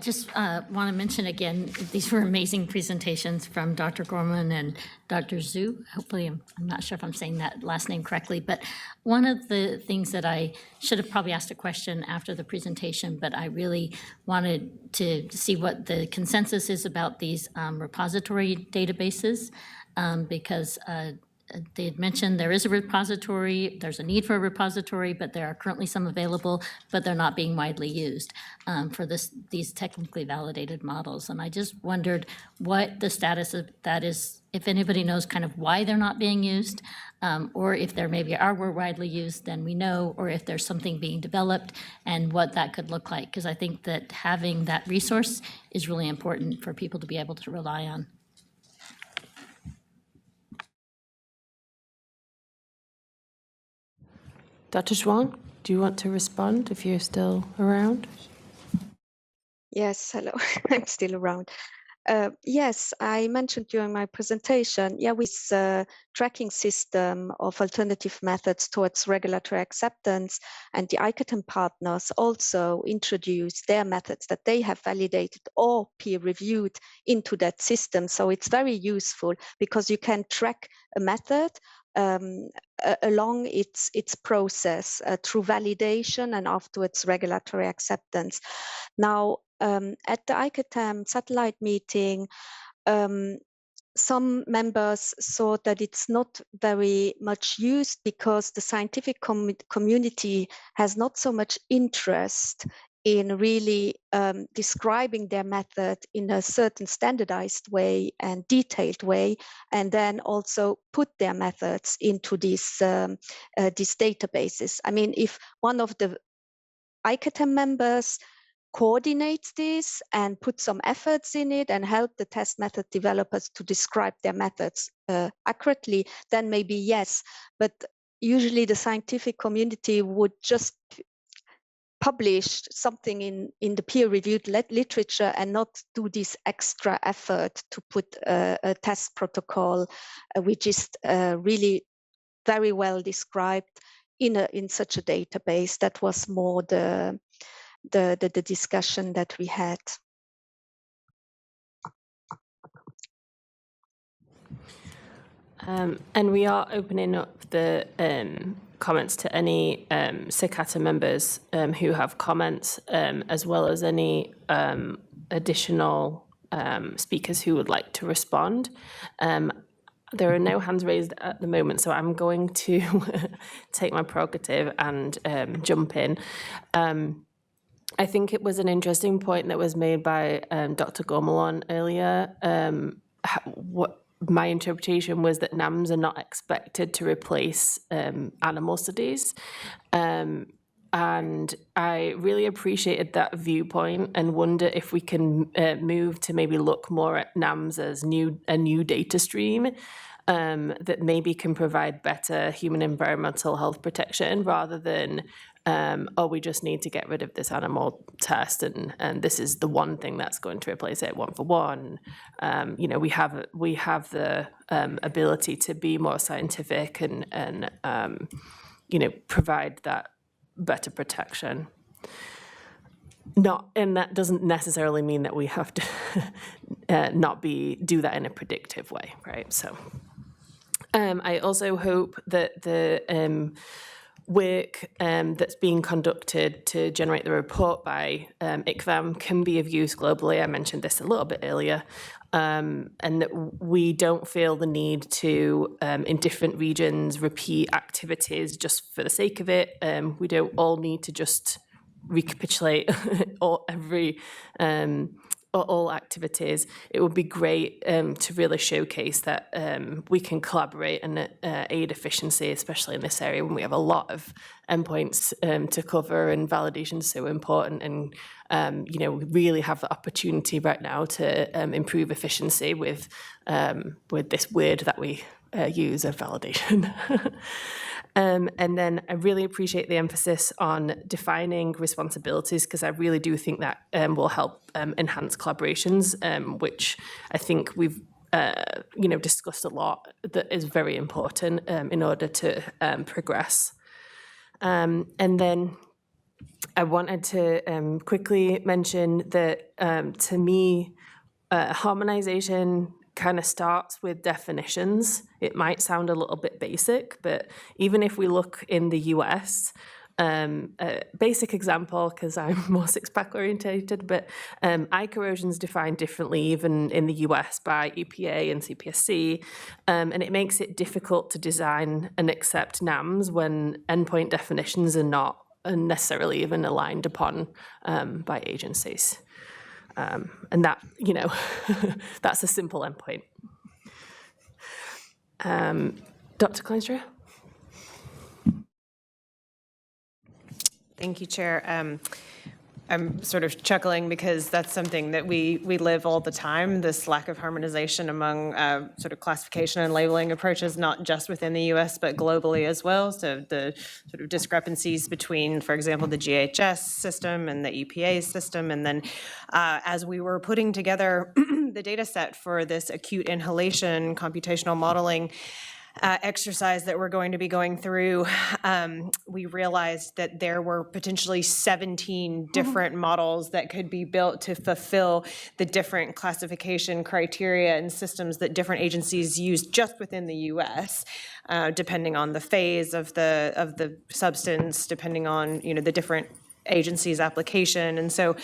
Just want to mention again, these were amazing presentations from Dr. Gorman and Dr. Zhu. Hopefully, I'm not sure if I'm saying that last name correctly, but one of the things that I should have probably asked a question after the presentation, but I really wanted to see what the consensus is about these repository databases, because they had mentioned there is a repository, there's a need for a repository, but there are currently some available, but they're not being widely used for these technically validated models. And I just wondered what the status of that is, if anybody knows kind of why they're not being used, or if there maybe were widely used, then we know, or if there's something being developed and what that could look like. Because I think that having that resource is really important for people to be able to rely on. Dr. Schwan, do you want to respond if you're still around? Yes, hello, I'm still around. Yes, I mentioned during my presentation, with a tracking system of alternative methods towards regulatory acceptance, and the ICATM partners also introduced their methods that they have validated or peer-reviewed into that system. So it's very useful because you can track a method along its process through validation and afterwards regulatory acceptance. Now, at the ICATM satellite meeting, some members thought that it's not very much used because the scientific community has not so much interest in really describing their method in a certain standardized way and detailed way, and then also put their methods into these databases. I mean, if one of the ICATM members coordinates this and put some efforts in it and help the test method developers to describe their methods accurately, then maybe yes. But usually the scientific community would just publish something in the peer-reviewed literature and not do this extra effort to put a test protocol, which is really very well described in such a database. That was more the discussion that we had. And we are opening up the comments to any CICATA members who have comments, as well as any additional speakers who would like to respond. There are no hands raised at the moment, so I'm going to take my prerogative and jump in. I think it was an interesting point that was made by Dr. Gormalon earlier. What my interpretation was that NAMs are not expected to replace animal studies. And I really appreciated that viewpoint and wonder if we can move to maybe look more at NAMs as a new data stream that maybe can provide better human environmental health protection rather than we just need to get rid of this animal test and this is the one thing that's going to replace it one for one. We have the ability to be more scientific and provide that better protection. and that doesn't necessarily mean that we have to do that in a predictive way, right? So I also hope that the work that's being conducted to generate the report by ICVAM can be of use globally. I mentioned this a little bit earlier. And that we don't feel the need to, in different regions, repeat activities just for the sake of it. We don't all need to just recapitulate all activities. It would be great to really showcase that we can collaborate and aid efficiency, especially in this area when we have a lot of endpoints to cover, and validation is so important. And we really have the opportunity right now to improve efficiency with this word that we use of validation. And then I really appreciate the emphasis on defining responsibilities, because I really do think that will help enhance collaborations, which I think we've discussed a lot, that is very important in order to progress. And then I wanted to quickly mention that to me, harmonization kind of starts with definitions. It might sound a little bit basic, but even if we look in the US, a basic example, because I'm more six-pack orientated, but eye corrosion is defined differently even in the US by EPA and CPSC, and it makes it difficult to design and accept NAMs when endpoint definitions are not necessarily even aligned upon by agencies. And that, that's a simple endpoint. Dr. Kleinstra? Thank you, Chair. I'm sort of chuckling because that's something that we live all the time, this lack of harmonization among sort of classification and labeling approaches, not just within the US, but globally as well. So the sort of discrepancies between, for example, the GHS system and the EPA system. And then as we were putting together the data set for this acute inhalation computational modeling exercise that we're going to be going through, we realized that there were potentially 17 different models that could be built to fulfill the different classification criteria and systems that different agencies use just within the US, depending on the phase of the substance, depending on the different agency's application. And so,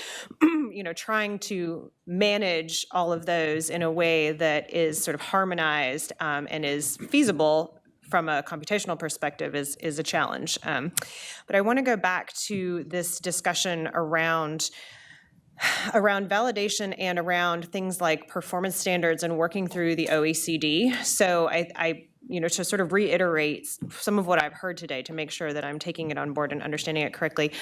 trying to manage all of those in a way that is sort of harmonized and is feasible from a computational perspective is a challenge. But I want to go back to this discussion around validation and around things like performance standards and working through the OECD. So I to sort of reiterate some of what I've heard today to make sure that I'm taking it on board and understanding it correctly.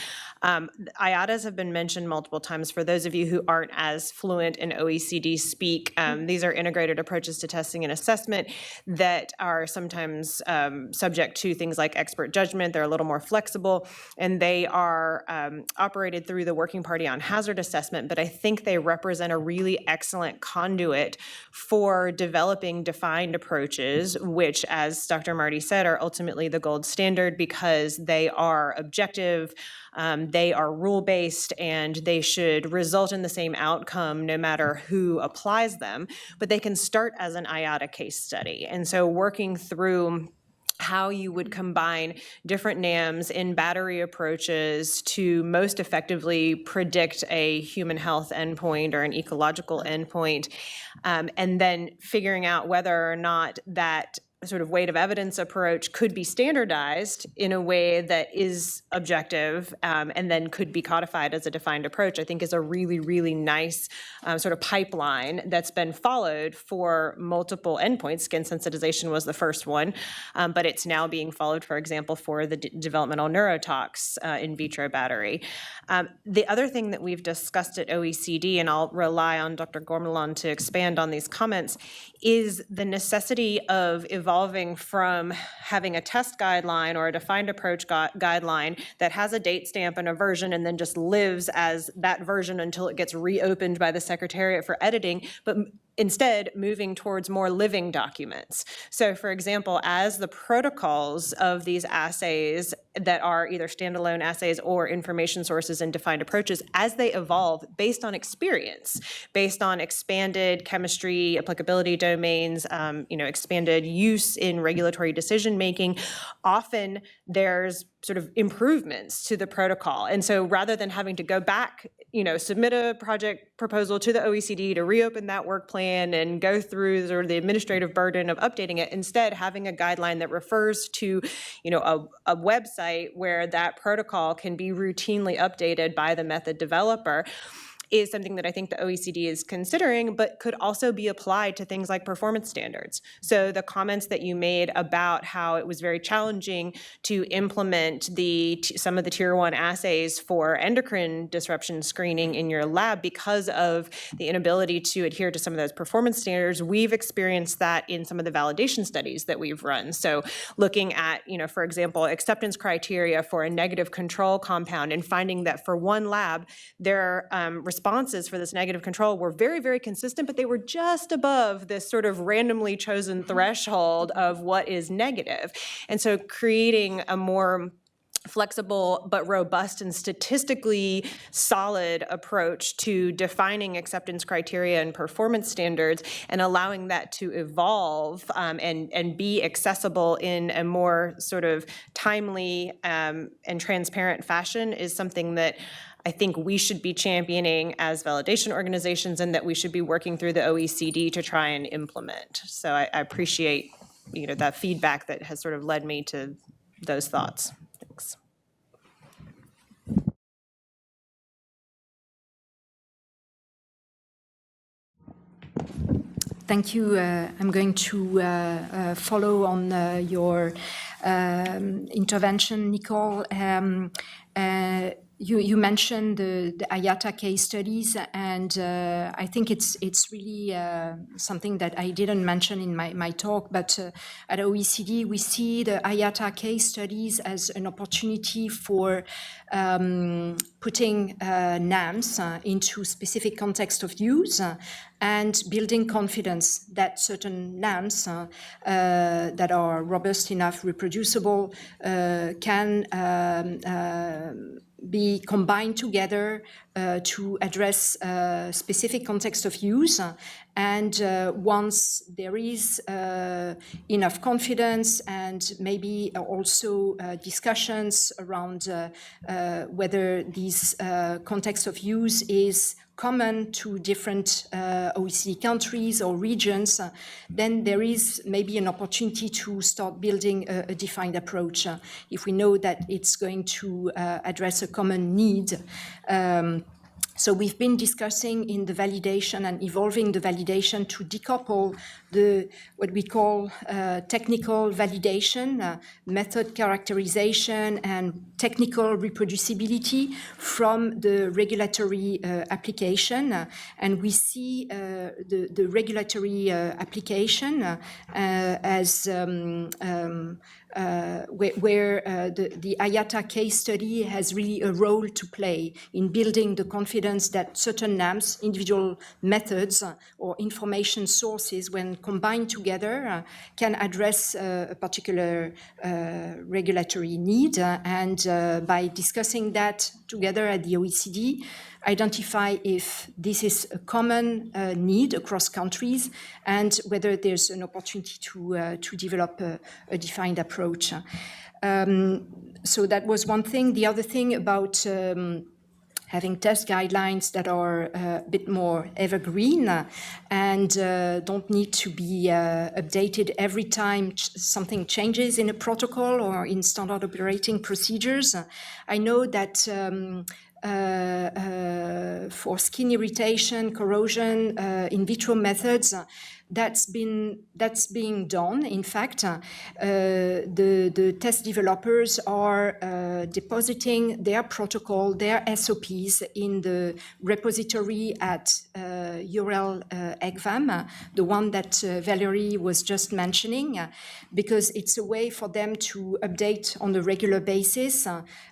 IATAs have been mentioned multiple times. For those of you who aren't as fluent in OECD speak, these are integrated approaches to testing and assessment that are sometimes subject to things like expert judgment. They're a little more flexible, and they are operated through the Working Party on Hazard Assessment, but I think they represent a really excellent conduit for developing defined approaches, which, as Dr. Marty said, are ultimately the gold standard because they are objective, they are rule-based, and they should result in the same outcome no matter who applies them, but they can start as an IATA case study. And so working through how you would combine different NAMs in battery approaches to most effectively predict a human health endpoint or an ecological endpoint, and then figuring out whether or not that sort of weight of evidence approach could be standardized in a way that is objective and then could be codified as a defined approach, I think is a really, really nice sort of pipeline that's been followed for multiple endpoints. Skin sensitization was the first one, but it's now being followed, for example, for the developmental neurotox in vitro battery. The other thing that we've discussed at OECD, and I'll rely on Dr. Gormelon to expand on these comments, is the necessity of evolving from having a test guideline or a defined approach guideline that has a date stamp and a version and then just lives as that version until it gets reopened by the Secretariat for editing, but instead moving towards more living documents. So for example, as the protocols of these assays that are either standalone assays or information sources and defined approaches as they evolve based on experience, based on expanded chemistry, applicability domains, expanded use in regulatory decision-making. Often there's sort of improvements to the protocol. And so rather than having to go back, submit a project proposal to the OECD to reopen that work plan and go through sort of the administrative burden of updating it, instead having a guideline that refers to, a website where that protocol can be routinely updated by the method developer is something that I think the OECD is considering, but could also be applied to things like performance standards. So the comments that you made about how it was very challenging to implement some of the tier 1 assays for endocrine disruption screening in your lab because of the inability to adhere to some of those performance standards, we've experienced that in some of the validation studies that we've run. So looking at, for example, acceptance criteria for a negative control compound and finding that for one lab, their responses for this negative control were very, very consistent, but they were just above this sort of randomly chosen threshold of what is negative. And so creating a more flexible but robust and statistically solid approach to defining acceptance criteria and performance standards and allowing that to evolve and be accessible in a more sort of timely and transparent fashion is something that I think we should be championing as validation organizations and that we should be working through the OECD to try and implement. So I appreciate, that feedback that has sort of led me to those thoughts. Thanks. Thank you. I'm going to follow on your intervention, Nicole. You mentioned the IATA case studies, and I think it's really something that I didn't mention in my talk, but at OECD, we see the IATA case studies as an opportunity for putting NAMs into specific context of use and building confidence that certain NAMs that are robust enough, reproducible, can be combined together to address specific context of use. And once there is enough confidence and maybe also discussions around whether this context of use is common to different OECD countries or regions, then there is maybe an opportunity to start building a defined approach if we know that it's going to address a common need. So we've been discussing in the validation and evolving the validation to decouple what we call technical validation, method characterization, and technical reproducibility from the regulatory application. And we see the regulatory application as where the IATA case study has really a role to play in building the confidence that certain NAMs, individual methods or information sources, when combined together, can address a particular regulatory need. And by discussing that together at the OECD, identify if this is a common need across countries and whether there's an opportunity to develop a defined approach. So that was one thing. The other thing about having test guidelines that are a bit more evergreen and don't need to be updated every time something changes in a protocol or in standard operating procedures. I know that for skin irritation, corrosion, in vitro methods, that's being done. In fact, the test developers are depositing their protocol, their SOPs in the repository at URL ECVAM, the one that Valerie was just mentioning, because it's a way for them to update on a regular basis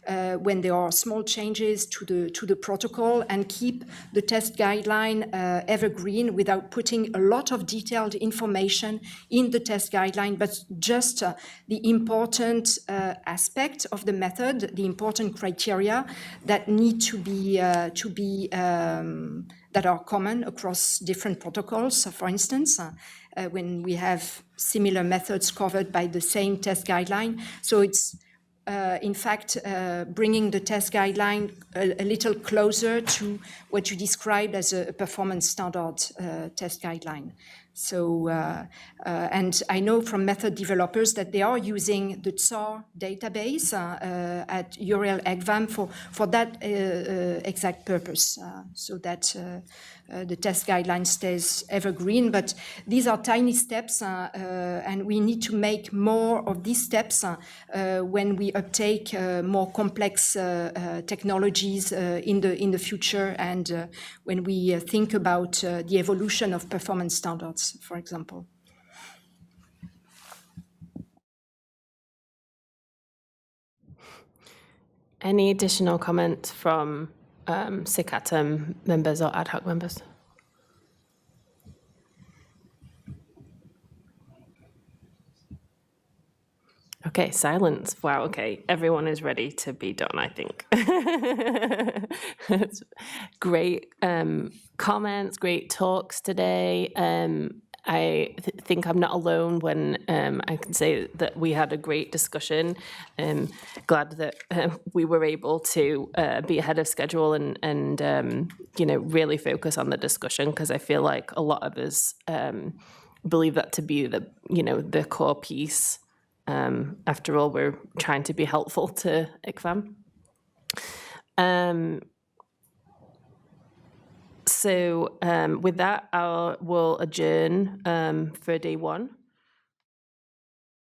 when there are small changes to the protocol and keep the test guideline evergreen without putting a lot of detail detailed information in the test guideline, but just the important aspect of the method, the important criteria that need to be that are common across different protocols. So for instance, when we have similar methods covered by the same test guideline. So it's in fact, bringing the test guideline a little closer to what you described as a performance standard test guideline. So, and I know from method developers that they are using the TSAR database at URL EGVAM for that exact purpose, so that the test guideline stays evergreen. But these are tiny steps, and we need to make more of these steps when we uptake more complex technologies in the future, and when we think about the evolution of performance standards, for example. Any additional comments from SICATM members or ad hoc members? Okay, silence. Wow, okay. Everyone is ready to be done, I think. Great comments, great talks today. I think I'm not alone when I can say that we had a great discussion. Glad that we were able to be ahead of schedule and you know, really focus on the discussion, because I feel like a lot of us believe that to be the, you know, the core piece. After all, we're trying to be helpful to ICFAM. So with that, we'll adjourn for day one.